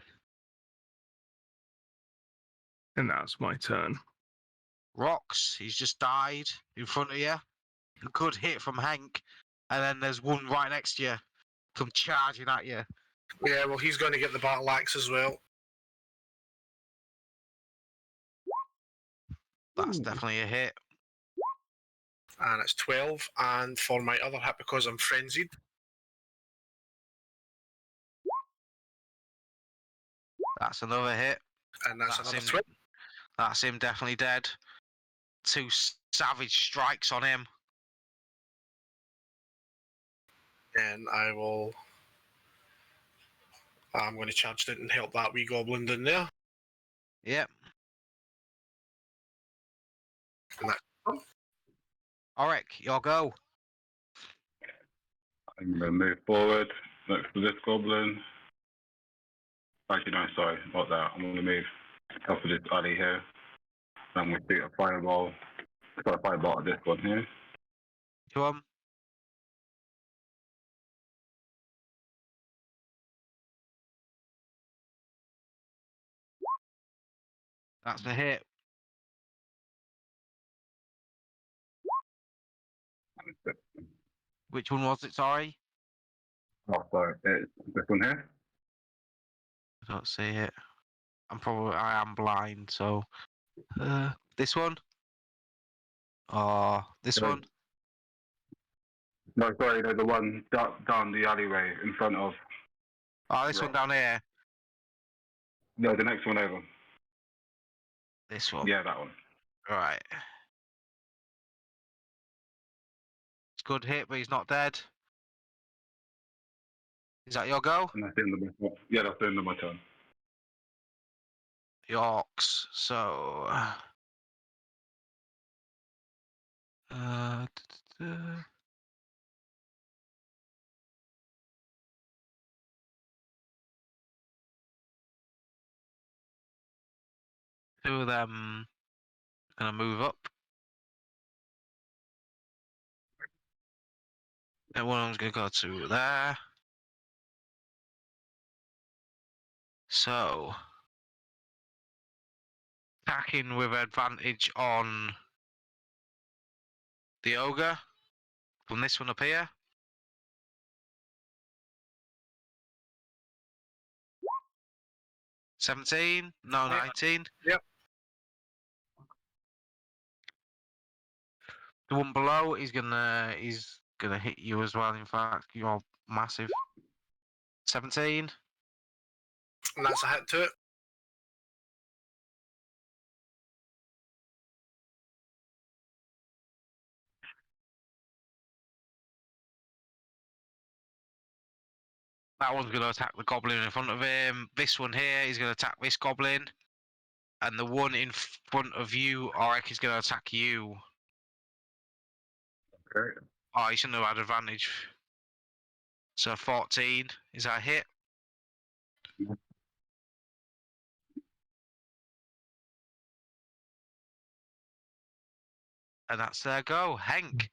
Speaker 5: And that's my turn.
Speaker 1: Rocks, he's just died in front of you. A good hit from Hank. And then there's one right next to you. Come charging at you.
Speaker 6: Yeah, well, he's going to get the battle axe as well.
Speaker 1: That's
Speaker 5: Ooh.
Speaker 1: definitely a hit.
Speaker 6: And it's 12. And for my other hit, because I'm frenzied,
Speaker 1: That's another hit.
Speaker 6: and that's another
Speaker 1: him.
Speaker 6: 12.
Speaker 1: That's him definitely dead. 2 savage strikes on him.
Speaker 6: And I'm going to charge it and help that wee goblin in there.
Speaker 1: Yep.
Speaker 6: And that,
Speaker 1: Auric, your go.
Speaker 7: I'm going to move forward next to this goblin. Actually, no, sorry, not that. I'm going to move off of this alley here. And we shoot a fireball. It's got a fireball at this one here.
Speaker 1: Come on. That's a hit. Which one was it? Sorry,
Speaker 7: Oh, sorry, it's this one here.
Speaker 1: I don't see it. I am blind, so this one. Oh, this
Speaker 7: Right.
Speaker 1: one.
Speaker 7: No, sorry, no, the one down the alleyway in front of.
Speaker 1: Oh, this one down here.
Speaker 7: No, the next one over.
Speaker 1: This one.
Speaker 7: Yeah, that one.
Speaker 1: Right. It's a good hit, but he's not dead. Is that your go?
Speaker 7: And that's the end of my turn. Yeah, that's the end of my turn.
Speaker 1: Yorks. So. Uh, Two of them gonna move up. And one of them's gonna go to there. So attacking with advantage on the ogre from this one up here. $17? No,
Speaker 6: Yeah.
Speaker 1: 19.
Speaker 6: Yep.
Speaker 1: The one below he's gonna hit you as well. In fact, you're massive. 17.
Speaker 6: And that's a hit to it.
Speaker 1: That one's gonna attack the goblin in front of him. This one here is gonna attack this goblin, and the one in front of you, Auric, is gonna attack you.
Speaker 7: Okay.
Speaker 1: Oh, you shouldn't have had advantage. So 14 is that a hit?
Speaker 7: Mhm.
Speaker 1: And that's their go. Hank.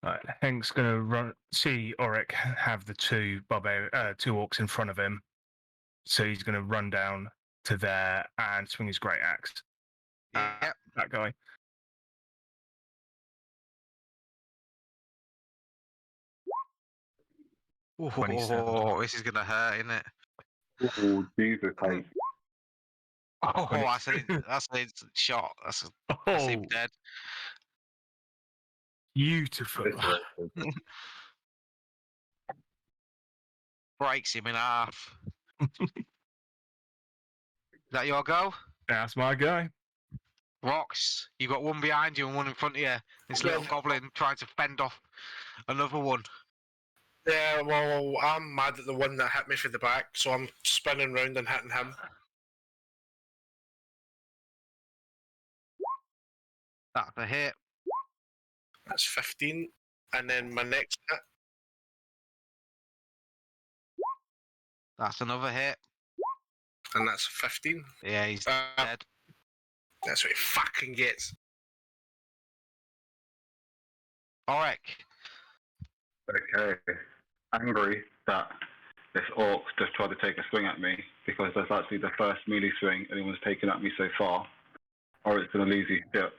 Speaker 5: Right, Hank's gonna run. See Auric have the two two orcs in front of him, so he's gonna run down to there and swing his great axe.
Speaker 1: Yep.
Speaker 5: That guy.
Speaker 1: Oh,
Speaker 5: 27.
Speaker 1: this is gonna hurt, isn't it?
Speaker 7: Oh, Jesus, Hank.
Speaker 1: Oh,
Speaker 5: 20.
Speaker 1: that's an instant shot. That's him
Speaker 5: Oh,
Speaker 1: dead.
Speaker 5: beautiful.
Speaker 7: This way.
Speaker 1: Breaks him in half. Is that your go?
Speaker 5: That's my guy.
Speaker 1: Rocks, you got one behind you and one in front of you. This little
Speaker 6: Yeah.
Speaker 1: goblin trying to fend off another one.
Speaker 6: Yeah, well, I'm mad at the one that hit me through the back, so I'm spinning round and hitting him.
Speaker 1: That's a hit.
Speaker 6: That's 15. And then my next hit,
Speaker 1: That's another hit.
Speaker 6: and that's 15.
Speaker 1: Yeah, he's
Speaker 6: Uh,
Speaker 1: dead.
Speaker 6: That's what he fucking gets.
Speaker 1: Auric.
Speaker 7: Okay. Angry that this orc just tried to take a swing at me because that's actually the first melee swing anyone's taken at me so far. Or it's going to lose his shit.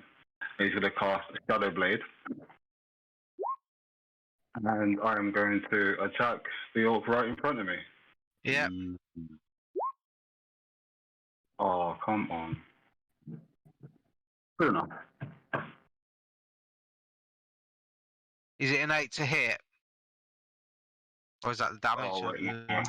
Speaker 7: He's going to cast a Shadow Blade. And I am going to attack the orc right in front of me.
Speaker 1: Yep.
Speaker 7: Oh, come on. Good enough.
Speaker 1: Is it an 8 to hit? Or is that the damage?
Speaker 7: Oh, wait, no.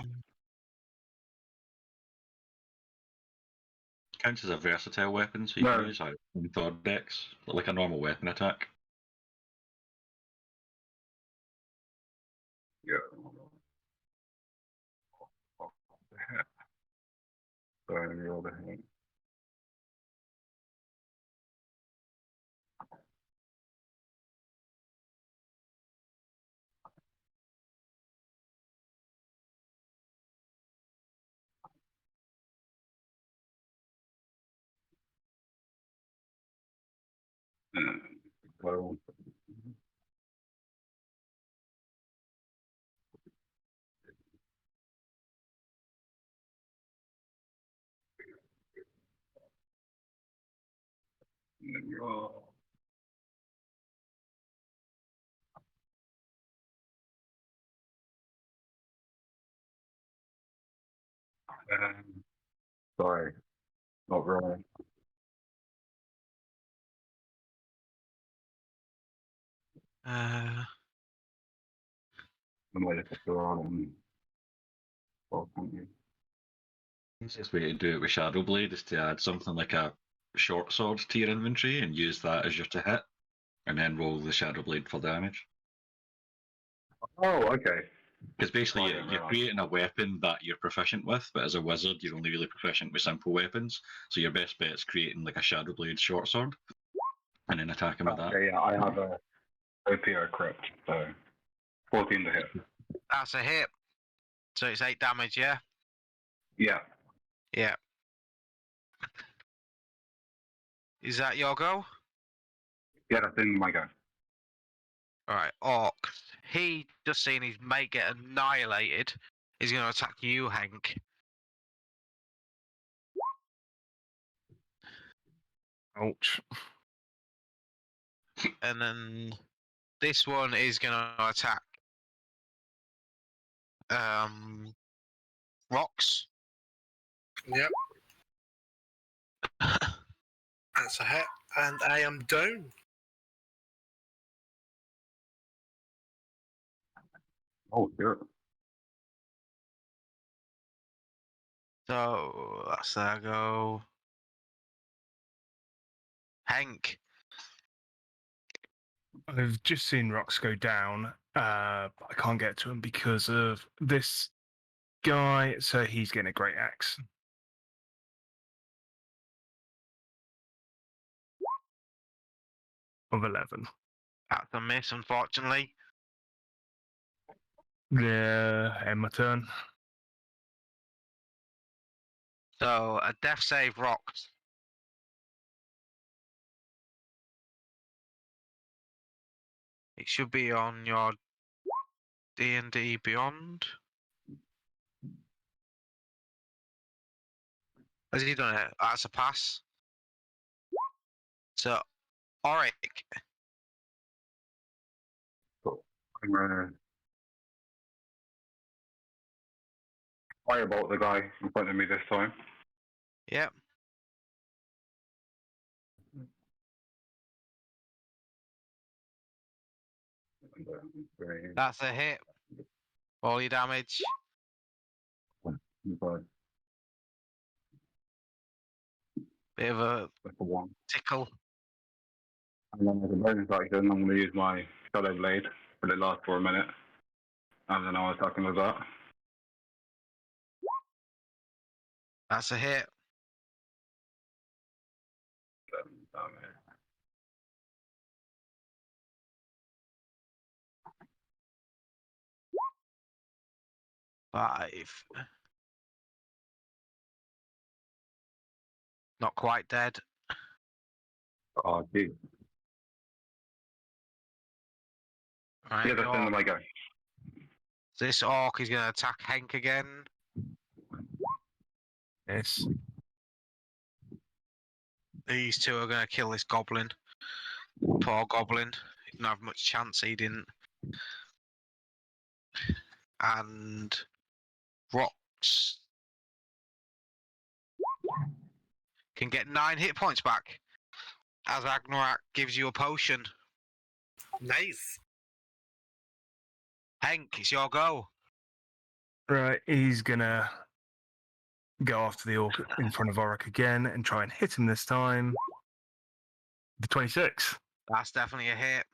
Speaker 4: Counts as a versatile weapon, so you
Speaker 7: No.
Speaker 4: can use it in third decks, like a normal weapon attack.
Speaker 7: Yeah. Sorry, let me roll the hit. Well, sorry, not really.
Speaker 1: Uh,
Speaker 7: I might just have to run on. Well, can't you?
Speaker 4: Easiest way to do it with Shadow Blade is to add something like a short sword to your inventory and use that as your to hit, and then roll the Shadow Blade for damage.
Speaker 7: Oh, okay.
Speaker 4: Because basically
Speaker 7: Oh, I didn't
Speaker 4: you're
Speaker 7: realise.
Speaker 4: creating a weapon that you're proficient with, but as a wizard you're only really proficient with simple weapons. So your best bet is creating like a Shadow Blade short sword, and then attacking with that.
Speaker 7: Okay, yeah, I have a OPO crypt, so 14 to hit.
Speaker 1: that's a hit. So it's 8 damage, yeah?
Speaker 7: Yeah,
Speaker 1: Yeah. Is that your go?
Speaker 7: yeah, that's in my go.
Speaker 1: Alright, Orc. He just seen his mate get annihilated. He's going to attack you, Hank.
Speaker 5: Ouch.
Speaker 1: And then this one is going to attack Rocks.
Speaker 6: Yep, that's a hit. And I am down.
Speaker 7: Oh, sure.
Speaker 1: So that's their go. Hank.
Speaker 5: I've just seen rocks go down. I can't get to him because of this guy, so he's getting a great axe. Of 11.
Speaker 1: That's a miss, unfortunately.
Speaker 5: Yeah, end my turn.
Speaker 1: So a death save, Rocks. It should be on your D&D Beyond. Has he done it? That's a pass. So, Auric.
Speaker 7: Cool. I'm gonna firebolt the guy in front of me this time.
Speaker 1: Yep. That's a hit. All your damage. Bit of a
Speaker 7: That's a 1.
Speaker 1: tickle.
Speaker 7: And then as a bonus action, I'm going to use my Shadow Blade, but it lasts for a minute. And then I'll attack him with that.
Speaker 1: That's a hit.
Speaker 7: Damage.
Speaker 1: 5. Not quite dead.
Speaker 7: Oh, geez.
Speaker 1: Right,
Speaker 7: Yeah, that's the end of my go.
Speaker 1: this orc is going to attack Hank again.
Speaker 5: Yes.
Speaker 1: These two are going to kill this goblin. Poor goblin. He didn't have much chance, he didn't. And Rocks can get 9 hit points back as Agnorak gives you a potion.
Speaker 6: Nice.
Speaker 1: Hank, it's your go.
Speaker 5: Right, he's gonna go after the orc in front of Auric again and try and hit him this time. The 26.
Speaker 1: That's definitely a hit.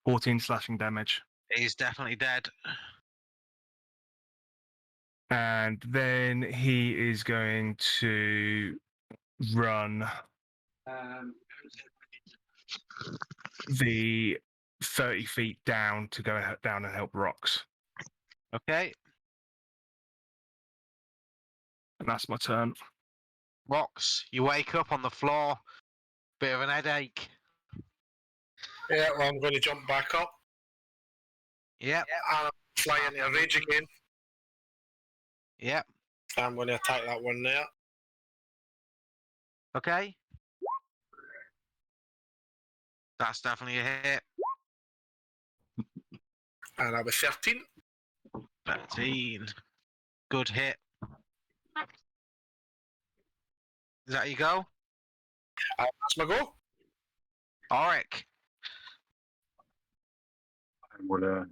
Speaker 5: 14 slashing damage.
Speaker 1: He's definitely dead.
Speaker 5: And then he is going to run the 30 feet down to go down and help Rocks.
Speaker 1: Okay.
Speaker 5: And that's my turn.
Speaker 1: Rocks, you wake up on the floor Bit of an headache.
Speaker 6: Yeah, well, I'm going to jump back up
Speaker 1: Yep.
Speaker 6: and fly into a rage again.
Speaker 1: Yep.
Speaker 6: I'm going to attack that one there.
Speaker 1: Okay. That's definitely a hit.
Speaker 6: And I'll be 13.
Speaker 1: 13. Good hit. Is that you go?
Speaker 6: That's my go.
Speaker 1: Auric.
Speaker 7: I'm gonna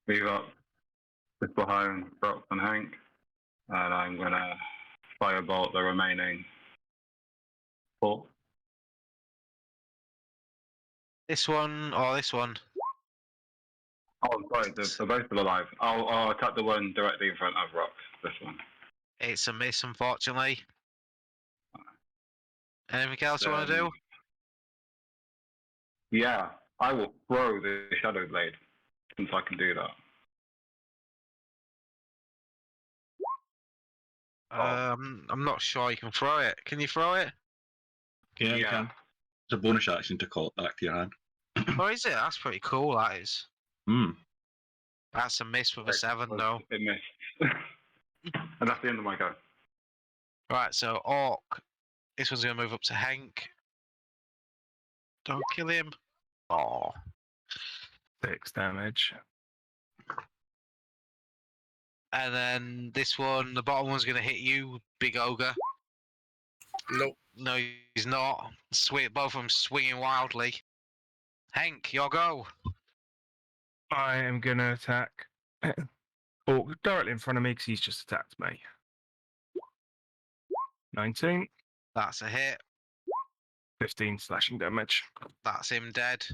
Speaker 7: move up just behind Brock and Hank, and I'm gonna firebolt the remaining 4.
Speaker 1: This one or this one?
Speaker 7: Oh, sorry, they're both still alive. I'll attack the one directly in front of Rock. This one.
Speaker 1: It's a miss, unfortunately. Anything else you want to do?
Speaker 7: Yeah, I will throw the Shadow Blade since I can do that.
Speaker 1: I'm not sure you can throw it. Can you throw it?
Speaker 4: Yeah, you
Speaker 7: Yeah.
Speaker 4: can. It's a bonus action to call it back to your hand.
Speaker 1: Oh, is it? That's pretty cool, that is.
Speaker 4: Hmm.
Speaker 1: That's a miss with a 7, though.
Speaker 7: It missed. And that's the end of my go.
Speaker 1: Right, so Orc. This one's going to move up to Hank. Don't kill him. Oh.
Speaker 5: 6 damage.
Speaker 1: And then this one, the bottom one's going to hit you, Big Ogre.
Speaker 6: Nope.
Speaker 1: No, he's not. Both of them swinging wildly. Hank, your go.
Speaker 5: I am going to attack Orc directly in front of me because he's just attacked me. 19,
Speaker 1: That's a hit.
Speaker 5: 15 slashing damage.
Speaker 1: That's him dead.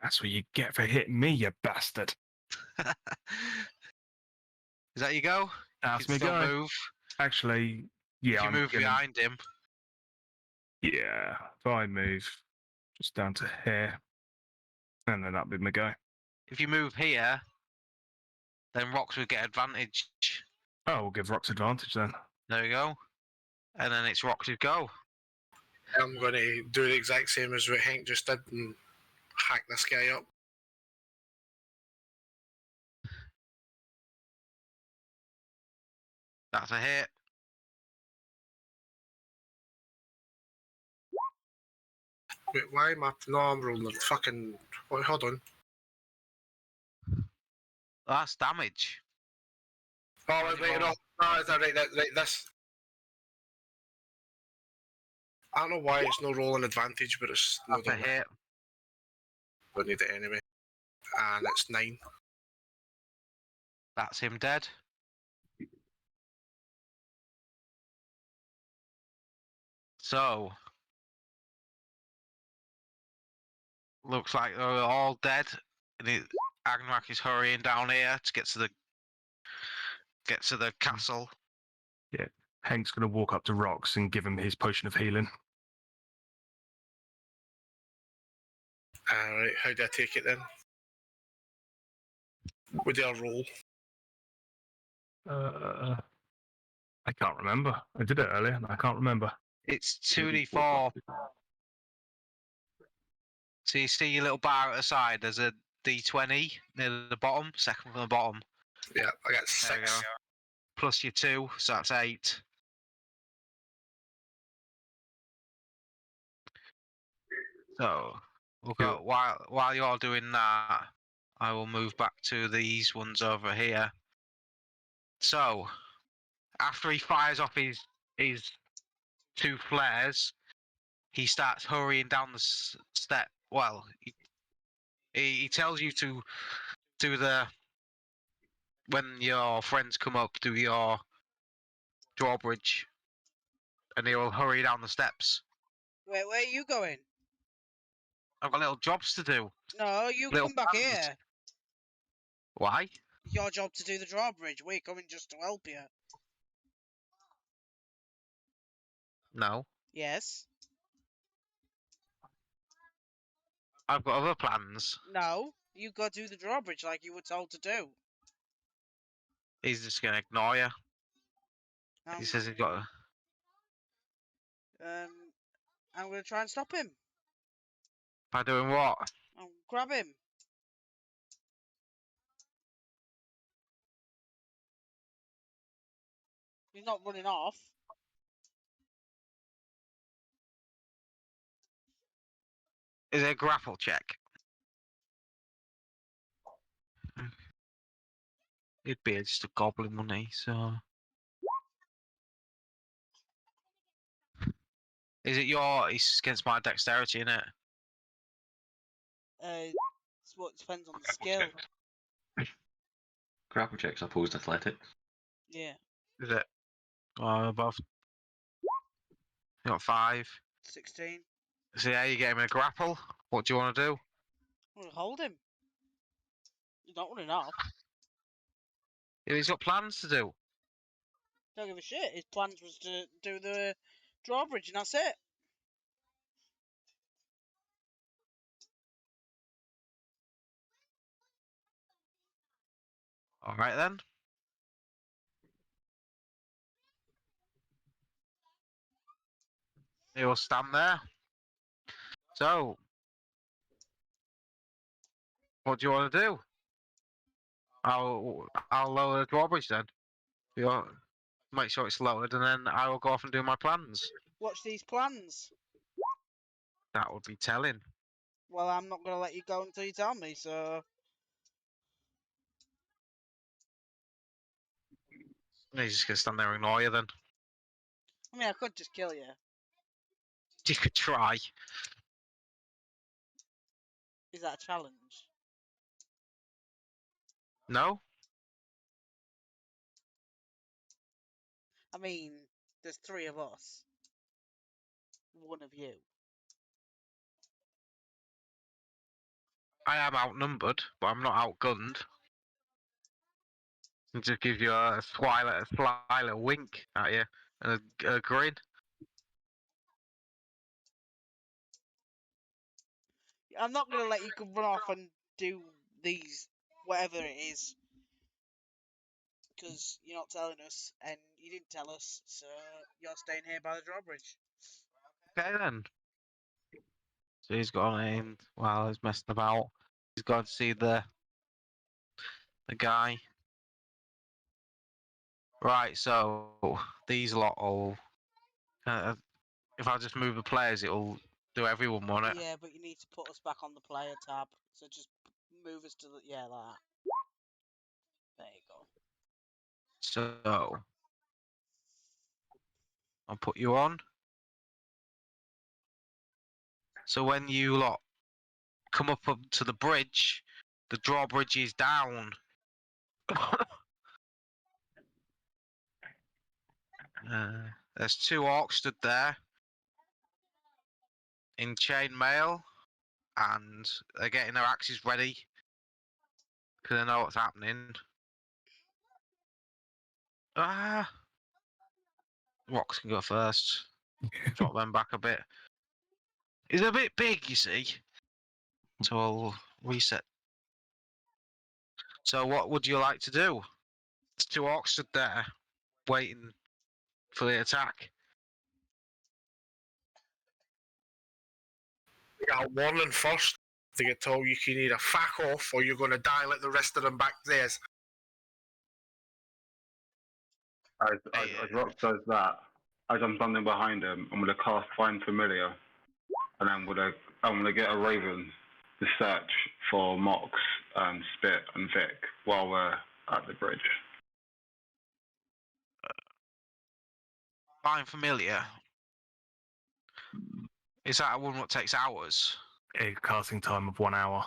Speaker 5: That's what you get for hitting me, you bastard.
Speaker 1: Is that you go?
Speaker 5: That's
Speaker 1: You
Speaker 5: me
Speaker 1: can still
Speaker 5: go.
Speaker 1: move.
Speaker 5: Actually, yeah,
Speaker 1: If you
Speaker 5: I'm
Speaker 1: move
Speaker 5: gonna,
Speaker 1: behind him.
Speaker 5: Yeah, if I move just down to here, and then that'll be my go.
Speaker 1: If you move here, then Rocks would get advantage.
Speaker 5: Oh, we'll give Rox advantage then.
Speaker 1: There we go. And then it's Rocks' go.
Speaker 6: I'm going to do the exact same as what Hank just did and hack this guy up.
Speaker 1: That's a hit.
Speaker 6: Wait, why am I? No, I'm rolling the fucking. Wait, hold on.
Speaker 1: That's damage.
Speaker 6: Oh, wait, no, is that right? Right, this. I don't know why it's no rolling advantage, but it's no
Speaker 1: That's a hit.
Speaker 6: Don't need it anyway. And it's 9.
Speaker 1: That's him dead. So, looks like they're all dead. And Agnak is hurrying down here to get to the castle.
Speaker 5: Hank's going to walk up to Rox and give him his potion of healing.
Speaker 6: Alright, how do I take it then? What do I roll?
Speaker 5: I can't remember. I did it earlier, and I can't remember.
Speaker 1: It's 2d4. So you see your little bar at the side. There's a d20 near the bottom, second from the bottom.
Speaker 6: Yeah, I got
Speaker 1: There you
Speaker 6: 6.
Speaker 1: go. Plus your 2, so that's 8. So we'll go while you're doing that, I will move back to these ones over here. So after he fires off his 2 flares, he starts hurrying down the step. Well, he tells you to do when your friends come up, do your drawbridge, and he will hurry down the steps.
Speaker 2: Wait, where are you going?
Speaker 1: I've got little jobs to do.
Speaker 2: No, you
Speaker 1: Little
Speaker 2: come back
Speaker 1: plans.
Speaker 2: here.
Speaker 1: Why?
Speaker 2: Your job to do the drawbridge. We're coming just to help you.
Speaker 1: No,
Speaker 2: Yes.
Speaker 1: I've got other plans.
Speaker 2: No. You go do the drawbridge like you were told to do.
Speaker 1: He's just gonna ignore you. He says he's got.
Speaker 2: Um. I'm going to try and stop him.
Speaker 1: By doing what?
Speaker 2: I'll grab him. He's not running off.
Speaker 1: Is it a grapple check? It'd be just a goblin, wouldn't he? So. Is it your? It's against my dexterity, isn't it?
Speaker 2: It's what depends on the
Speaker 4: Grapple
Speaker 2: skill.
Speaker 4: checks. Grapple checks opposed athletics.
Speaker 2: Yeah,
Speaker 1: Is it? Above. You got 5.
Speaker 2: 16.
Speaker 1: So yeah, you get him in a grapple. What do you want to do?
Speaker 2: I'm gonna hold him. He's not running off.
Speaker 1: Yeah, he's got plans to do.
Speaker 2: Don't give a shit. His plans was to do the drawbridge, and that's it.
Speaker 1: All right then. He'll stand there. So, what do you want to do? I'll lower the drawbridge then. You'll make sure it's lowered, and then I will go off and do my plans.
Speaker 2: Watch these plans.
Speaker 1: That would be telling.
Speaker 2: Well, I'm not gonna let you go until you tell me. So
Speaker 1: He's just gonna stand there and ignore you then.
Speaker 2: I mean, I could just kill you.
Speaker 1: You could try.
Speaker 2: Is that a challenge?
Speaker 1: No?
Speaker 2: I mean, there's 3 of us. 1 of you.
Speaker 1: I am outnumbered, but I'm not outgunned. He just gives you a sly little wink at you and a grin.
Speaker 2: I'm not gonna let you run off and do these whatever it is, because you're not telling us, and you didn't tell us. So you're staying here by the drawbridge.
Speaker 1: Okay then. So he's gone in while he's messing about. He's gone to see the guy. Right, so these lot all. If I just move the players, it'll do everyone, won't it?
Speaker 2: Yeah, but you need to put us back on the player tab. So just move us to the like that. There you go.
Speaker 1: So I'll put you on. So when you lot come up to the bridge, the drawbridge is down. There's 2 orcs stood there in chainmail, and they're getting their axes ready because they know what's happening. Ah, rocks can go first. Drop them back a bit. It's a bit big, you see. So I'll reset. So what would you like to do? There's 2 orcs stood there, waiting for the attack.
Speaker 6: You got warning first. They get told you can either fuck off or you're going to die like the rest of them back there.
Speaker 7: As Rock does that, as I'm standing behind him, I'm gonna cast Find Familiar, and I'm gonna get a Raven to search for Mox, Spit, and Vic while we're at the bridge.
Speaker 1: Find familiar. Is that one that takes hours?
Speaker 5: A casting time of 1 hour.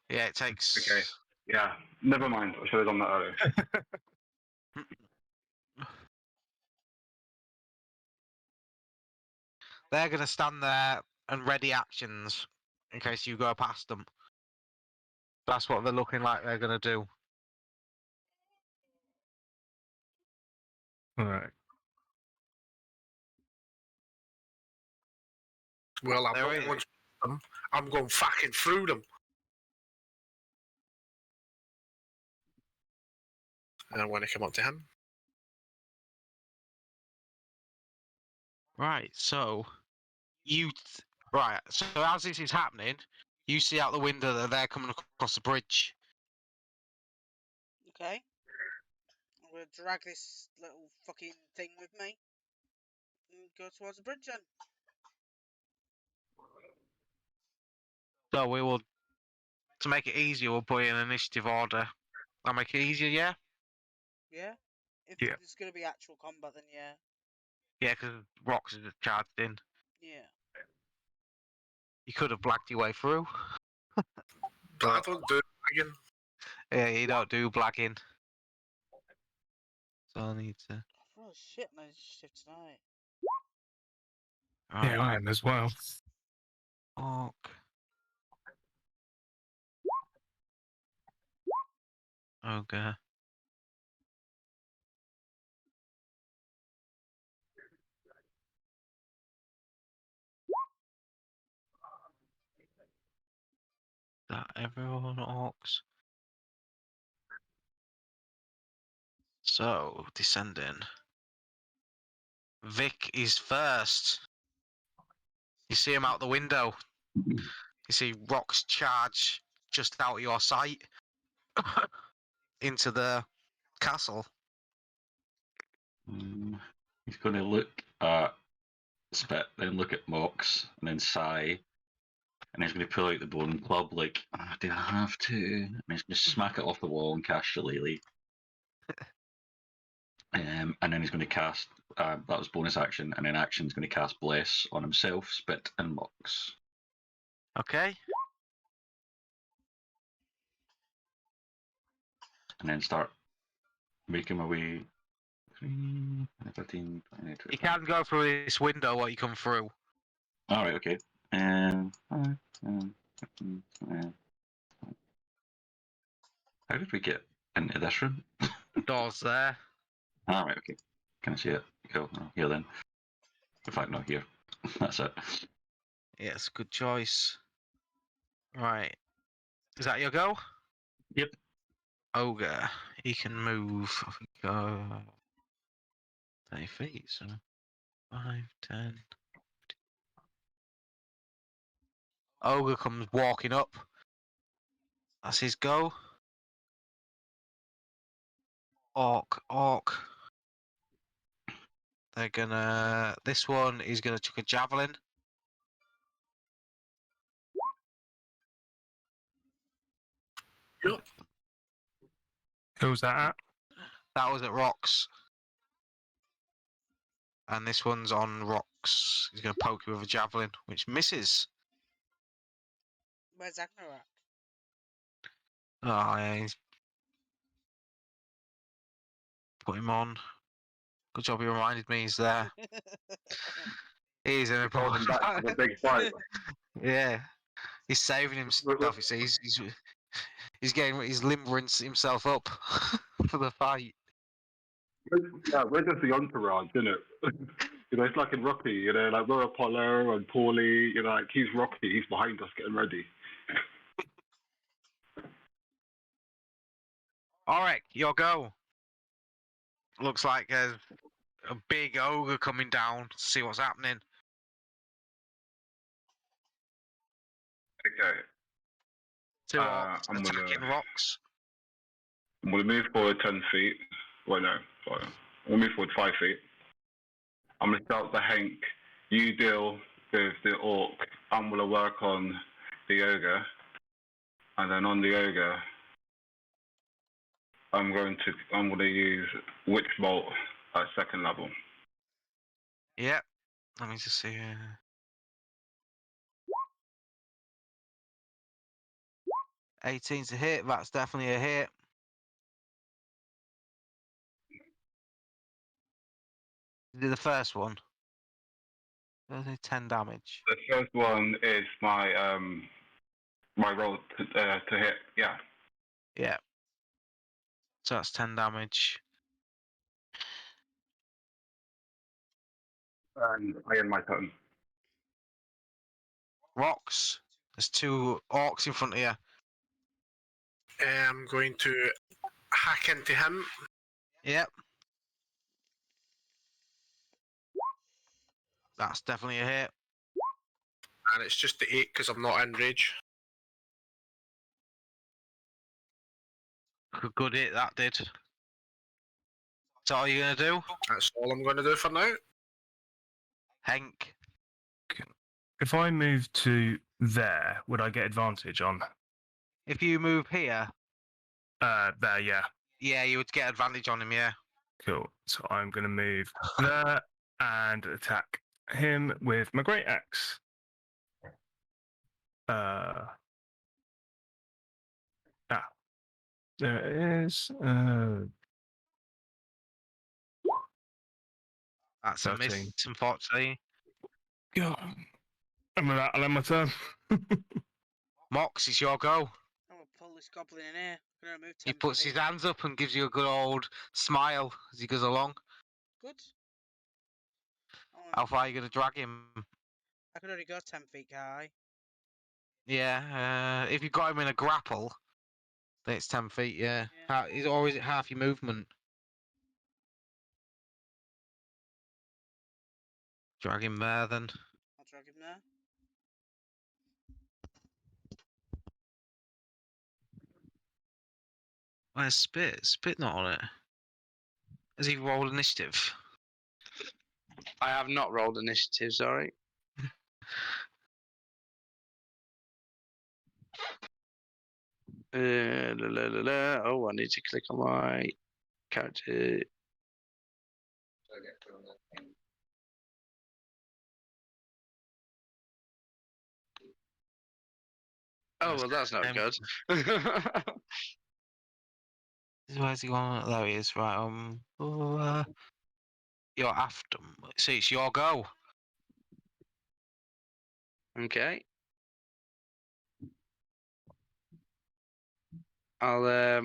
Speaker 1: Yeah, it takes.
Speaker 7: Okay. Yeah, never mind. I should have done that earlier.
Speaker 1: They're going to stand there and ready actions in case you go past them. That's what they're looking like they're going to do.
Speaker 5: All right.
Speaker 6: Well, I'm
Speaker 1: There
Speaker 6: not
Speaker 1: is-
Speaker 6: going to them. I'm going fucking through them. And when I come up to him,
Speaker 1: Right, so Right. So as this is happening, you see out the window that they're coming across the bridge.
Speaker 2: Okay. I'm gonna drag this little fucking thing with me and go towards the bridge then.
Speaker 1: So we will, to make it easier, we'll put in initiative order. I'll make it easier, yeah?
Speaker 2: Yeah. If
Speaker 5: Yeah.
Speaker 2: there's gonna be actual combat, then yeah.
Speaker 1: Yeah, because rocks are just charged in.
Speaker 2: Yeah.
Speaker 1: You could have blacked your way through.
Speaker 6: But I don't do it again.
Speaker 1: Yeah, you don't do blagging. So I need to.
Speaker 2: Oh shit, my initiative tonight.
Speaker 1: Right.
Speaker 5: Yeah, I am as well.
Speaker 1: Orc. Ogre. That everyone orcs. So descending. Vic is first. You see him out the window. You see rocks charge just out of your sight into the castle.
Speaker 4: He's going to look at Spit, then look at Mox, and then sigh. And he's going to pull out the bone club, like, do I have to? And he's going to smack it off the wall and cast Shillelagh. And then he's going to cast, that was bonus action, and then action's going to cast Bless on himself, Spit, and Mox.
Speaker 1: Okay.
Speaker 4: And then start making my way. 3, 13, 20,
Speaker 1: You can go through this window what you come through.
Speaker 4: Alright, okay. And 5, 10, 15, 20. How did we get into this room?
Speaker 1: Doors there.
Speaker 4: Alright, okay. Can I see it? Cool. Oh, here then. In fact, not here. That's it.
Speaker 1: Yes, good choice. Right. Is that your go?
Speaker 4: Yep.
Speaker 1: Ogre. He can move. Go 30 feet, so 5, 10. Ogre comes walking up. That's his go. Orc. They're gonna. This one is gonna chuck a javelin.
Speaker 6: Yep.
Speaker 5: Who's that at?
Speaker 1: That was at rocks. And this one's on rocks. He's gonna poke you with a javelin, which misses.
Speaker 2: Where's Agnarak?
Speaker 1: Oh, yeah, he's put him on. Good job, he reminded me he's there. He's an
Speaker 7: Hold him back for the big fight.
Speaker 1: Yeah, he's saving himself. You see, he's limbering himself up for the fight.
Speaker 7: Yeah, we're just the entourage, isn't it? You know, it's like in Rocky, you know, like we're Apollo and Paulie, you know, like he's Rocky, he's behind us getting ready.
Speaker 1: All right, your go. Looks like a big ogre coming down to see what's happening.
Speaker 7: Okay.
Speaker 1: Two orcs
Speaker 7: I'm
Speaker 1: attacking
Speaker 7: gonna-
Speaker 1: rocks.
Speaker 7: I'm going to move forward 10 feet. Well, no, sorry. I'm going to move forward 5 feet. I'm going to start the Hank. You deal with the orc. I'm going to work on the ogre. And then on the ogre, I'm going to use Witch Bolt at 2nd level.
Speaker 1: Yep. Let me just see. 18's a hit. That's definitely a hit. Did the first one. 10 damage.
Speaker 7: The first one is my my roll to hit. Yeah.
Speaker 1: Yeah. So that's 10 damage.
Speaker 7: And I end my turn.
Speaker 1: Rocks. There's two orcs in front of you.
Speaker 6: I'm going to hack into him.
Speaker 1: Yep. That's definitely a hit.
Speaker 6: And it's just the 8 because I'm not in rage.
Speaker 1: Good hit that did. So what are you gonna do,
Speaker 6: That's all I'm going to do for now.
Speaker 1: Hank?
Speaker 5: If I move to there, would I get advantage on?
Speaker 1: If you move here,
Speaker 5: There, yeah.
Speaker 1: yeah, you would get advantage on him. Yeah.
Speaker 5: Cool. So I'm going to move there and attack him with my great axe. There it is.
Speaker 1: That's a
Speaker 5: 13.
Speaker 1: miss, unfortunately.
Speaker 5: God. And with that, I'll end my turn.
Speaker 1: Mox, it's your go.
Speaker 2: I'm gonna pull this goblin in here. I'm gonna move 10
Speaker 1: He puts
Speaker 2: feet.
Speaker 1: his hands up and gives you a good old smile as he goes along.
Speaker 2: Good.
Speaker 1: How far are you going to drag him?
Speaker 2: I can only go 10 feet high.
Speaker 1: Yeah, if you've got him in a grapple, then it's 10 feet, yeah.
Speaker 2: Yeah.
Speaker 1: Or is it half your movement? Drag him there then.
Speaker 2: I'll drag him there.
Speaker 1: Where's Spit? Spit not on it. Has he rolled initiative?
Speaker 3: I have not rolled initiative, sorry. Oh, I need to click on my character. Oh, well, that's not good.
Speaker 1: Where's he going? There he is. Right. You're after him. See, it's your go.
Speaker 3: Okay. I'll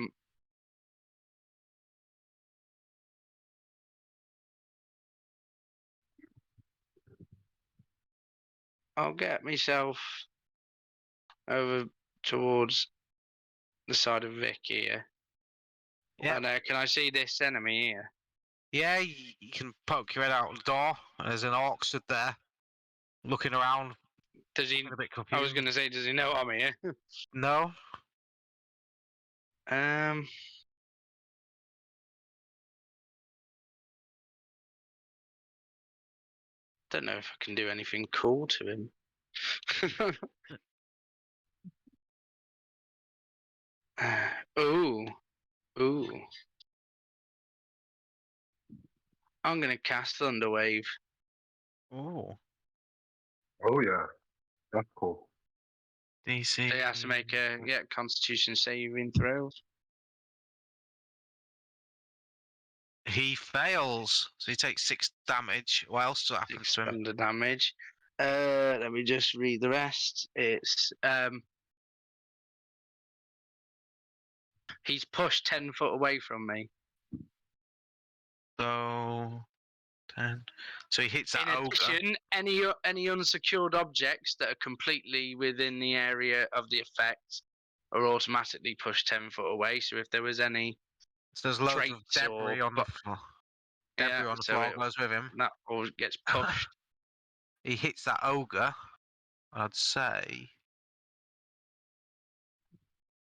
Speaker 3: get myself over towards the side of Vic here.
Speaker 1: Yeah.
Speaker 3: And can I see this enemy here?
Speaker 1: Yeah, you can poke your head out the door. There's an orc stood there, looking around,
Speaker 3: Does he?
Speaker 1: looking a bit confused.
Speaker 3: I was going to say, does he know I'm here?
Speaker 1: No.
Speaker 3: Don't know if I can do anything cool to him. Ooh. I'm going to cast Thunderwave.
Speaker 1: Oh.
Speaker 7: Oh yeah, that's cool.
Speaker 1: DC.
Speaker 3: So he has to make a Constitution saving throw.
Speaker 1: He fails, so he takes 6 damage. What else happens to him?
Speaker 3: Under damage. Let me just read the rest. It's he's pushed 10 foot away from me.
Speaker 1: So 10. So he hits that
Speaker 3: In
Speaker 1: ogre.
Speaker 3: addition, any unsecured objects that are completely within the area of the effect are automatically pushed 10 foot away. So if there was any
Speaker 1: So there's loads of
Speaker 3: traits
Speaker 1: debris
Speaker 3: or
Speaker 1: on the floor. Debris on the floor goes with him.
Speaker 3: that all gets pushed.
Speaker 1: He hits that ogre. I'd say.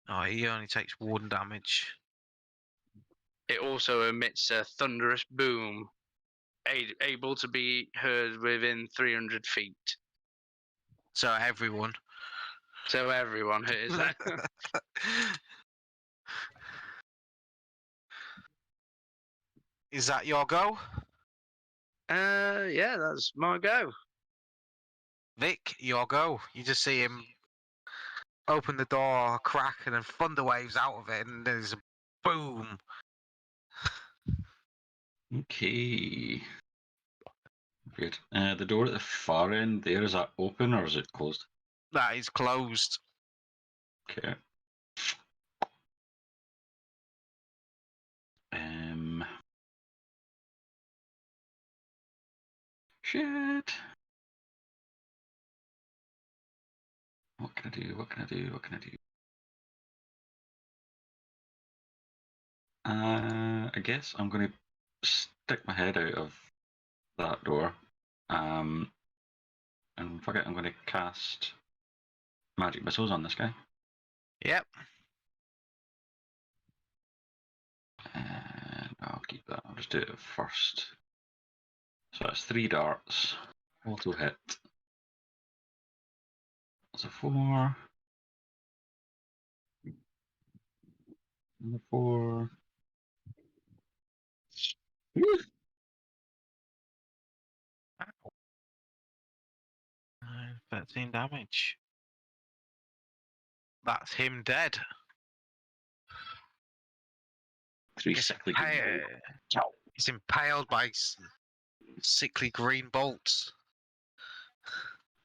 Speaker 1: Oh, he only takes 1 damage.
Speaker 3: It also emits a thunderous boom, able to be heard within 300 feet.
Speaker 1: So everyone.
Speaker 3: So everyone hears that.
Speaker 1: Is that your go?
Speaker 3: Yeah, that's my go.
Speaker 1: Vic, your go. You just see him open the door, crack, and then thunder waves out of it, and there's a boom.
Speaker 4: Okay. Good. The door at the far end there, is that open or is it closed?
Speaker 1: That is closed.
Speaker 4: Okay. Shit. What can I do? What can I do? What can I do? I guess I'm going to stick my head out of that door, and And fuck it, I'm going to cast magic missiles on this guy.
Speaker 1: Yep.
Speaker 4: And I'll keep that. I'll just do it first. So that's 3 darts. Auto hit. That's a 4. Another 4. Woo!
Speaker 1: 13 damage. That's him dead.
Speaker 4: 3
Speaker 1: He's
Speaker 4: sickly green
Speaker 1: impa-
Speaker 4: bolts.
Speaker 1: He's impaled by sickly green bolts.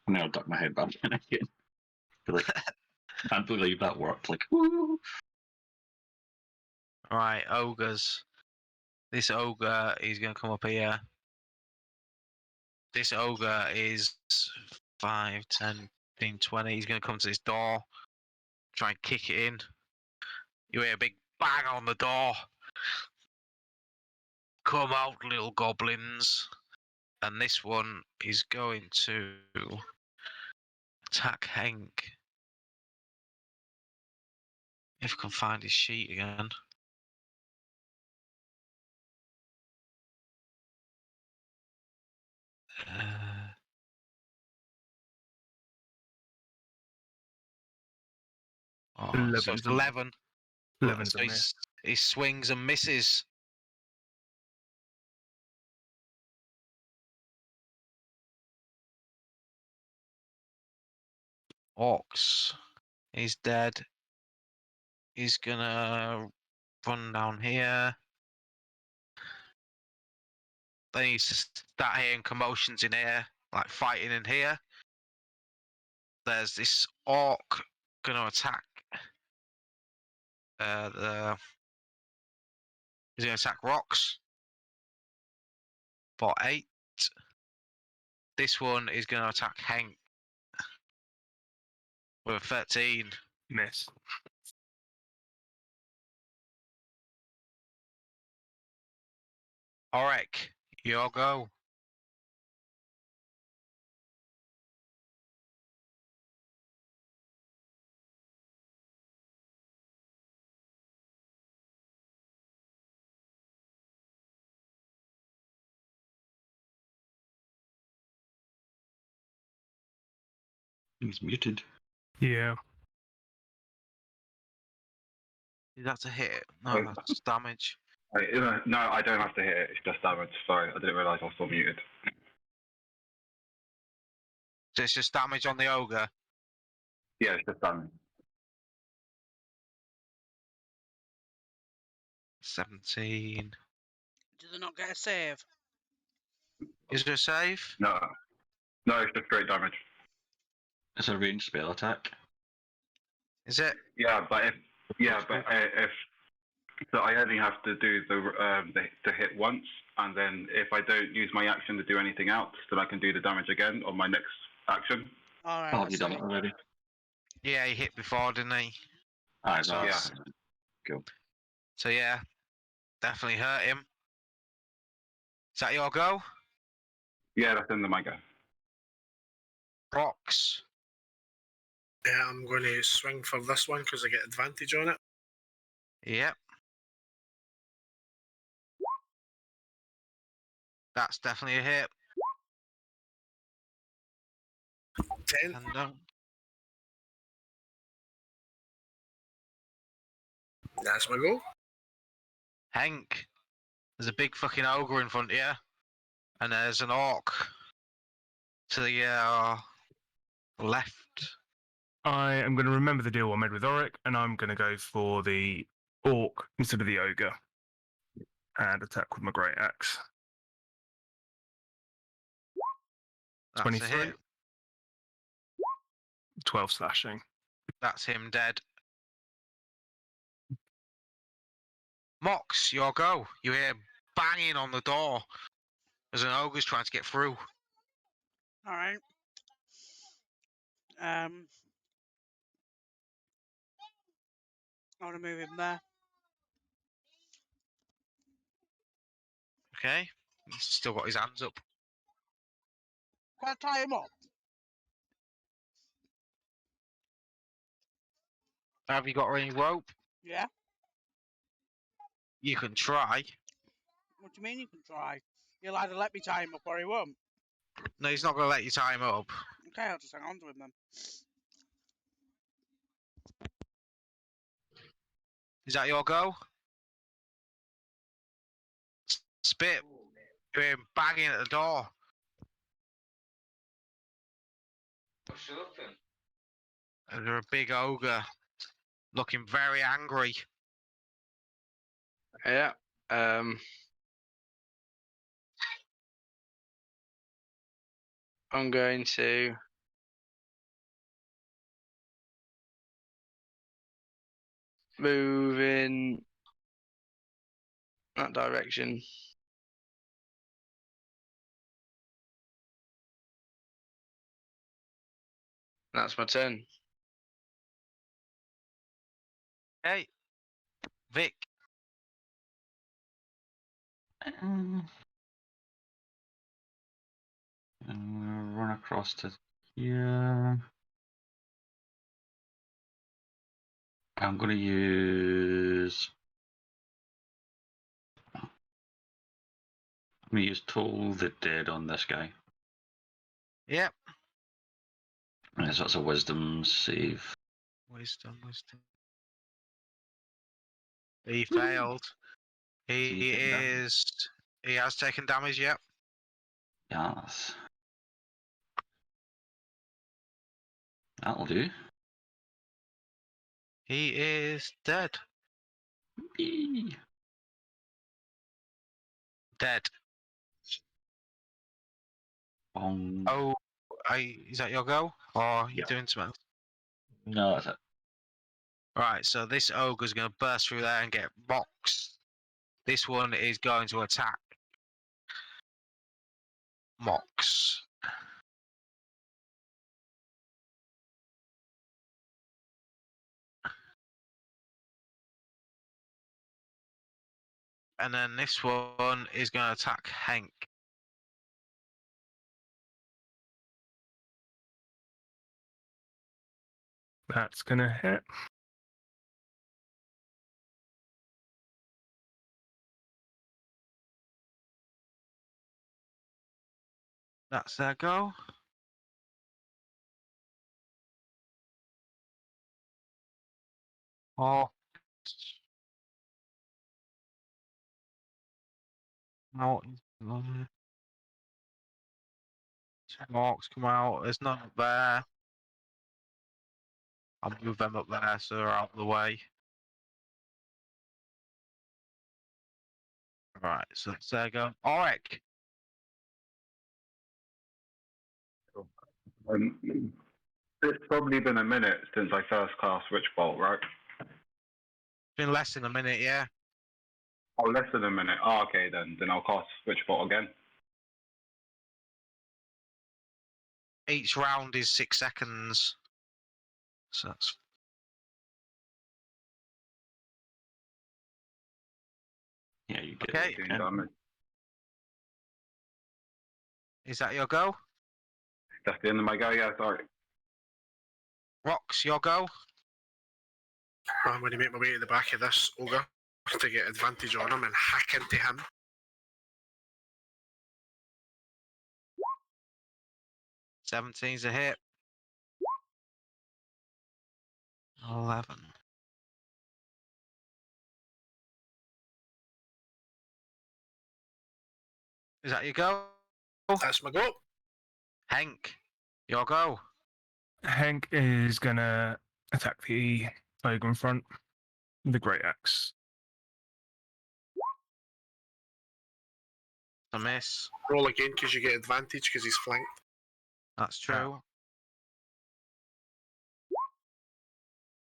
Speaker 4: Now I'll duck my head back in again. Like, can't believe that worked. Like, woo!
Speaker 1: Right, ogres. This ogre is going to come up here. This ogre is 5, 10, 15, 20. He's going to come to this door. Try and kick it in. You hear a big bang on the door. Come out, little goblins. And this one is going to attack Hank. If I can find his sheet again. So it's 11.
Speaker 5: 11
Speaker 1: So he swings and misses. Orcs. He's dead. He's gonna run down here. Then he's start hearing commotions in here, like fighting in here. There's this orc gonna attack. He's gonna attack rocks. For 8. This one is gonna attack Hank. With a 13.
Speaker 5: Miss.
Speaker 1: Auric, your go.
Speaker 4: He's muted.
Speaker 5: Yeah.
Speaker 1: That's a hit. No, that's damage.
Speaker 7: No, I don't have to hit it. It's just damage. Sorry, I didn't realise I was still muted.
Speaker 1: So it's just damage on the ogre.
Speaker 7: Yeah, it's just damage.
Speaker 1: 17.
Speaker 2: Do they not get a save?
Speaker 1: Is there a save?
Speaker 7: No, it's just straight damage.
Speaker 4: It's a ranged spell attack.
Speaker 1: Is it?
Speaker 7: Yeah, but if so, I only have to do the hit once, and then if I don't use my action to do anything else, then I can do the damage again on my next action.
Speaker 2: All right.
Speaker 4: Oh,
Speaker 2: I
Speaker 4: have you done
Speaker 2: see.
Speaker 4: it already?
Speaker 1: Yeah, he hit before, didn't he?
Speaker 4: Aye,
Speaker 1: So
Speaker 7: Yeah.
Speaker 4: that's cool.
Speaker 1: So yeah, definitely hurt him. Is that your go?
Speaker 7: Yeah, that's in the my go.
Speaker 1: Rocks.
Speaker 6: Yeah, I'm going to swing for this one because I get advantage on it.
Speaker 1: Yep. That's definitely a hit.
Speaker 6: 10.
Speaker 1: And
Speaker 6: That's my go.
Speaker 1: Hank, there's a big fucking ogre in front of you, and there's an orc to the left.
Speaker 5: I am going to remember the deal I made with Auric, and I'm going to go for the orc instead of the ogre. And attack with my great axe.
Speaker 1: That's
Speaker 5: 23.
Speaker 1: a hit.
Speaker 5: 12 slashing.
Speaker 1: That's him dead. Mox, your go. You hear banging on the door as an ogre's trying to get through.
Speaker 2: All right. I want to move him there.
Speaker 1: Okay. He's still got his hands up.
Speaker 2: Can I tie him up?
Speaker 1: Have you got any rope?
Speaker 2: Yeah.
Speaker 1: You can try.
Speaker 2: What do you mean you can try? You'll either let me tie him up or he won't.
Speaker 1: No, he's not going to let you tie him up.
Speaker 2: Okay, I'll just hang on to him then.
Speaker 1: Is that your go? Spit. You're him banging at the door.
Speaker 3: What's open?
Speaker 1: And they're a big ogre, looking very angry.
Speaker 3: Yeah. I'm going to move in that direction. That's my turn.
Speaker 1: Hey, Vic.
Speaker 4: Run across to here. I'm going to use. I'm going to use Toll the Dead on this guy.
Speaker 1: Yep.
Speaker 4: So that's a Wisdom save.
Speaker 1: Wisdom. He failed. He
Speaker 4: taken damage?
Speaker 1: is. He has taken damage. Yep.
Speaker 4: Yes. That'll do.
Speaker 1: He is dead.
Speaker 4: Eee.
Speaker 1: Dead. Oh, is that your go? Or are you
Speaker 4: Yeah.
Speaker 1: doing something?
Speaker 4: No, that's it.
Speaker 1: Right, so this ogre's going to burst through there and get boxed. This one is going to attack Mox. And then this one is going to attack Hank.
Speaker 5: That's gonna hit.
Speaker 1: That's their go. Oh. No. Marks come out. There's none up there. I'll move them up there so they're out of the way. Right, so that's their go. Auric.
Speaker 7: It's probably been a minute since I first cast Witch Bolt, right?
Speaker 1: Been less than a minute, yeah.
Speaker 7: Oh, less than a minute. Oh, okay, then I'll cast Witch Bolt again.
Speaker 1: Each round is 6 seconds. So that's
Speaker 4: Yeah, you get
Speaker 1: okay.
Speaker 7: 14 damage.
Speaker 1: Is that your go?
Speaker 7: That's the end of my go, yeah, sorry.
Speaker 1: Rox, your go?
Speaker 6: I'm going to make my way to the back of this ogre to get advantage on him and hack into him.
Speaker 1: 17's a hit. 11. Is that your go?
Speaker 6: That's my go.
Speaker 1: Hank, your go.
Speaker 5: Hank is gonna attack the ogre in front with the great axe.
Speaker 1: A miss.
Speaker 6: Roll again because you get advantage because he's flanked.
Speaker 1: That's true.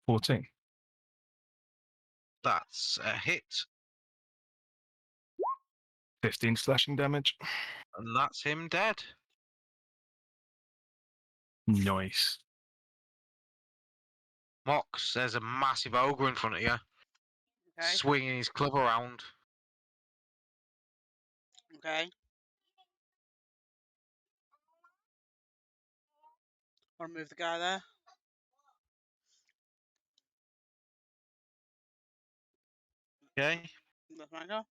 Speaker 5: 14.
Speaker 1: That's a hit.
Speaker 5: 15 slashing damage.
Speaker 1: And that's him dead.
Speaker 5: Nice.
Speaker 1: Mox, there's a massive ogre in front of you,
Speaker 2: Okay.
Speaker 1: swinging his club around.
Speaker 2: Okay. Want to move the guy there?
Speaker 1: Okay.
Speaker 2: That's my go.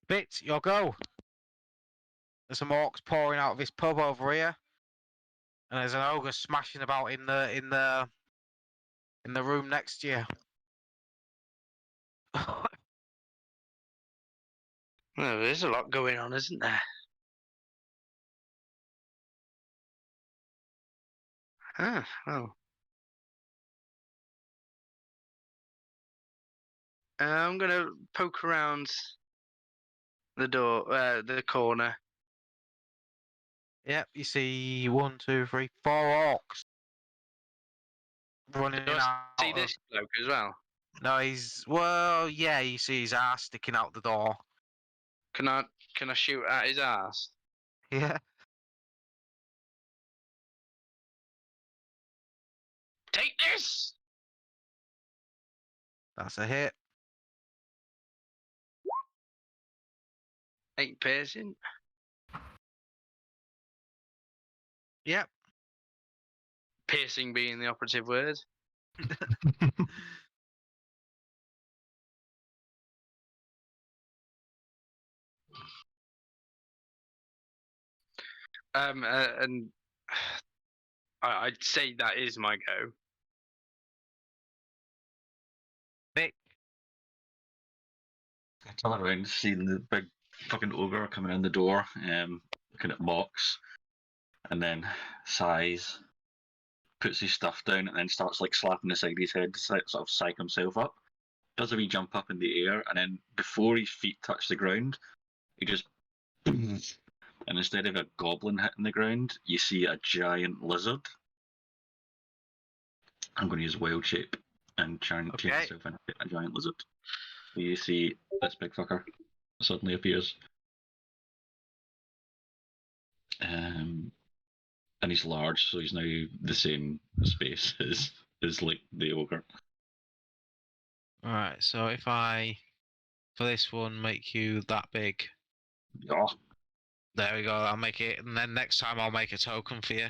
Speaker 1: Bit, your go. There's some orcs pouring out of this pub over here, and there's an ogre smashing about in the room next to you.
Speaker 3: Well, there's a lot going on, isn't there? Ah, well. I'm gonna poke around the door, the corner.
Speaker 1: Yep, you see 1, 2, 3, 4 orcs running
Speaker 3: Do I
Speaker 1: out.
Speaker 3: see
Speaker 1: of-
Speaker 3: this bloke as well?
Speaker 1: No, yeah, you see his ass sticking out the door.
Speaker 3: Can I shoot at his ass?
Speaker 1: Yeah.
Speaker 3: Take this!
Speaker 1: That's a hit.
Speaker 3: 8 piercing.
Speaker 1: Yep.
Speaker 3: Piercing being the operative word. And I'd say that is my go.
Speaker 1: Vic.
Speaker 4: I turn around, seeing the big fucking ogre coming in the door, looking at Mox, and then sighs, puts his stuff down, and then starts like slapping the side of his head to sort of psych himself up. Does a wee jump up in the air, and then before his feet touch the ground, he just and instead of a goblin hitting the ground, you see a giant lizard. I'm going to use wild shape and try and change
Speaker 1: Okay.
Speaker 4: myself into a giant lizard. So you see this big fucker suddenly appears. And he's large, so he's now the same space as like the ogre.
Speaker 1: Alright, so if I, for this one, make you that big.
Speaker 4: Yeah.
Speaker 1: There we go, I'll make it, and then next time I'll make a token for you.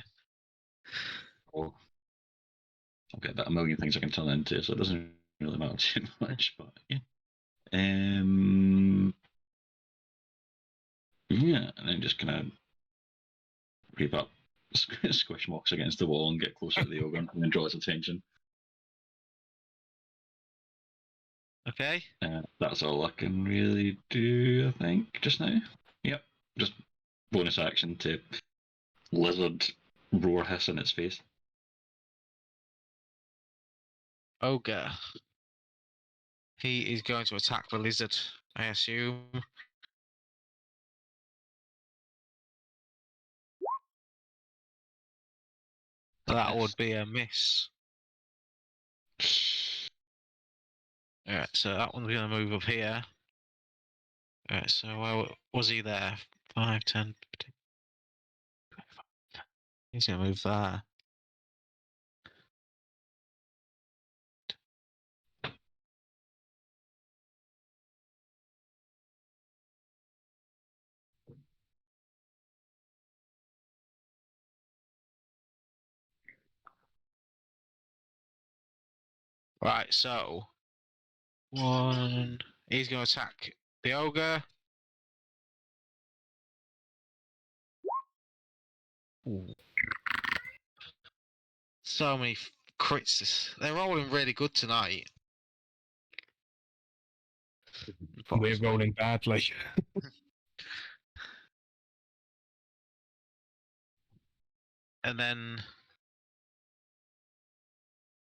Speaker 4: Oh. I've got about a million things I can turn into, so it doesn't really matter too much, but yeah. Yeah, and then just kind of creep up, squish Mox against the wall and get closer to the ogre and then draw his attention.
Speaker 1: Okay?
Speaker 4: That's all I can really do, I think, just now. Yep, just bonus action to lizard roar hiss in its face.
Speaker 1: Ogre. He is going to attack the lizard, I assume. That would be a miss. Alright, so that one's going to move up here. Alright, so where was he there? 5, 10, 15. He's going to move there. Right, so one. He's going to attack the ogre. Ooh. So many crits. They're rolling really good tonight.
Speaker 5: We're rolling badly.
Speaker 1: And then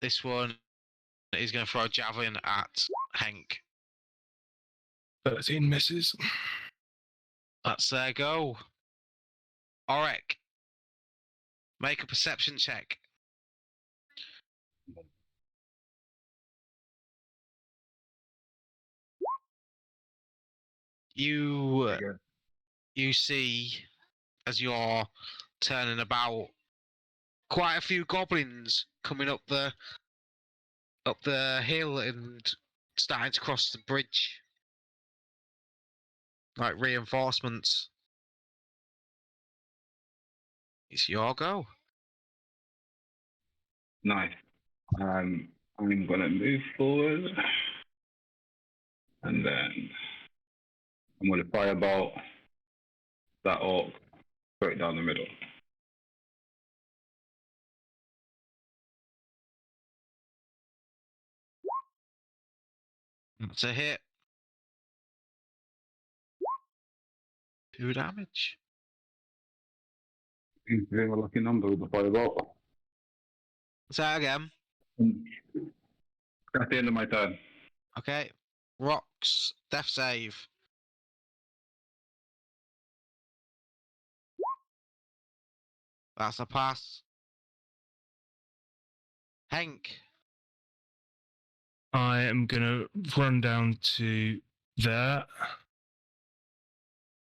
Speaker 1: this one is going to throw a javelin at Hank.
Speaker 5: 13 misses.
Speaker 1: That's their go. Orek, make a perception check. You see, as you're turning about, quite a few goblins coming up the hill and starting to cross the bridge, like reinforcements. It's your go.
Speaker 7: Nice. I'm gonna move forward, and then I'm gonna firebolt that orc straight down the middle.
Speaker 1: It's a hit. 2 damage.
Speaker 7: Seems to be a lucky number with the firebolt.
Speaker 1: Say that again.
Speaker 7: That's the end of my turn.
Speaker 1: Okay. Rocks. Death save. That's a pass. Hank.
Speaker 5: I am gonna run down to there.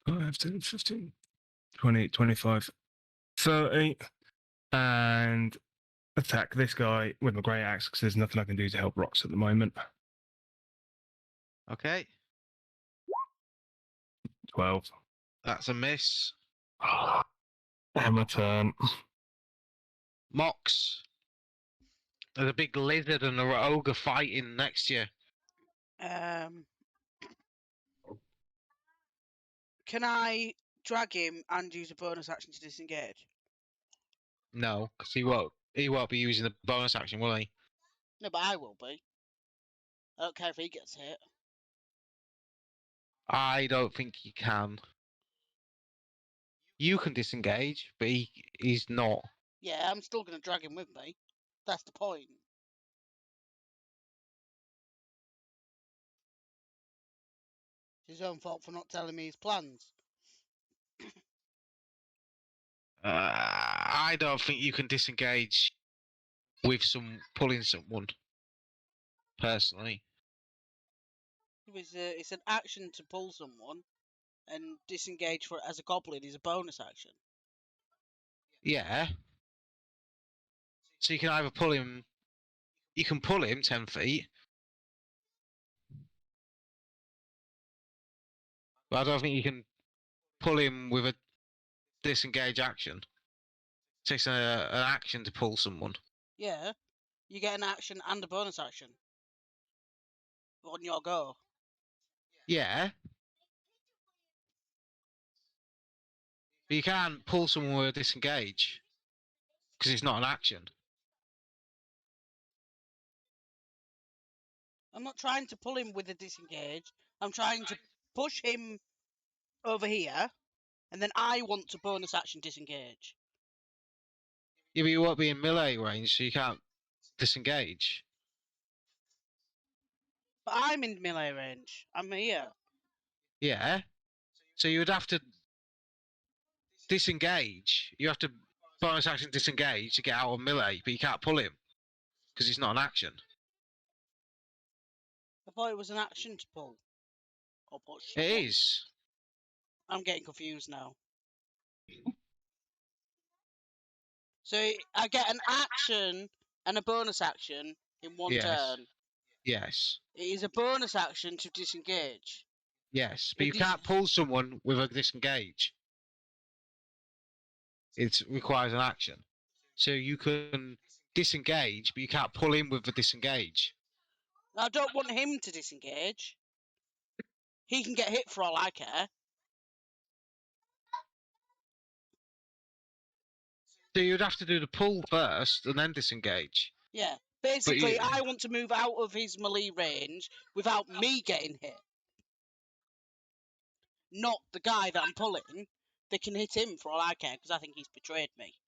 Speaker 5: 5, 10, 15, 20, 25, 30, and attack this guy with my great axe because there's nothing I can do to help rocks at the moment.
Speaker 1: Okay.
Speaker 5: 12.
Speaker 1: That's a miss.
Speaker 5: And my turn.
Speaker 1: Mox. There's a big lizard and a ogre fighting next to you.
Speaker 2: Can I drag him and use a bonus action to disengage?
Speaker 1: No, because he won't be using the bonus action, will he?
Speaker 2: No, but I will be. I don't care if he gets hit.
Speaker 1: I don't think he can. You can disengage, but he's not.
Speaker 2: Yeah, I'm still going to drag him with me. That's the point. It's his own fault for not telling me his plans.
Speaker 1: I don't think you can disengage with pulling someone. Personally,
Speaker 2: It's an action to pull someone, and disengage for it as a goblin is a bonus action.
Speaker 1: yeah. So you can either pull him. You can pull him 10 feet. But I don't think you can pull him with a disengage action. It takes an action to pull someone.
Speaker 2: Yeah, you get an action and a bonus action on your go.
Speaker 1: Yeah. But you can't pull someone with a disengage. Because it's not an action.
Speaker 2: I'm not trying to pull him with a disengage. I'm trying to push him over here, and then I want to bonus action disengage.
Speaker 1: Yeah, but you won't be in melee range, so you can't disengage.
Speaker 2: But I'm in melee range. I'm here.
Speaker 1: Yeah. So you would have to disengage. You have to bonus action disengage to get out of melee, but you can't pull him. Because it's not an action.
Speaker 2: I thought it was an action to pull. Or push.
Speaker 1: It is.
Speaker 2: I'm getting confused now. So I get an action and a bonus action in one
Speaker 1: Yes.
Speaker 2: turn.
Speaker 1: Yes.
Speaker 2: It is a bonus action to disengage.
Speaker 1: Yes. But
Speaker 2: It
Speaker 1: you
Speaker 2: is-
Speaker 1: can't pull someone with a disengage. It requires an action. So you can disengage, but you can't pull him with a disengage.
Speaker 2: I don't want him to disengage. He can get hit for all I care.
Speaker 1: So you'd have to do the pull first and then disengage.
Speaker 2: Yeah. Basically,
Speaker 1: you-
Speaker 2: I want to move out of his melee range without me getting hit. Not the guy that I'm pulling. They can hit him for all I care because I think he's betrayed me.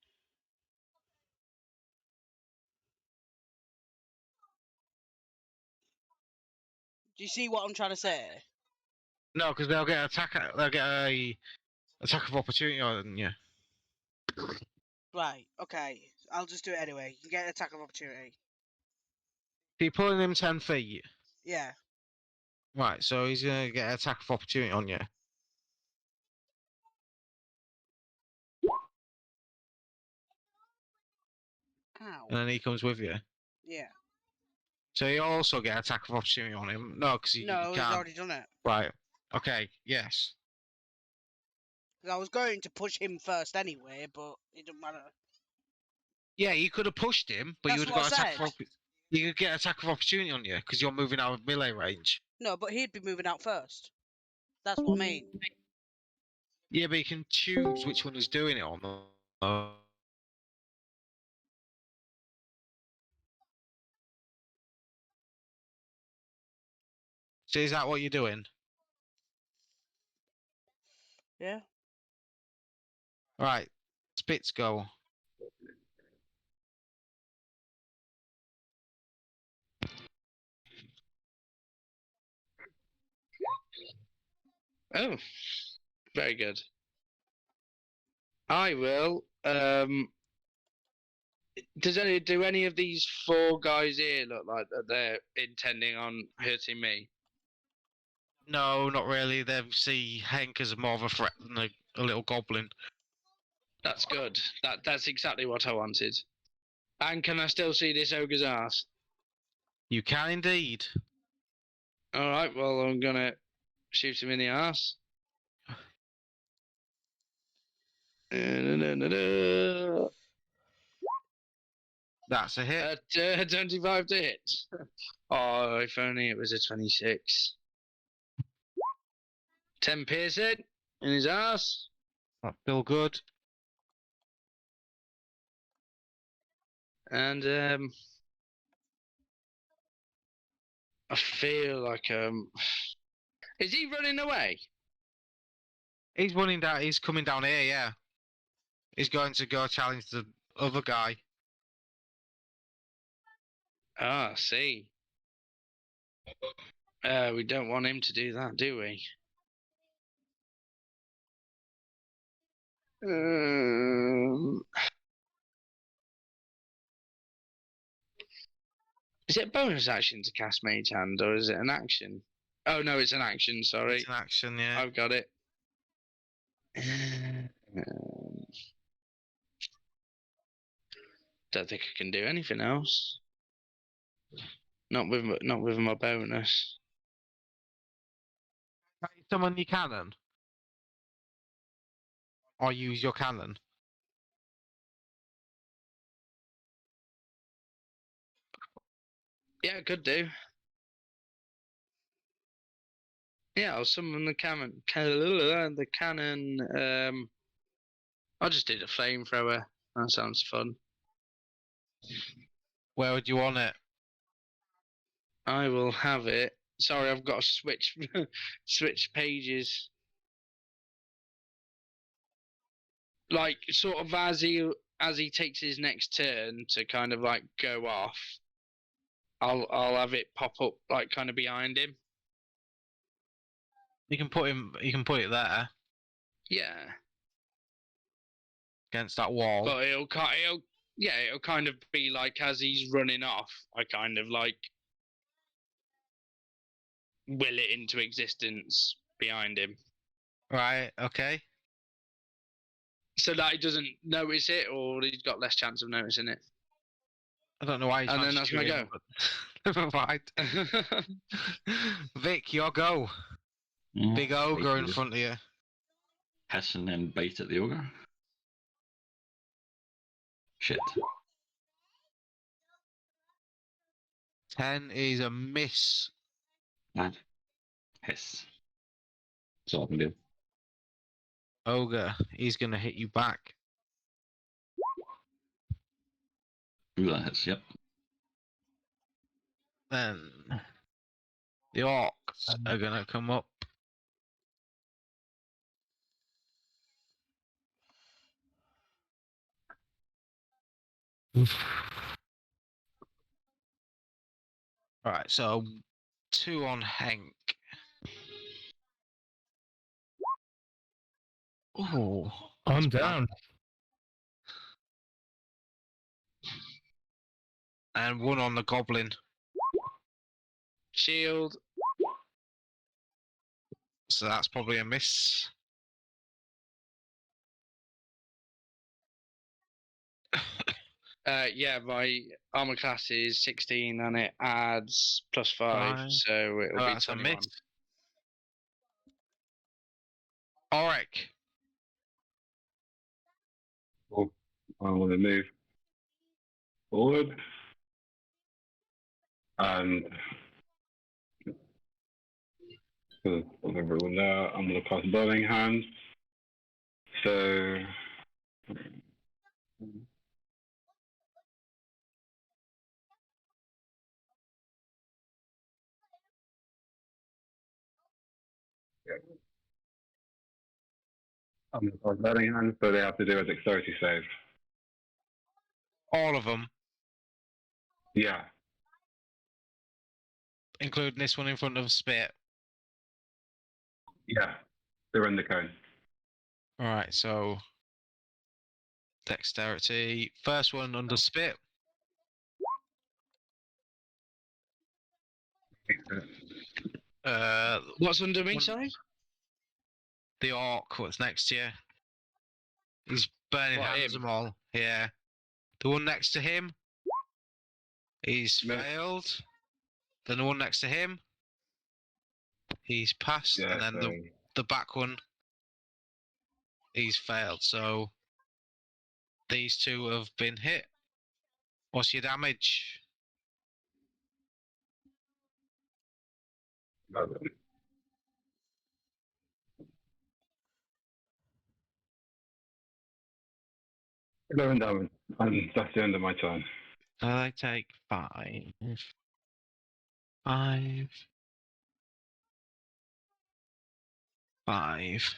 Speaker 2: Do you see what I'm trying to say?
Speaker 1: No, because they'll get a attack of opportunity on you.
Speaker 2: Right, okay. I'll just do it anyway. You can get an attack of opportunity.
Speaker 1: If you're pulling him 10 feet,
Speaker 2: Yeah.
Speaker 1: right, so he's going to get an attack of opportunity on you.
Speaker 2: Ow.
Speaker 1: And then he comes with you.
Speaker 2: Yeah.
Speaker 1: So you also get attack of opportunity on him. No, because you
Speaker 2: No, he's
Speaker 1: can't.
Speaker 2: already done it.
Speaker 1: Right. Okay. Yes.
Speaker 2: 'Cause I was going to push him first anyway, but it doesn't matter.
Speaker 1: Yeah, you could have pushed him, but you
Speaker 2: That's
Speaker 1: would have
Speaker 2: what
Speaker 1: got
Speaker 2: I
Speaker 1: attack
Speaker 2: said.
Speaker 1: of you could get attack of opportunity on you because you're moving out of melee range.
Speaker 2: No, but he'd be moving out first. That's what I mean.
Speaker 1: Yeah, but you can choose which one he's doing it on. So is that what you're doing?
Speaker 2: Yeah.
Speaker 1: Right, Spits go.
Speaker 3: Oh, very good. I will. Do any of these 4 guys here look like that they're intending on hurting me?
Speaker 1: No, not really. They see Hank as more of a threat than a little goblin.
Speaker 3: That's good. That's exactly what I wanted. And can I still see this ogre's ass?
Speaker 1: You can indeed.
Speaker 3: All right. Well, I'm gonna shoot him in the ass.
Speaker 1: That's a hit.
Speaker 3: At 25 to hit. Oh, if only it was a 26. 10 piercing in his ass.
Speaker 1: That feel good.
Speaker 3: And I feel like is he running away?
Speaker 1: He's running down. He's coming down here. Yeah. He's going to go challenge the other guy.
Speaker 3: Ah, I see. We don't want him to do that, do we? Is it a bonus action to cast Mage Hand, or is it an action? Oh no, it's an action. Sorry,
Speaker 1: It's an action. Yeah.
Speaker 3: I've got it. Don't think I can do anything else. Not with my bonus.
Speaker 1: Can you summon your cannon? Or use your cannon?
Speaker 3: Yeah, I could do. Yeah, I'll summon the cannon. The cannon. I'll just do the flamethrower. That sounds fun.
Speaker 1: Where would you want it?
Speaker 3: I will have it. Sorry, I've got to switch switch pages. Like sort of as he takes his next turn to kind of like go off, I'll have it pop up like kind of behind him.
Speaker 1: You can put him. You can put it there
Speaker 3: Yeah,
Speaker 1: against that wall.
Speaker 3: but it'll kind of be like as he's running off, I kind of like will it into existence behind him,
Speaker 1: Right. Okay.
Speaker 3: so that he doesn't notice it, or he's got less chance of noticing it.
Speaker 1: I don't know why.
Speaker 3: And then that's my go.
Speaker 1: Never mind. Vic, your go.
Speaker 4: Mm,
Speaker 1: Big ogre in
Speaker 4: just
Speaker 1: front of you.
Speaker 4: hiss and then bite at the ogre. Shit.
Speaker 1: 10 is a miss.
Speaker 4: And hiss. That's all I can do.
Speaker 1: Ogre, he's gonna hit you back.
Speaker 4: Ooh, that hits, yep.
Speaker 1: Then the orcs are gonna come up. Right, so 2 on Hank. Oh,
Speaker 5: I'm down.
Speaker 1: and 1 on the goblin.
Speaker 3: Shield.
Speaker 1: So that's probably a miss.
Speaker 3: Yeah, my armor class is 16 and it adds +5,
Speaker 1: Fine.
Speaker 3: so it'll
Speaker 1: Oh,
Speaker 3: be
Speaker 1: that's a
Speaker 3: 21.
Speaker 1: miss. Auric,
Speaker 7: Oh, I want to move. forward. And everyone there, I'm going to cast Burning Hands. So I'm going to cast Burning Hands, so they have to do a dexterity save.
Speaker 1: All of them,
Speaker 7: Yeah.
Speaker 1: including this one in front of Spit.
Speaker 7: Yeah. They're in the cone.
Speaker 1: All right, so dexterity. First one under Spit.
Speaker 3: What's under me,
Speaker 1: One-
Speaker 3: sorry?
Speaker 1: The orc, what's next to you? He's burning
Speaker 3: What,
Speaker 1: hands
Speaker 3: him?
Speaker 1: them all. Yeah. The one next to him, he's
Speaker 7: No.
Speaker 1: failed. Then the one next to him, he's passed.
Speaker 7: Yeah,
Speaker 1: And then
Speaker 7: so
Speaker 1: the back one, he's failed. So these two have been hit. What's your damage?
Speaker 7: 11 damage. And that's the end of my turn.
Speaker 1: I take 5. 5. 5.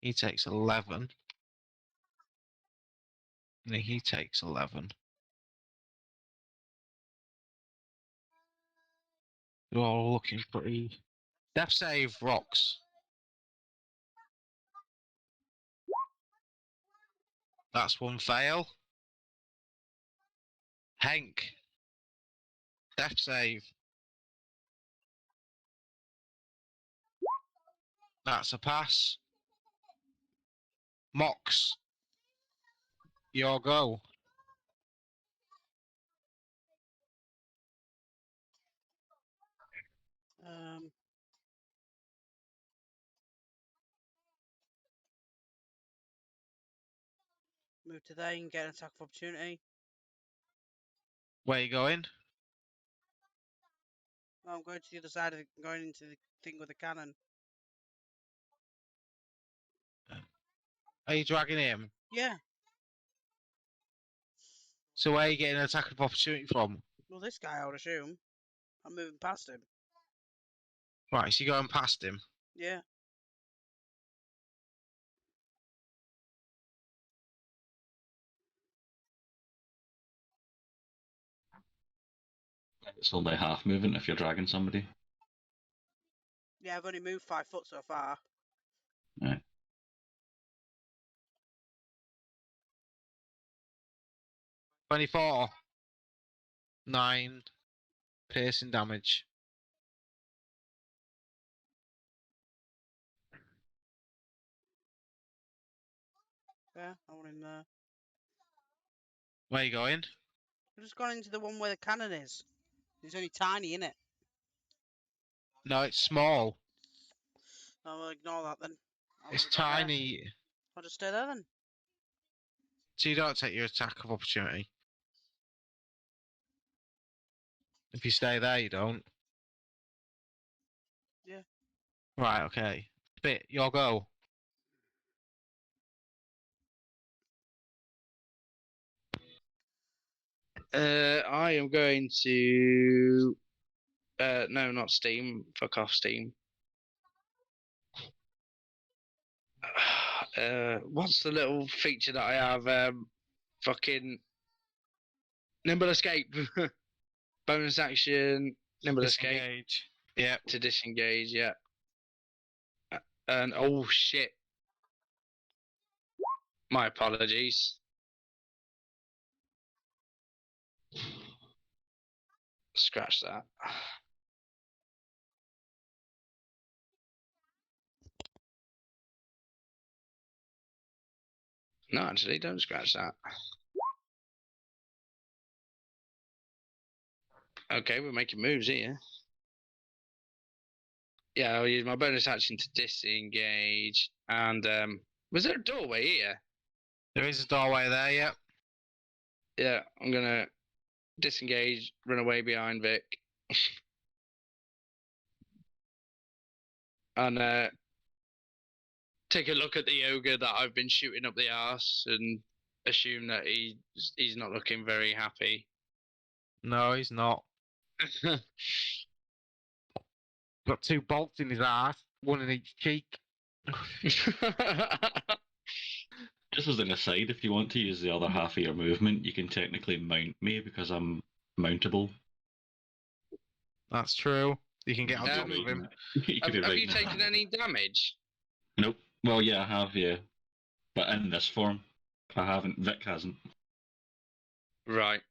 Speaker 1: He takes 11. And he takes 11. They're all looking pretty. Death save rocks. That's one fail. Hank. Death save. That's a pass. Mox. Your go.
Speaker 2: Um, move to there and get an attack of opportunity.
Speaker 1: Where you going?
Speaker 2: I'm going to the other side of the, going into the thing with the cannon.
Speaker 1: Are you dragging him?
Speaker 2: Yeah.
Speaker 1: So where are you getting an attack of opportunity from?
Speaker 2: Well, this guy, I would assume. I'm moving past him.
Speaker 1: Right, so you're going past him.
Speaker 2: Yeah.
Speaker 4: It's only half movement if you're dragging somebody.
Speaker 2: Yeah, I've only moved 5 foot so far.
Speaker 4: Right.
Speaker 1: 24. 9 piercing damage.
Speaker 2: Yeah, I want in there.
Speaker 1: Where you going?
Speaker 2: I've just gone into the one where the cannon is. It's only tiny, innit?
Speaker 1: No, it's small.
Speaker 2: I'll ignore that then.
Speaker 1: It's
Speaker 2: go there.
Speaker 1: tiny.
Speaker 2: I'll just stay there then.
Speaker 1: So you don't take your attack of opportunity. If you stay there, you don't.
Speaker 2: Yeah.
Speaker 1: Right, okay. Bit, your go.
Speaker 3: I am going to. No, not Steam. Fuck off, Steam. What's the little feature that I have? Fucking nimble escape. Bonus action. Nimble escape
Speaker 1: Disengage. Yep.
Speaker 3: to disengage. Yeah. And oh shit. My apologies. Scratch that. No, actually, don't scratch that. Okay, we're making moves here. Yeah, I'll use my bonus action to disengage. And was there a doorway here?
Speaker 1: There is a doorway there, yep.
Speaker 3: Yeah, I'm gonna disengage, run away behind Vic, and take a look at the ogre that I've been shooting up the arse, and assume that he's not looking very happy.
Speaker 1: No, he's not. Got 2 bolts in his ass, 1 in each cheek.
Speaker 4: Just as an aside, if you want to use the other half of your movement, you can technically mount me because I'm mountable.
Speaker 1: That's true. You can get on top of
Speaker 3: Um,
Speaker 1: him.
Speaker 4: You could be
Speaker 3: have
Speaker 4: right
Speaker 3: you
Speaker 4: in
Speaker 3: taken
Speaker 4: the-
Speaker 3: any damage?
Speaker 4: Nope. Well, yeah, I have, yeah. But in this form, I haven't. Vic hasn't.
Speaker 3: Right.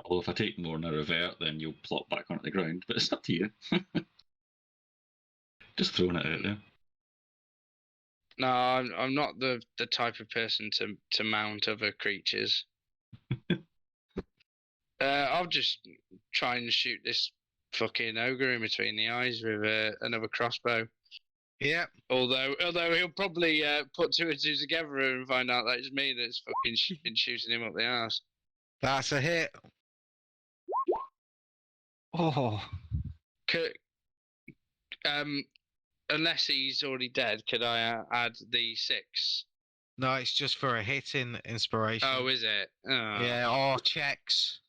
Speaker 4: Although if I take more than a revert, then you'll plop back onto the ground. But it's up to you. Just throwing it out there.
Speaker 3: No, I'm not the type of person to mount other creatures. I'll just try and shoot this fucking ogre in between the eyes with another crossbow.
Speaker 1: Yep.
Speaker 3: Although he'll probably put 2 and 2 together and find out that it's me that's fucking been shooting him up the arse.
Speaker 1: That's a hit. Oh.
Speaker 3: Unless he's already dead, could I add the 6?
Speaker 1: No, it's just for a hit in inspiration.
Speaker 3: Oh, is it? Oh,
Speaker 1: Yeah, or checks.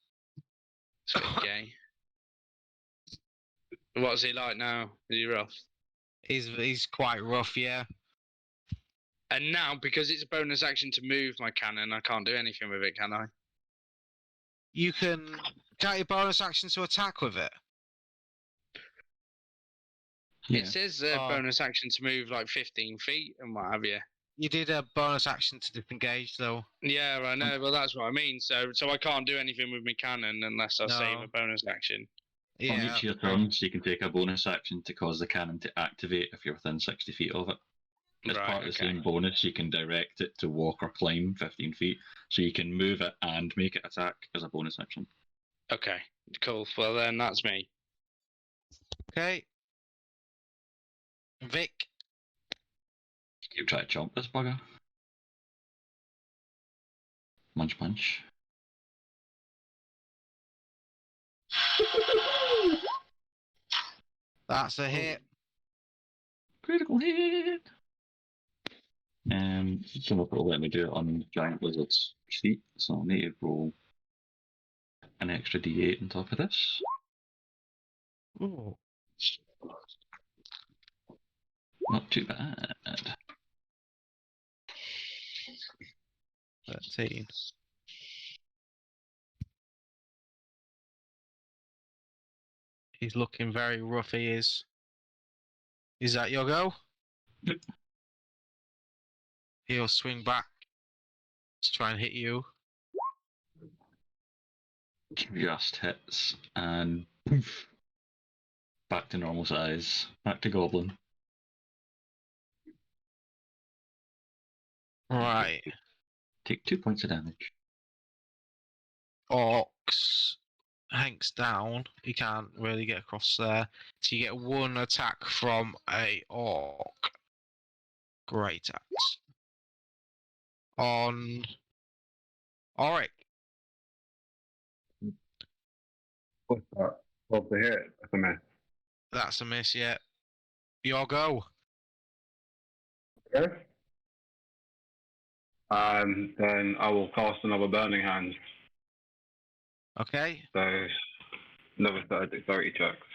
Speaker 3: it's a bit gay. What's he like now? Is he rough?
Speaker 1: He's quite rough, yeah.
Speaker 3: And now, because it's a bonus action to move my cannon, I can't do anything with it, can I?
Speaker 1: You can't your bonus action to attack with it.
Speaker 4: Yeah.
Speaker 3: It says
Speaker 1: Oh.
Speaker 3: bonus action to move like 15 feet and what have you.
Speaker 1: You did a bonus action to disengage, though.
Speaker 3: Yeah, I know. Well, that's what I mean. So I can't do anything with my cannon unless I save
Speaker 1: No.
Speaker 3: a bonus action.
Speaker 4: On
Speaker 1: Yeah.
Speaker 4: each of your turns, you can take a bonus action to cause the cannon to activate if you're within 60 feet of it. As
Speaker 3: Right,
Speaker 4: part of the
Speaker 3: okay.
Speaker 4: same bonus, you can direct it to walk or climb 15 feet, so you can move it and make it attack as a bonus action.
Speaker 3: Okay, cool. Well, then that's me.
Speaker 1: Okay. Vic.
Speaker 4: You try to chomp this bugger. Munch, munch.
Speaker 1: That's a hit.
Speaker 4: Critical hit! It's not going to let me do it on Giant Lizard's sheet, so I'll need to roll an extra d8 on top of this.
Speaker 1: Ooh.
Speaker 4: Not too bad.
Speaker 1: 13. He's looking very rough, he is. Is that your go?
Speaker 4: Yep.
Speaker 1: He'll swing back to try and hit you.
Speaker 4: Just hits, and poof. Back to normal size. Back to Goblin.
Speaker 1: Right.
Speaker 4: Take 2 points of damage.
Speaker 1: Orcs. Hank's down. He can't really get across there. So you get 1 attack from a orc. Great axe. On Auric.
Speaker 7: What's that? 12 to hit. That's a miss.
Speaker 1: That's a miss, yeah. Your go.
Speaker 7: Okay. Then I will cast another Burning Hands.
Speaker 1: Okay.
Speaker 7: So another set of dexterity checks.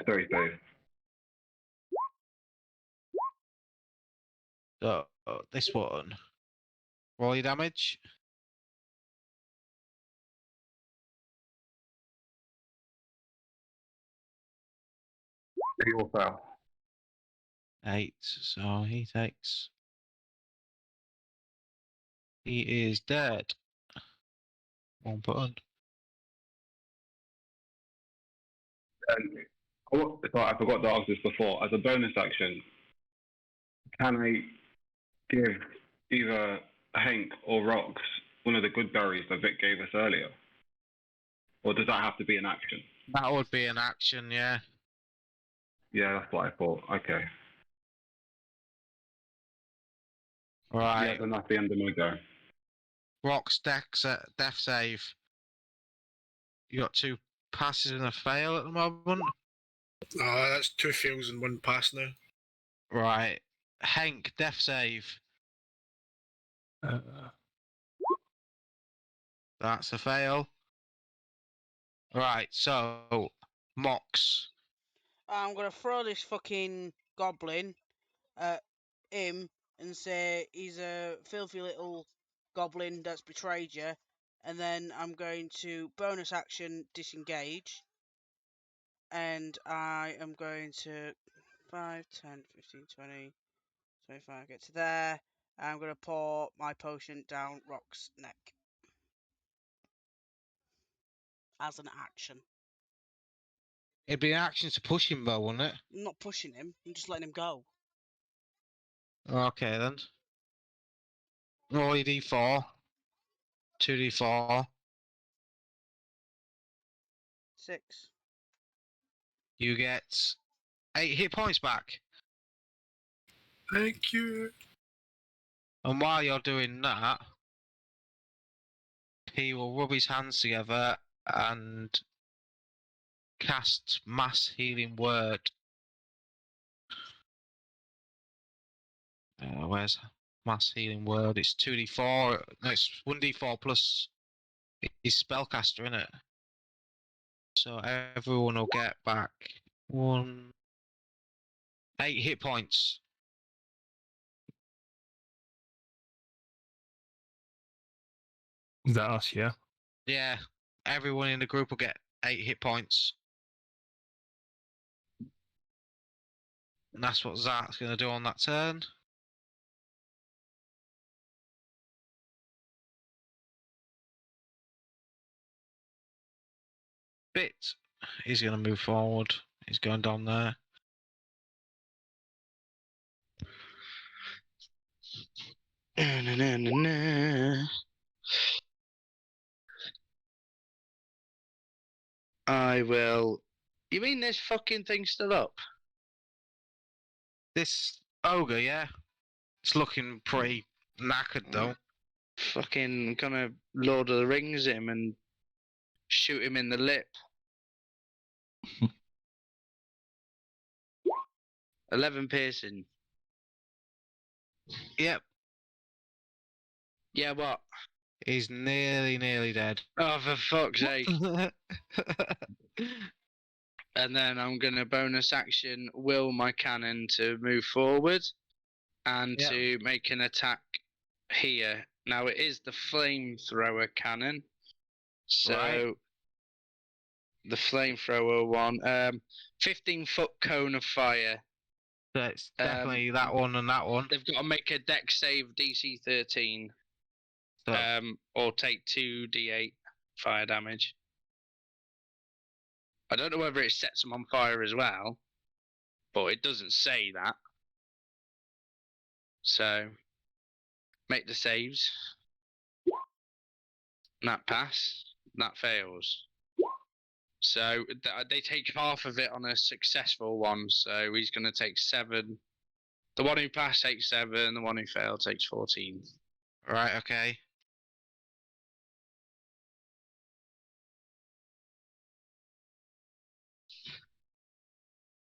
Speaker 7: 30 save.
Speaker 1: So this one. Roll your damage.
Speaker 7: He will fail.
Speaker 1: 8. So he takes. He is dead. 1 button.
Speaker 7: And I forgot to ask this before. As a bonus action, can I give either Hank or Rox one of the good berries that Vic gave us earlier? Or does that have to be an action?
Speaker 1: That would be an action, yeah.
Speaker 7: Yeah, that's what I thought. Okay. Yeah,
Speaker 1: Right.
Speaker 7: then that's the end of my go.
Speaker 1: Rock's death save. You got 2 passes and a fail at the moment.
Speaker 6: That's 2 fails and 1 pass now.
Speaker 1: Right. Henk, death save. That's a fail. Right, so Mox.
Speaker 2: I'm gonna throw this fucking goblin at him and say he's a filthy little goblin that's betrayed you, and then I'm going to bonus action disengage, and I am going to 5, 10, 15, 20, 25, get to there. I'm going to pour my potion down Rock's neck as an action.
Speaker 1: It'd be an action to push him though, wouldn't it?
Speaker 2: I'm not pushing him, I'm just letting him go.
Speaker 1: Okay then. Roll your d4. 2d4.
Speaker 2: 6.
Speaker 1: You get 8 hit points back.
Speaker 6: Thank you.
Speaker 1: And while you're doing that, he will rub his hands together and cast Mass Healing Word. Where's Mass Healing Word? It's 2d4. No, it's 1d4 plus his spellcaster, innit? So everyone will get back 8 hit points.
Speaker 5: Is that us? Yeah.
Speaker 1: Yeah, everyone in the group will get 8 hit points. And that's what Zart's going to do on that turn. Bit. He's going to move forward. He's going down there.
Speaker 3: I will. You mean this fucking thing's still up?
Speaker 1: This ogre, yeah, it's looking pretty knackered though.
Speaker 3: Fucking gonna Lord of the Rings him and shoot him in the lip. 11 piercing.
Speaker 1: Yep,
Speaker 3: Yeah, what?
Speaker 1: he's nearly dead.
Speaker 3: Oh, for fuck's sake. And then I'm gonna bonus action will my cannon to move forward and
Speaker 1: Yep.
Speaker 3: to make an attack here. Now it is the flamethrower cannon. So
Speaker 1: Right.
Speaker 3: the flamethrower one. 15-foot cone of fire.
Speaker 1: So it's definitely that one and that one.
Speaker 3: They've got to make a dex save DC 13.
Speaker 1: So,
Speaker 3: Or take 2d8 fire damage. I don't know whether it sets them on fire as well, but it doesn't say that. So, make the saves. That pass. That fails. So, they take half of it on a successful one, so he's going to take 7. The one who passed takes 7, the one who failed takes 14.
Speaker 1: right, okay.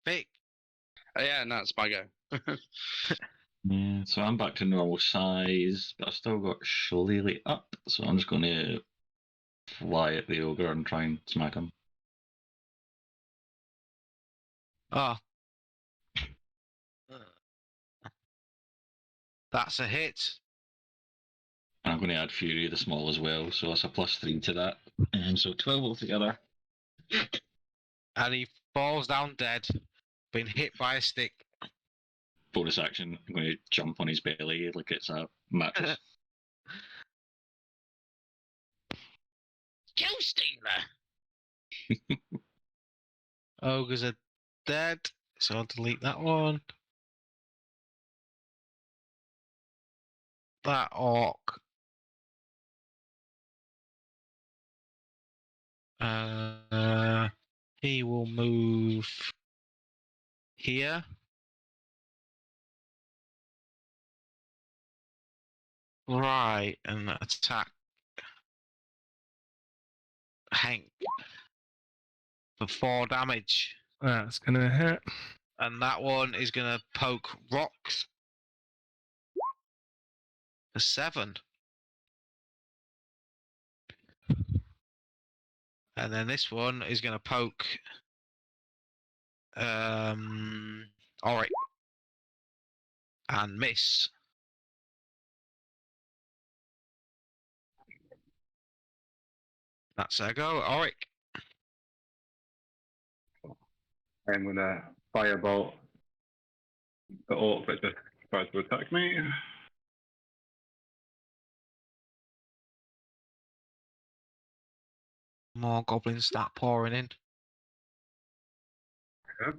Speaker 1: Vic,
Speaker 3: Yeah, and that's my go.
Speaker 4: Yeah, so I'm back to normal size, but I've still got Shillelagh up, so I'm just going to fly at the ogre and try and smack him.
Speaker 1: oh. That's a hit.
Speaker 4: And I'm going to add Fury of the Small as well, so that's a +3 to that. And so 12 altogether.
Speaker 1: And he falls down dead, being hit by a stick.
Speaker 4: Bonus action, I'm going to jump on his belly like it's a mattress.
Speaker 3: Kill Stealer!
Speaker 1: Ogres are dead, so I'll delete that one. That orc. He will move here. Right, and attack Hank for 4 damage.
Speaker 5: That's gonna hit.
Speaker 1: And that one is going to poke Rocks for 7. And then this one is going to poke Oric and miss. That's a go, Oric.
Speaker 7: I'm gonna firebolt the orc that just tried to attack me.
Speaker 1: More goblins start pouring in.
Speaker 7: Yep.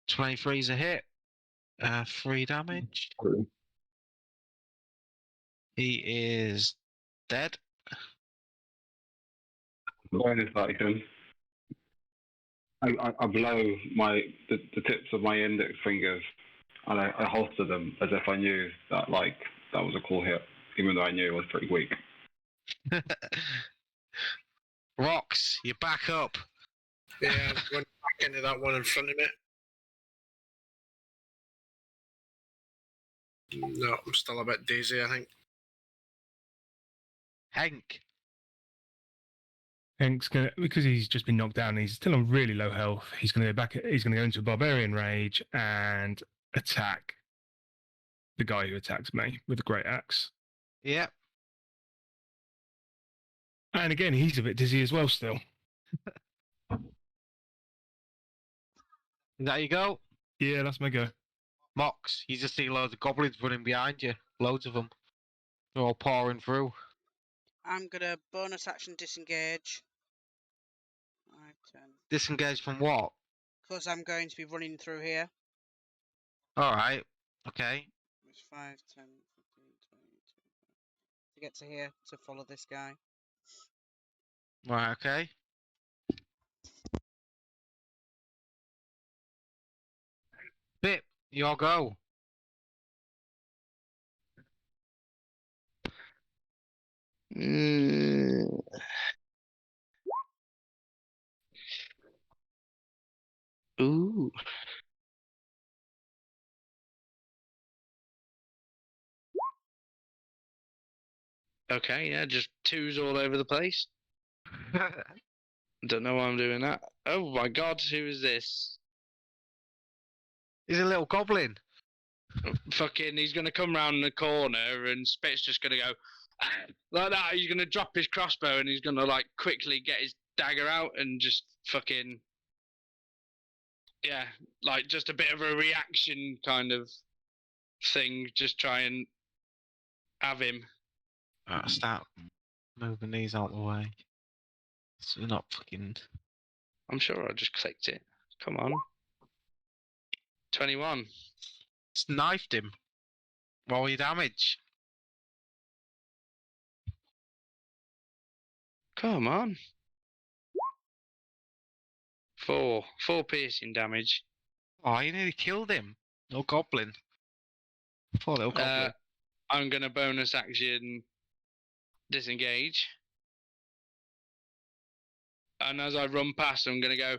Speaker 1: 23 is a hit. 3 damage. He is dead.
Speaker 7: Bonus action. I blow the tips of my index fingers and I holster them as if I knew that that was a cool hit, even though I knew it was pretty weak.
Speaker 1: Rocks, you're back up.
Speaker 6: Yeah, I'm going back into that one in front of me. No, I'm still a bit daisy, I think.
Speaker 1: Hank.
Speaker 5: Hank's gonna, because he's just been knocked down, and he's still on really low health. He's gonna go back. He's gonna go into a barbarian rage and attack the guy who attacked me with a great axe.
Speaker 1: Yep.
Speaker 5: And again, he's a bit dizzy as well. Still,
Speaker 1: There you go.
Speaker 5: yeah, that's my go.
Speaker 1: Mox, you just see loads of goblins running behind you. Loads of them. They're all pouring through.
Speaker 2: I'm gonna bonus action disengage. 5, 10.
Speaker 1: Disengage from what?
Speaker 2: Because I'm going to be running through here.
Speaker 1: Alright. Okay.
Speaker 2: It's 5, 10, 15, 20, 25. To get to here to follow this guy.
Speaker 1: Right, okay. Bip, your go.
Speaker 3: Ooh. Okay, yeah, just 2s all over the place. Don't know why I'm doing that. Oh my god, who is this?
Speaker 1: He's a little goblin.
Speaker 3: Fucking, he's gonna come round the corner and Spit's just gonna go "Ah," like that. He's gonna drop his crossbow and he's gonna like quickly get his dagger out and just fucking, yeah, like just a bit of a reaction kind of thing. Just try and have him.
Speaker 1: Alright, start moving these out the way. So we're not fucking.
Speaker 3: I'm sure I just clicked it. Come on. 21.
Speaker 1: Just knifed him. Roll your damage.
Speaker 3: Come on. 4 piercing damage.
Speaker 1: Oh, you nearly killed him. No goblin. Poor little goblin.
Speaker 3: I'm gonna bonus action disengage. And as I run past, I'm gonna go.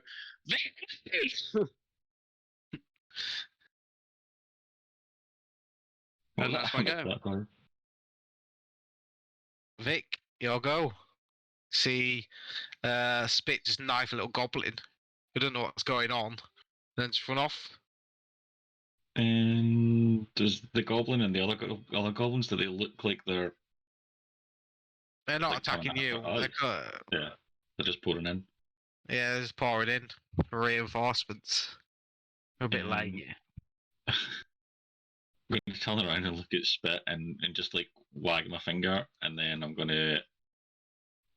Speaker 3: And that's my go.
Speaker 1: Vic, your go. See, Spit just knife a little goblin. We don't know what's going on. Then just run off.
Speaker 4: And does the goblin and the other goblins, do they look like they're
Speaker 1: They're not
Speaker 4: like
Speaker 1: attacking
Speaker 4: coming
Speaker 1: you.
Speaker 4: after us? Yeah, they're just pouring in.
Speaker 1: Yeah, they're just pouring in for reinforcements. We're a bit late.
Speaker 4: I'm going to turn around and look at Spit and just like wag my finger, and then I'm going to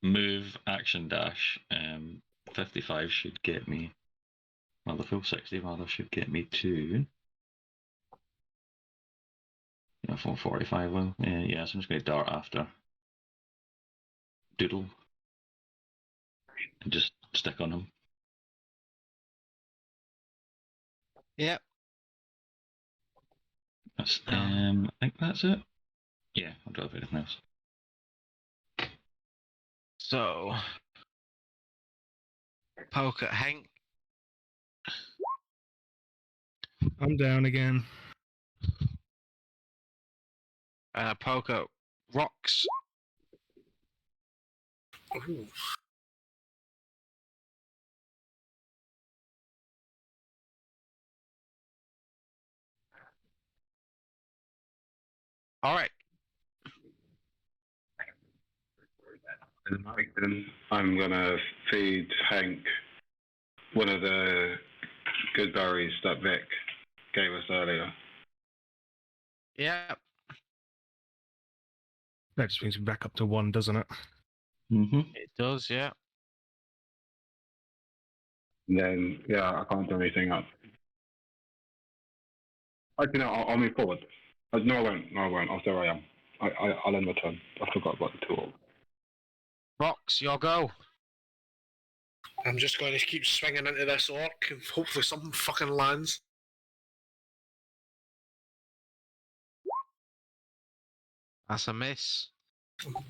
Speaker 4: move action dash. 55 should get me. Well, the full 60 rather should get me to. Yeah, 445 one. Yeah, so I'm just going to dart after Doodle. and just stick on him.
Speaker 1: Yep.
Speaker 4: That's
Speaker 1: Oh.
Speaker 4: I think that's it. Yeah, I'll do everything else.
Speaker 1: So, poke at Hank.
Speaker 5: I'm down again.
Speaker 1: And a poke at Rocks.
Speaker 6: Ooh.
Speaker 1: All right.
Speaker 7: Then I'm gonna feed Hank one of the good berries that Vic gave us earlier.
Speaker 1: Yep.
Speaker 5: That just brings me back up to 1, doesn't it?
Speaker 4: Mm-hmm.
Speaker 1: It does, yeah.
Speaker 7: And then, yeah, I can't do anything else. Actually, no, I'll move forward. No, I won't. No, I won't. I'll stay where I am. I'll end my turn. I forgot about the tool.
Speaker 1: Rocks, your go.
Speaker 6: I'm just going to keep swinging into this orc and hopefully something fucking lands.
Speaker 1: That's a miss.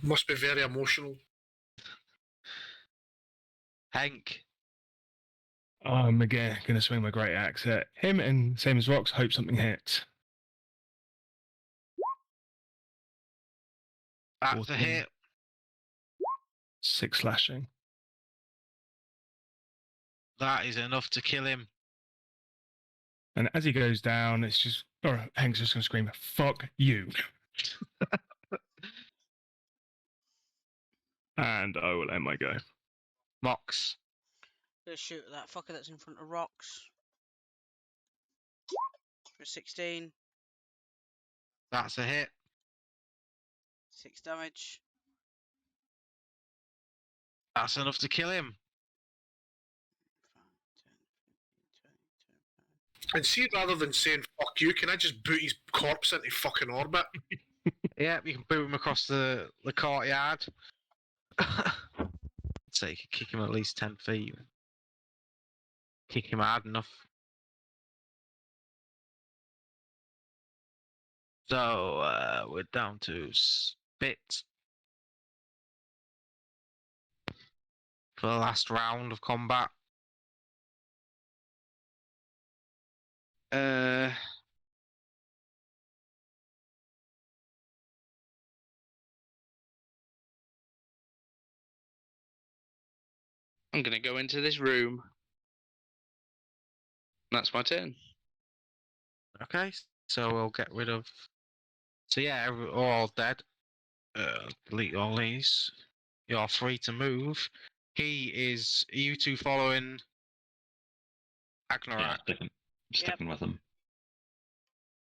Speaker 6: Must be very emotional.
Speaker 1: Hank.
Speaker 5: I'm again going to swing my great axe at him, and same as Rocks, hope something hits.
Speaker 1: That's a
Speaker 5: 14.
Speaker 1: hit.
Speaker 5: 6 slashing.
Speaker 1: That is enough to kill him.
Speaker 5: And as he goes down, it's just, or Hank's just going to scream, "Fuck you!" And I will end my go.
Speaker 1: Mox.
Speaker 2: Gonna shoot at that fucker that's in front of Rocks. For 16.
Speaker 1: That's a hit.
Speaker 2: 6 damage.
Speaker 1: That's enough to kill him.
Speaker 2: 5, 10, 15, 20, 25.
Speaker 6: And see, rather than saying fuck you, can I just boot his corpse into fucking orbit?
Speaker 1: Yep, you can boot him across the courtyard. So you can kick him at least 10 feet. Kick him hard enough. So we're down to Spit for the last round of combat.
Speaker 3: I'm gonna go into this room. That's my turn.
Speaker 1: Okay, so we'll get rid of. So yeah, all dead. Delete all these. You're free to move. He is. Are you two following
Speaker 4: Yeah,
Speaker 1: Agnarak?
Speaker 4: sticking with him.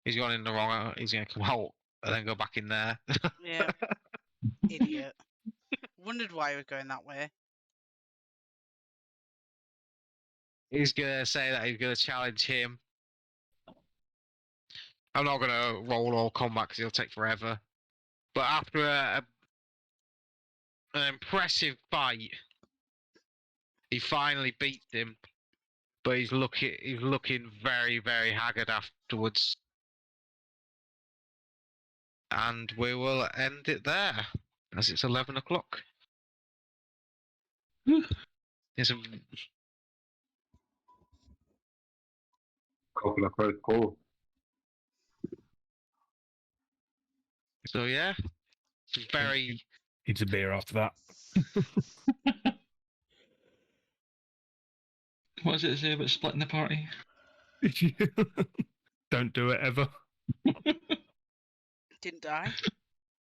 Speaker 1: He's gone in the wrong. He's gonna come out and then go back in there.
Speaker 2: Yeah. Idiot. Wondered why he was going that way.
Speaker 1: He's gonna say that he's gonna challenge him. I'm not gonna roll all combat because it'll take forever. But after an impressive fight, he finally beats him. But he's looking very, very haggard afterwards. And we will end it there, as it's 11 o'clock. It's a,
Speaker 7: Couple of close calls.
Speaker 1: so yeah, it's very.
Speaker 5: Needs a beer after that.
Speaker 4: What does it say about splitting the party?
Speaker 5: Don't do it ever.
Speaker 2: Didn't die.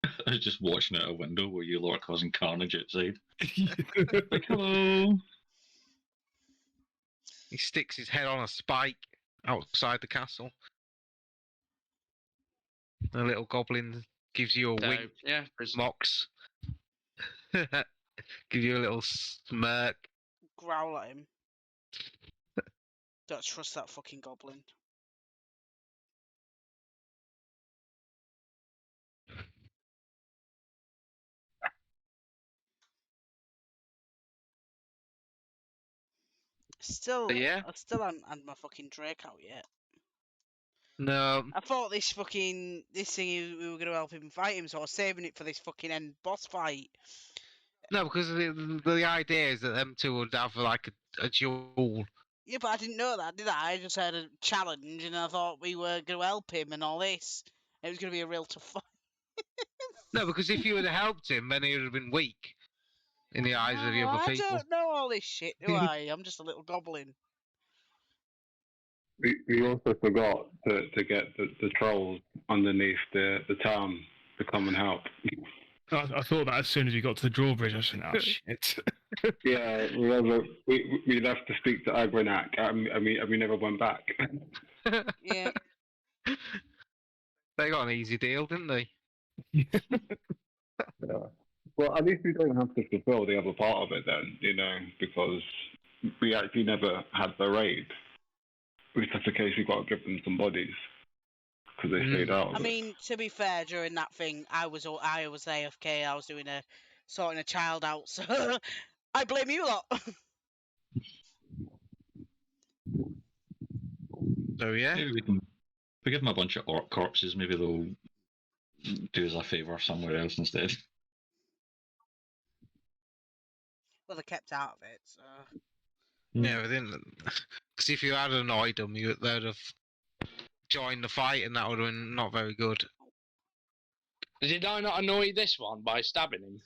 Speaker 4: I was just watching out a window where you lot are causing carnage outside. Like, hello.
Speaker 1: He sticks his head on a spike outside the castle. The little goblin gives you a
Speaker 3: So,
Speaker 1: wink,
Speaker 3: yeah,
Speaker 1: Mox. Give you a little smirk.
Speaker 2: Growl at him. Don't trust that fucking goblin.
Speaker 3: Yeah.
Speaker 2: I still haven't had my fucking Drake out yet.
Speaker 1: No,
Speaker 2: I thought this thing we were gonna help him fight him, so I was saving it for this fucking end boss fight.
Speaker 1: no, because the idea is that them two would have like a duel.
Speaker 2: Yeah, but I didn't know that, did I? I just had a challenge, and I thought we were gonna help him and all this. It was gonna be a real tough fight.
Speaker 1: No, because if you would have helped him, then he would have been weak in the eyes of the
Speaker 2: Oh,
Speaker 1: other
Speaker 2: I
Speaker 1: people.
Speaker 2: don't know all this shit, do I? I'm just a little goblin.
Speaker 7: We also forgot to get the trolls underneath the town to come and help.
Speaker 5: I thought that as soon as we got to the drawbridge, I was thinking, oh shit.
Speaker 7: Yeah, remember we left to speak to Agranak, and we never went back.
Speaker 2: Yeah.
Speaker 1: They got an easy deal, didn't they?
Speaker 7: Yeah. Well, at least we don't have to fulfill the other part of it then, because we actually never had the raid. Which is the case, we got to give them some bodies because they stayed out of
Speaker 2: I
Speaker 7: it.
Speaker 2: mean, to be fair, during that thing, I was AFK. I was sorting a child out, so I blame you lot.
Speaker 1: So yeah.
Speaker 4: Maybe we give them a bunch of orc corpses. Maybe they'll do us a favour somewhere else instead.
Speaker 2: Well, they kept out of it, so.
Speaker 1: Yeah, because if you had annoyed them, they'd have joined the fight, and that would have been not very good.
Speaker 3: Did I not annoy this one by stabbing him?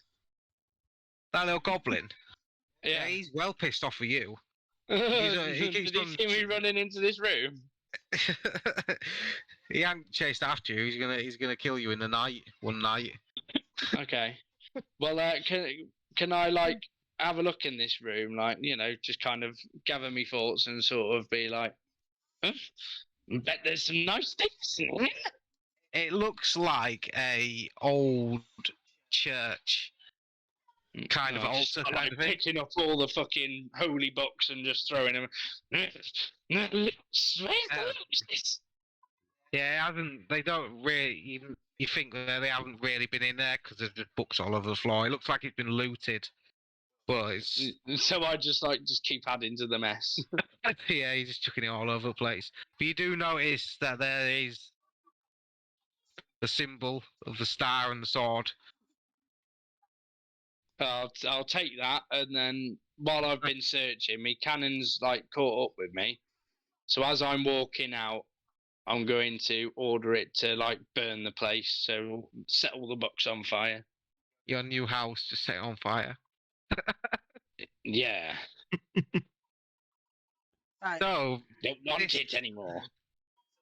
Speaker 1: That little goblin,
Speaker 3: Yeah.
Speaker 1: he's well pissed off with you. he keeps
Speaker 3: Did he see me running into this room?
Speaker 1: He ain't chased after you. He's gonna kill you in the night, one night.
Speaker 3: Okay. Well, can I like have a look in this room, like just kind of gather me thoughts and sort of be like, huh? Bet there's some nice things in here.
Speaker 1: It looks like a old church kind of
Speaker 3: No, just
Speaker 1: altar
Speaker 3: start,
Speaker 1: kind
Speaker 3: like
Speaker 1: of thing.
Speaker 3: picking up all the fucking holy books and just throwing them.
Speaker 1: Yeah, it hasn't. They don't really. You think that they haven't really been in there because there's just books all over the floor. It looks like it's been looted, but it's
Speaker 3: So I just keep adding to the mess.
Speaker 1: yeah, he's just chucking it all over the place. But you do notice that there is the symbol of the star and the sword.
Speaker 3: I'll take that, and then while I've been searching, me cannon's like caught up with me. So as I'm walking out, I'm going to order it to like burn the place, so set all the books on fire.
Speaker 1: Your new house just set on fire.
Speaker 3: Yeah,
Speaker 2: Right.
Speaker 1: So,
Speaker 3: don't want it anymore.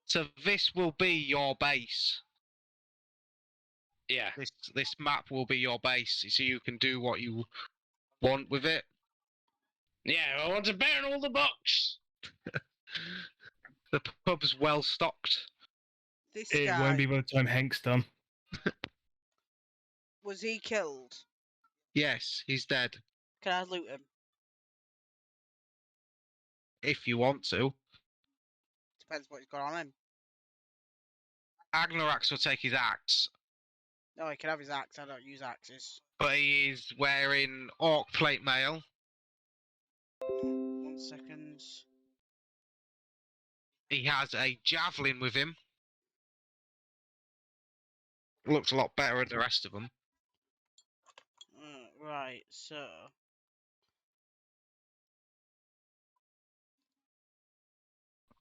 Speaker 1: so this will be your base.
Speaker 3: Yeah,
Speaker 1: This map will be your base, so you can do what you want with it.
Speaker 3: yeah, I want to burn all the books.
Speaker 1: The pub's well stocked.
Speaker 2: This
Speaker 5: It
Speaker 2: guy,
Speaker 5: won't be by the time Hank's done.
Speaker 2: was he killed?
Speaker 1: Yes, he's dead.
Speaker 2: Can I loot him?
Speaker 1: If you want to.
Speaker 2: Depends what he's got on him.
Speaker 1: Agnorax will take his axe,
Speaker 2: No, he can have his axe. I don't use axes.
Speaker 1: but he is wearing orc plate mail.
Speaker 2: 1 second.
Speaker 1: He has a javelin with him. Looks a lot better than the rest of them.
Speaker 2: Right, so.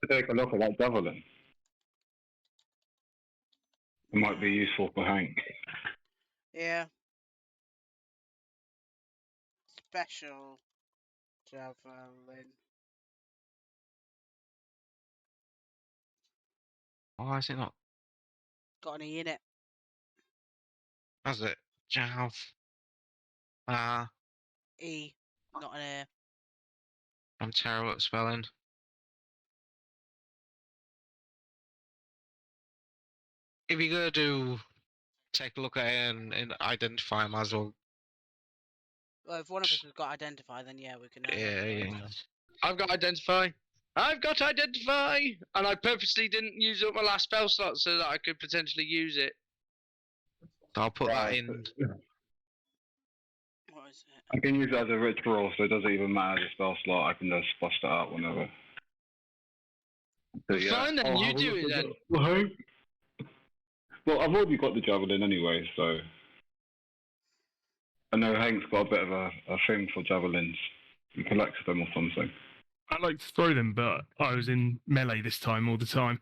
Speaker 7: Take a look at that javelin. It might be useful for Hank.
Speaker 2: Yeah. Special javelin.
Speaker 1: Why is it not?
Speaker 2: Got an E in it.
Speaker 1: Has it? Jav.
Speaker 2: E, not an A.
Speaker 1: I'm terrible at spelling. If you're gonna take a look at it and identify him as well.
Speaker 2: Well, if one of us has got identify, then yeah, we can.
Speaker 1: Yeah.
Speaker 3: I've got identify. I've got identify, and I purposely didn't use up my last spell slot so that I could potentially use it.
Speaker 1: I'll put that
Speaker 7: Right.
Speaker 1: in.
Speaker 2: What is it?
Speaker 7: I can use it as a ritual, so it doesn't even matter the spell slot. I can just bust it out whenever. So, yeah.
Speaker 3: Fine then,
Speaker 7: I'll
Speaker 3: you
Speaker 7: have a
Speaker 3: do
Speaker 7: look
Speaker 3: it
Speaker 7: at
Speaker 3: then.
Speaker 7: the- Hank? Well, I've already got the javelin anyway, so I know Hank's got a bit of a thing for javelins. He collects them or something.
Speaker 5: I like to throw them, but I was in melee this time all the time.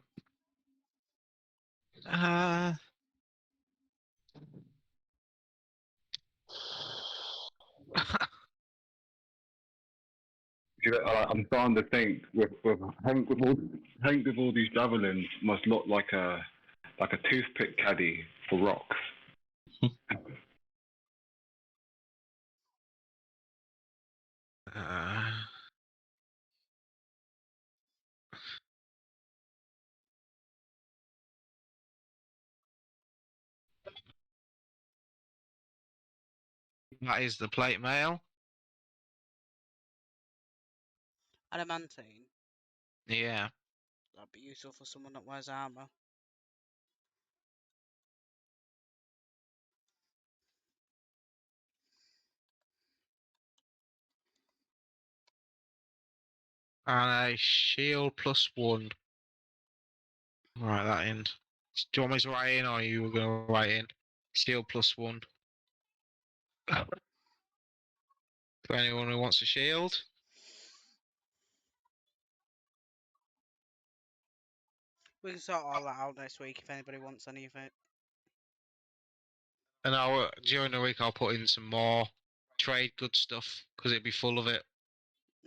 Speaker 1: Uh,
Speaker 7: I'm starting to think with Hank with all these javelins must look like a toothpick caddy for rocks.
Speaker 1: uh, that is the plate mail.
Speaker 2: Adamantine.
Speaker 1: Yeah.
Speaker 2: That'd be useful for someone that wears armor.
Speaker 1: And a shield +1. Write that in. Do you want me to write in, or are you going to write in? Shield +1. For anyone who wants a shield.
Speaker 2: We can sort all that out next week if anybody wants any of it.
Speaker 1: And during the week I'll put in some more trade good stuff because it'd be full of it.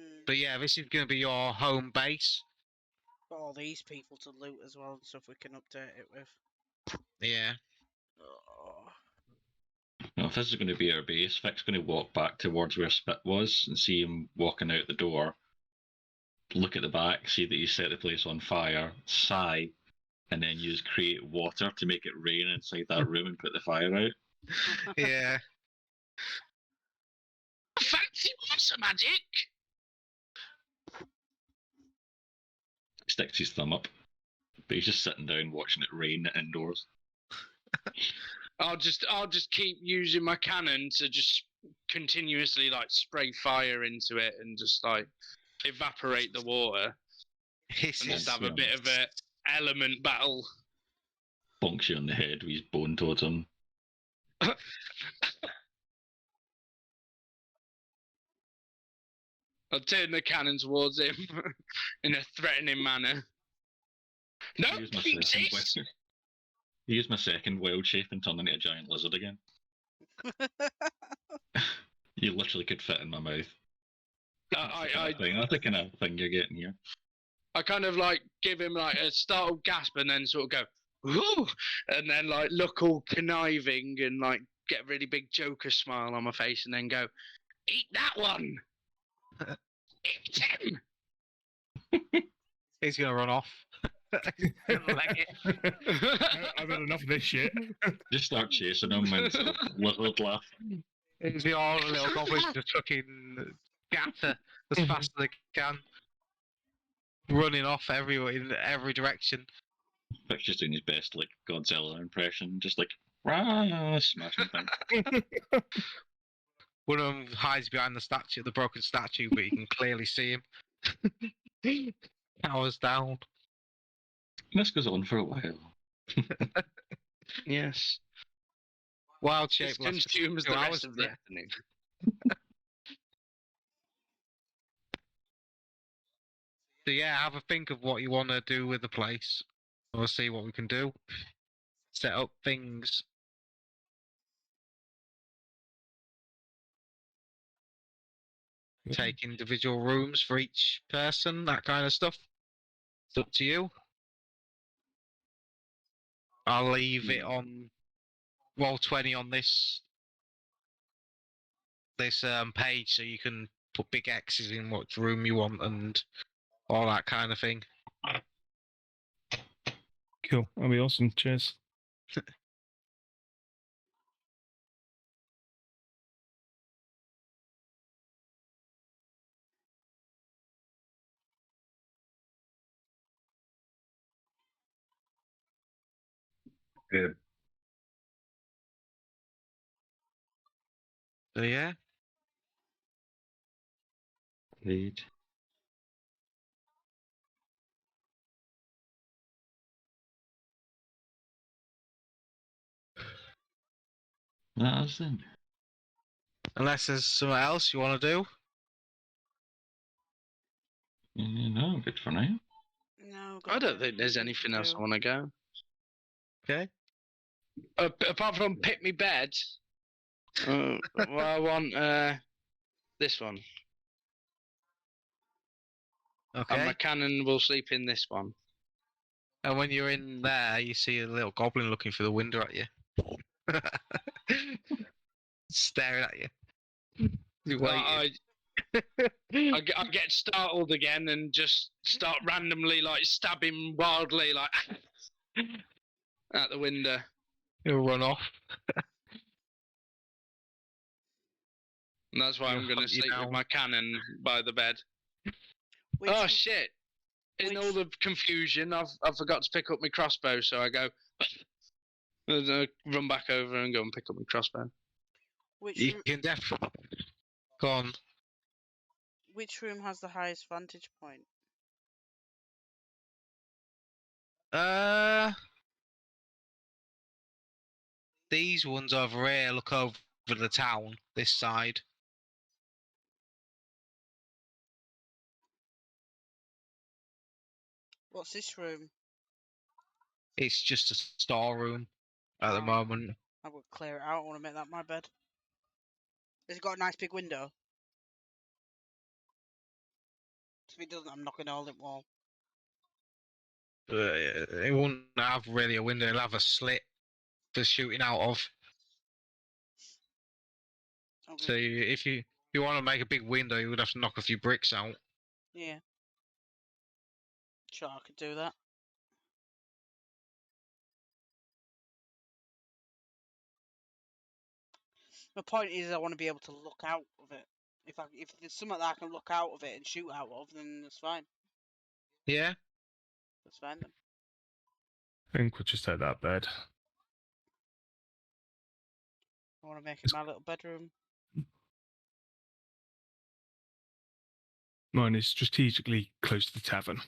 Speaker 2: Mm.
Speaker 1: But yeah, this is going to be your home base.
Speaker 2: Got all these people to loot as well and stuff we can update it with.
Speaker 1: Yeah.
Speaker 2: Oh.
Speaker 4: Now, if this is going to be our base, Vic's going to walk back towards where Spit was and see him walking out the door. Look at the back, see that he's set the place on fire, sigh, and then use create water to make it rain inside that room and put the fire out.
Speaker 1: Yeah.
Speaker 3: Fancy water magic!
Speaker 4: Sticks his thumb up, but he's just sitting down watching it rain indoors.
Speaker 3: I'll just keep using my cannon to just continuously like spray fire into it and just like evaporate the water
Speaker 1: This
Speaker 3: and just
Speaker 1: is
Speaker 3: have a bit of a element battle.
Speaker 4: Bonks you on the head with his bone totem.
Speaker 3: I'll turn the cannon towards him in a threatening manner. No,
Speaker 4: Use my
Speaker 3: keep
Speaker 4: second
Speaker 3: this!
Speaker 4: Use my second wild shape and turn into a giant lizard again. You literally could fit in my mouth.
Speaker 3: I
Speaker 4: That's the kind of thing you're getting here.
Speaker 3: I kind of like give him like a startled gasp and then sort of go, ooh, and then like look all conniving and like get a really big Joker smile on my face and then go, eat that one! Eat him!
Speaker 1: he's going to run off.
Speaker 5: I've had enough of this shit.
Speaker 4: Just start chasing him and sort of lizard laugh.
Speaker 1: It's the all the little goblins just fucking scatter as fast as they can. Running off everywhere in every direction.
Speaker 4: Vic's just doing his best like Godzilla impression, just like rah, smashing things.
Speaker 1: One of them hides behind the statue, the broken statue, but you can clearly see him. Towers down.
Speaker 4: This goes on for a while.
Speaker 3: Yes.
Speaker 1: Wild shape
Speaker 3: Just
Speaker 1: lasts for
Speaker 3: consumes
Speaker 1: 2
Speaker 3: the
Speaker 1: hours.
Speaker 3: rest of the
Speaker 1: Yeah.
Speaker 3: afternoon.
Speaker 1: So yeah, have a think of what you want to do with the place. We'll see what we can do. Set up things. Take individual rooms for each person, that kind of stuff. It's up to you. I'll leave it on Roll20 on this page so you can put big X's in what room you want and all that kind of thing.
Speaker 5: Cool. That'll be awesome. Cheers.
Speaker 7: Good.
Speaker 1: So yeah,
Speaker 4: page. That's then.
Speaker 1: Unless there's something else you want to do.
Speaker 4: No, good for now.
Speaker 2: No,
Speaker 3: I don't think there's anything else I want to go.
Speaker 1: Okay.
Speaker 3: Apart from pick me bed. Well, I want this one. And
Speaker 1: Okay.
Speaker 3: my cannon will sleep in this one.
Speaker 1: And when you're in there, you see a little goblin looking through the window at you. Staring at you. You're waiting.
Speaker 3: I get startled again and just start randomly like stabbing wildly like at the window.
Speaker 1: You'll run off.
Speaker 3: And that's why
Speaker 1: He'll
Speaker 3: I'm going to
Speaker 1: hunt you
Speaker 3: sleep with
Speaker 1: down.
Speaker 3: my cannon by the bed.
Speaker 2: Which,
Speaker 3: Oh shit! In all the confusion, I forgot to pick up my crossbow, so I go run back over and go and pick up my crossbow.
Speaker 1: You can definitely. Go on.
Speaker 2: which room has the highest vantage point?
Speaker 1: These ones over here look over the town, this side.
Speaker 2: What's this room?
Speaker 1: It's just a storeroom at the moment.
Speaker 2: I will clear it out. I want to make that my bed. Has it got a nice big window? If it doesn't, I'm knocking a hole in the wall.
Speaker 1: It won't have really a window, it'll have a slit for shooting out of.
Speaker 2: Okay.
Speaker 1: So if you want to make a big window, you would have to knock a few bricks out.
Speaker 2: Yeah. Sure, I could do that. My point is, I want to be able to look out of it. If there's something that I can look out of it and shoot out of, then that's fine.
Speaker 1: Yeah?
Speaker 2: That's fine then.
Speaker 5: I think we'll just take that bed.
Speaker 2: I want to make it my little bedroom.
Speaker 5: Mine is strategically close to the tavern.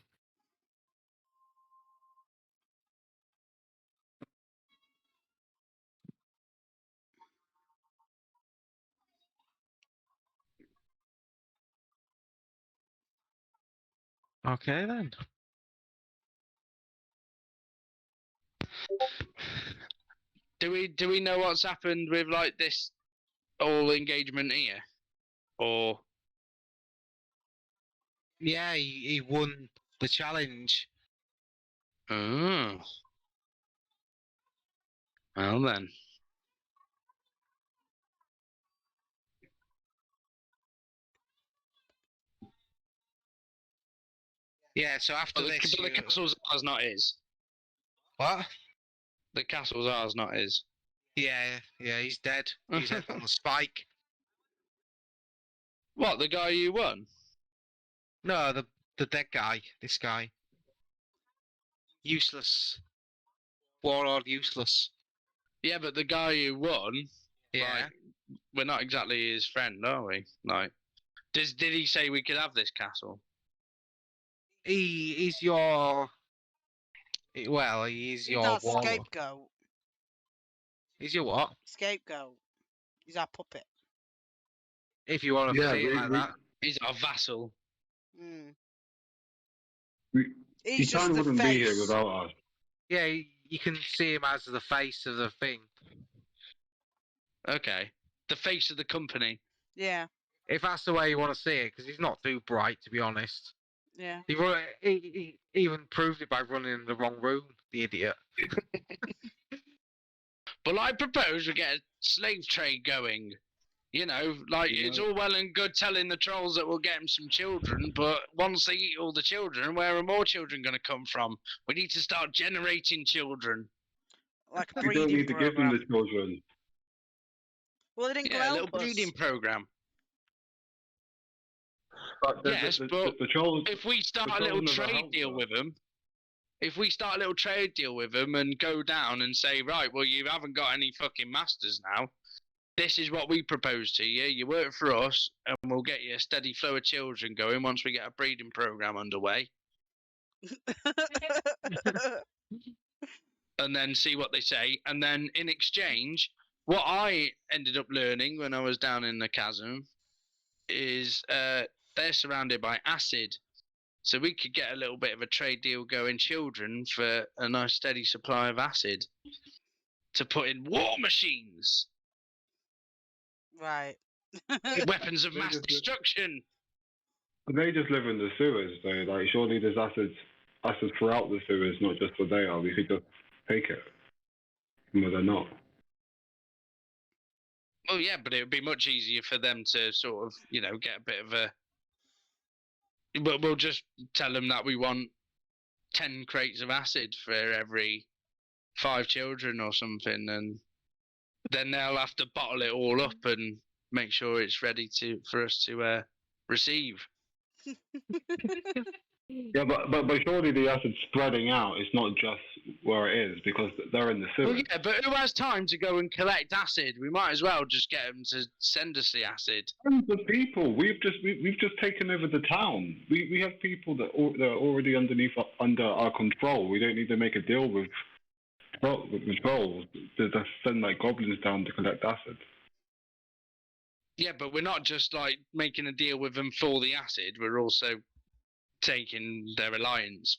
Speaker 1: Okay then.
Speaker 3: Do we know what's happened with like this whole engagement here, or?
Speaker 1: Yeah, he won the challenge.
Speaker 3: Oh. Well then.
Speaker 1: Yeah, so after
Speaker 3: But
Speaker 1: this,
Speaker 3: the castle's ours, not his.
Speaker 1: What?
Speaker 3: The castle's ours, not his.
Speaker 1: Yeah, he's dead. He's dead on the spike.
Speaker 3: What, the guy you won?
Speaker 1: No, the dead guy. This guy. Useless. Warlord useless.
Speaker 3: Yeah, but the guy you won.
Speaker 1: Yeah.
Speaker 3: Like, we're not exactly his friend, are we? Like, did he say we could have this castle?
Speaker 1: He's your. Well, he's your
Speaker 2: That's
Speaker 1: warlord.
Speaker 2: scapegoat.
Speaker 1: He's your what?
Speaker 2: Scapegoat. He's our puppet.
Speaker 1: If you want to
Speaker 7: Yeah,
Speaker 1: see it like that.
Speaker 3: He's our vassal.
Speaker 2: Mm.
Speaker 7: He
Speaker 2: He's
Speaker 7: kind
Speaker 2: just
Speaker 7: of
Speaker 2: the
Speaker 7: wouldn't be here
Speaker 2: face.
Speaker 7: without us.
Speaker 1: Yeah, you can see him as the face of the thing.
Speaker 3: Okay. The face of the company.
Speaker 2: Yeah,
Speaker 1: If that's the way you want to see it, because he's not too bright, to be honest.
Speaker 2: yeah.
Speaker 1: He even proved it by running in the wrong room, the idiot.
Speaker 3: But I propose we get a slave trade going. You know, like, it's all well and good telling the trolls that we'll get them some children, but once they eat all the children, where are more children going to come from? We need to start generating children.
Speaker 2: Like a
Speaker 7: We don't
Speaker 2: breeding
Speaker 7: need to give them
Speaker 2: program.
Speaker 7: the children.
Speaker 2: Well, they didn't go
Speaker 3: Yeah, a
Speaker 2: help
Speaker 3: little
Speaker 2: us.
Speaker 3: breeding program.
Speaker 7: But
Speaker 3: Yes, but
Speaker 7: the trolls.
Speaker 3: If we start
Speaker 7: the
Speaker 3: a little
Speaker 7: trolls never
Speaker 3: trade
Speaker 7: helped
Speaker 3: deal
Speaker 7: us.
Speaker 3: with them, and go down and say, right, well, you haven't got any fucking masters now, this is what we propose to you. You work for us, and we'll get you a steady flow of children going once we get a breeding program underway, and then see what they say. And then in exchange, what I ended up learning when I was down in the chasm is they're surrounded by acid. So we could get a little bit of a trade deal going, children, for a nice steady supply of acid to put in war machines,
Speaker 2: Right.
Speaker 3: weapons of
Speaker 7: They
Speaker 3: mass
Speaker 7: just-
Speaker 3: destruction.
Speaker 7: They just live in the sewers, though. Like, surely there's acid throughout the sewers, not just where they are. We could just take it where they're not.
Speaker 3: Oh yeah, but it would be much easier for them to sort of, get a bit of a. But we'll just tell them that we want 10 crates of acid for every 5 children or something, and then they'll have to bottle it all up and make sure it's ready for us to receive.
Speaker 7: Yeah, but surely the acid's spreading out. It's not just where it is because they're in the
Speaker 3: Well,
Speaker 7: sewers.
Speaker 3: yeah, but who has time to go and collect acid? We might as well just get them to send us the acid.
Speaker 7: Tons of people. We've just taken over the town. We have people that are already under our control. We don't need to make a deal with trolls to send like goblins down to collect acid.
Speaker 3: Yeah, but we're not just like making a deal with them for the acid. We're also taking their alliance.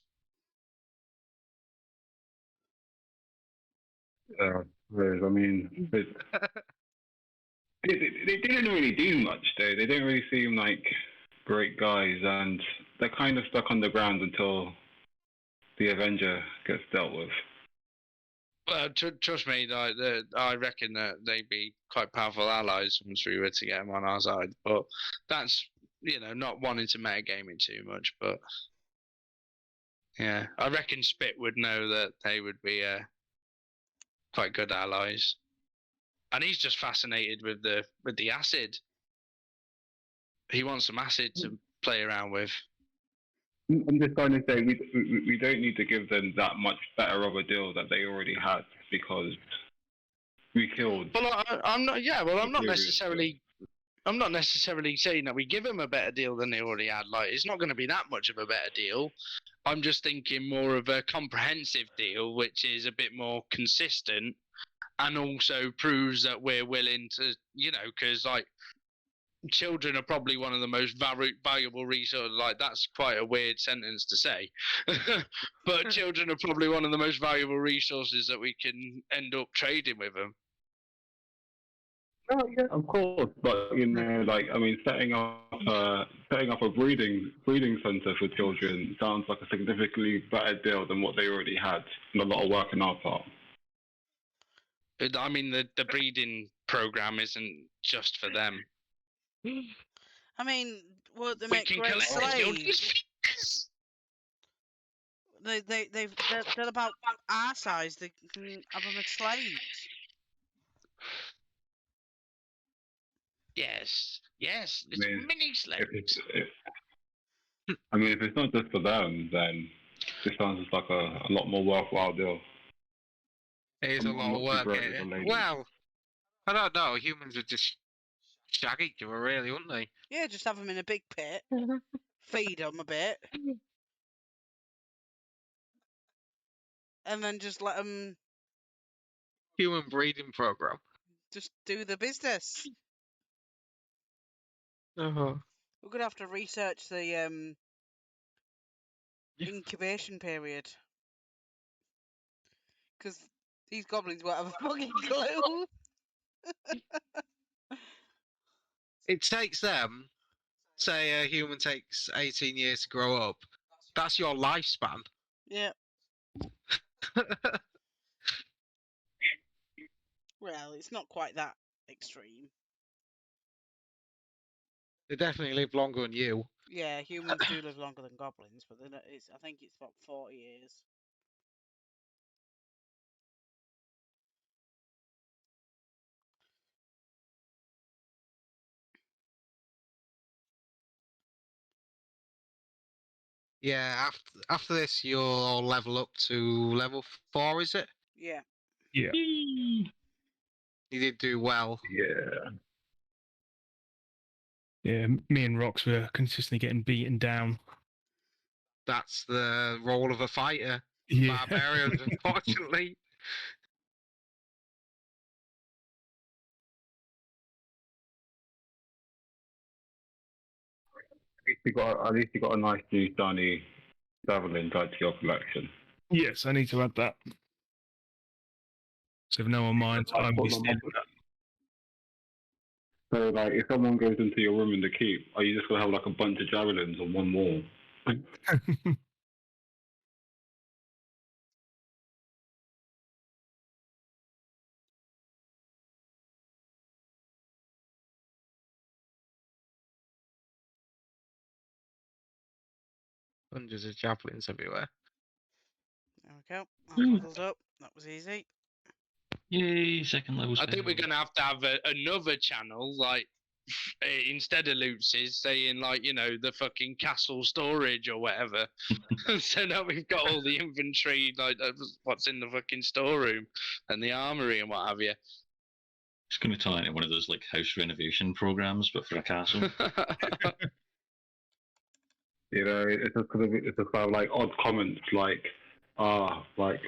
Speaker 7: I mean, they didn't really do much though. They didn't really seem like great guys, and they're kind of stuck underground until the Avenger gets dealt with.
Speaker 3: Well, trust me, I reckon that they'd be quite powerful allies once we were to get them on our side. But that's, not wanting to metagame it too much. But yeah, I reckon Spit would know that they would be quite good allies. And he's just fascinated with the acid. He wants some acid to play around with.
Speaker 7: I'm just trying to say we don't need to give them that much better of a deal that they already had because we killed.
Speaker 3: Well, I'm not. Yeah, well, I'm not
Speaker 7: Serious,
Speaker 3: necessarily. I'm not necessarily saying that we give them a better deal than they already had. Like, it's not going to be that much of a better deal. I'm just thinking more of a comprehensive deal, which is a bit more consistent, and also proves that we're willing to, because like children are probably one of the most valuable resources. Like, that's quite a weird sentence to say, but children are probably one of the most valuable resources that we can end up trading with them.
Speaker 7: Oh yeah, of course. But setting up a breeding center for children sounds like a significantly better deal than what they already had, and a lot of work on our part.
Speaker 3: I mean, the breeding program isn't just for them.
Speaker 2: I mean, what they
Speaker 3: We
Speaker 2: make
Speaker 3: can
Speaker 2: great
Speaker 3: collect the
Speaker 2: slaves.
Speaker 3: children's
Speaker 2: They're about our size. They can have them as slaves.
Speaker 3: Yes, it's
Speaker 7: mean,
Speaker 3: mini slaves.
Speaker 7: If it's not just for them, then this sounds just like a lot more worthwhile deal.
Speaker 1: It is a
Speaker 7: I'm
Speaker 1: lot
Speaker 7: not
Speaker 1: of
Speaker 7: too
Speaker 1: work.
Speaker 7: great with the ladies.
Speaker 1: Well, I don't know. Humans would just shag each other, really, wouldn't they?
Speaker 2: Yeah, just have them in a big pit, feed them a bit, and then just let them
Speaker 1: Human breeding program.
Speaker 2: just do the business.
Speaker 1: Uh-huh.
Speaker 2: We're gonna have to research the incubation period, because these goblins won't have a fucking clue.
Speaker 1: It takes them, say a human takes 18 years to grow up. That's your lifespan.
Speaker 2: Yeah. Well, it's not quite that extreme.
Speaker 1: They definitely live longer than you.
Speaker 2: Yeah, humans do live longer than goblins, but I think it's about 40 years.
Speaker 1: Yeah, after this, you'll level up to level 4, is it?
Speaker 2: Yeah.
Speaker 5: Yeah.
Speaker 1: He did do well.
Speaker 7: Yeah.
Speaker 5: Yeah, me and Rox were consistently getting beaten down.
Speaker 1: That's the role of a fighter.
Speaker 5: Yeah.
Speaker 1: Barbarians, unfortunately.
Speaker 7: At least you got a nice new shiny javelin tied to your collection.
Speaker 5: Yes, I need to add that. So if no one minds,
Speaker 7: Like,
Speaker 5: I'm
Speaker 7: put
Speaker 5: be
Speaker 7: them
Speaker 5: stealing
Speaker 7: up. So, like, if someone goes into your room in the keep, are you just gonna have like a bunch of javelins on one wall?
Speaker 5: that.
Speaker 1: Hundreds of javelins everywhere.
Speaker 2: There we go. That leveled up. That was easy.
Speaker 4: Yay, second level
Speaker 3: I think we're
Speaker 4: spell.
Speaker 3: gonna have to have another channel, like instead of Lutz's, saying like the fucking castle storage or whatever. So now we've got all the inventory, like what's in the fucking storeroom and the armory and what have you.
Speaker 4: It's going to turn into one of those like house renovation programs, but for a castle.
Speaker 7: You know, it's just gonna be, it's just kind of like odd comments like, like,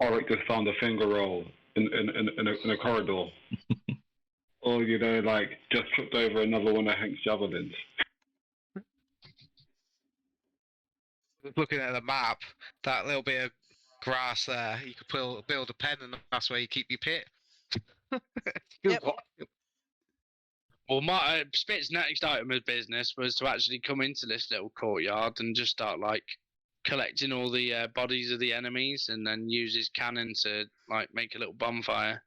Speaker 7: Oric just found a finger roll in a corridor, or like just tripped over another one of Hank's javelins.
Speaker 1: Looking at the map, that little bit of grass there, you could build a pen, and that's where you keep your pit.
Speaker 2: Yep.
Speaker 3: Well, my Spit's next item of business was to actually come into this little courtyard and just start like collecting all the bodies of the enemies, and then use his cannon to like make a little bonfire,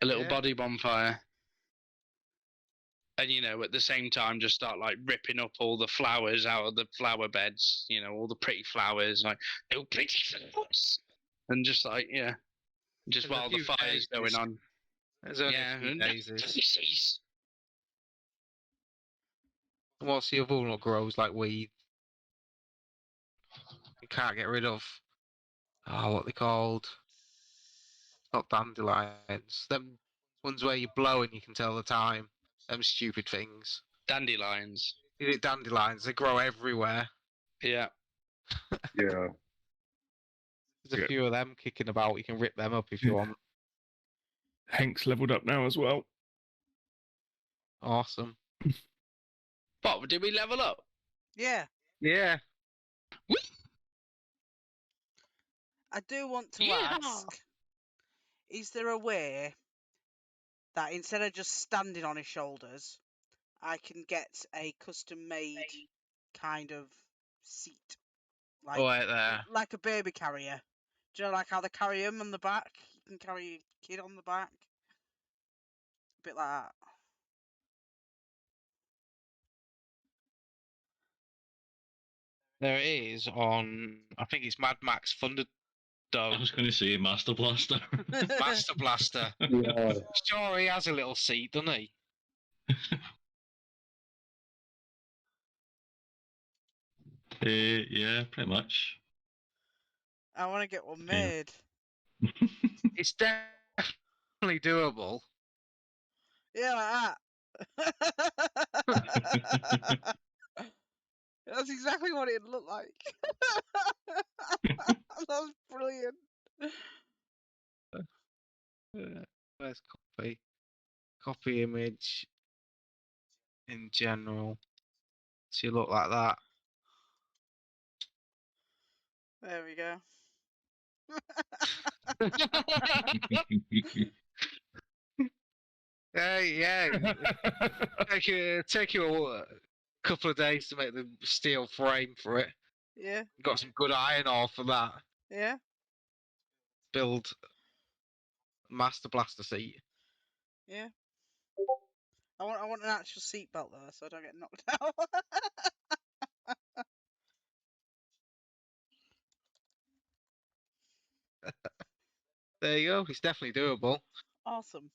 Speaker 3: a little
Speaker 1: Yeah.
Speaker 3: body bonfire. And at the same time, just start like ripping up all the flowers out of the flower beds. All the pretty flowers, like little pretty flowers, and just like just
Speaker 1: There's a
Speaker 3: while the
Speaker 1: few
Speaker 3: fire's going
Speaker 1: daisies.
Speaker 3: on.
Speaker 1: There's only
Speaker 3: Yeah,
Speaker 1: a few
Speaker 3: and
Speaker 1: daisies.
Speaker 3: daisies.
Speaker 1: What's the other one that grows like weed? You can't get rid of. Oh, what they called? Not dandelions. Them ones where you blow and you can tell the time. Them stupid things.
Speaker 3: Dandelions.
Speaker 1: Is it dandelions? They grow everywhere.
Speaker 3: Yeah.
Speaker 7: Yeah.
Speaker 1: There's a
Speaker 5: Yeah.
Speaker 1: few of them kicking about. You can rip them up if you want.
Speaker 5: Hank's leveled up now as well.
Speaker 1: Awesome.
Speaker 3: But did we level up?
Speaker 2: Yeah.
Speaker 1: Yeah.
Speaker 2: I do want to
Speaker 3: Yeah.
Speaker 2: ask, is there a way that instead of just standing on his shoulders, I can get a custom-made kind of seat, like
Speaker 1: Right there.
Speaker 2: like a baby carrier? Do you know, like how they carry him on the back? You can carry your kid on the back, a bit like that.
Speaker 1: There it is on. I think it's Mad Max
Speaker 4: I
Speaker 1: Thunderdome.
Speaker 4: was going to say Master Blaster.
Speaker 1: Master Blaster.
Speaker 7: Yeah.
Speaker 1: Sure, he has a little seat, doesn't he?
Speaker 4: Yeah, pretty much.
Speaker 2: I want to get one
Speaker 4: Yeah.
Speaker 2: made.
Speaker 1: It's definitely doable.
Speaker 2: Yeah, like that. That's exactly what it'd look like. That's brilliant.
Speaker 1: Where's copy? Copy image in general. So you look like that.
Speaker 2: There we go.
Speaker 1: Yeah. Take you a couple of days to make the steel frame for it.
Speaker 2: Yeah,
Speaker 1: Got some good iron ore for that.
Speaker 2: yeah,
Speaker 1: Build Master Blaster seat.
Speaker 2: yeah. I want an actual seatbelt though, so I don't get knocked out.
Speaker 1: There you go. It's definitely doable.
Speaker 2: Awesome.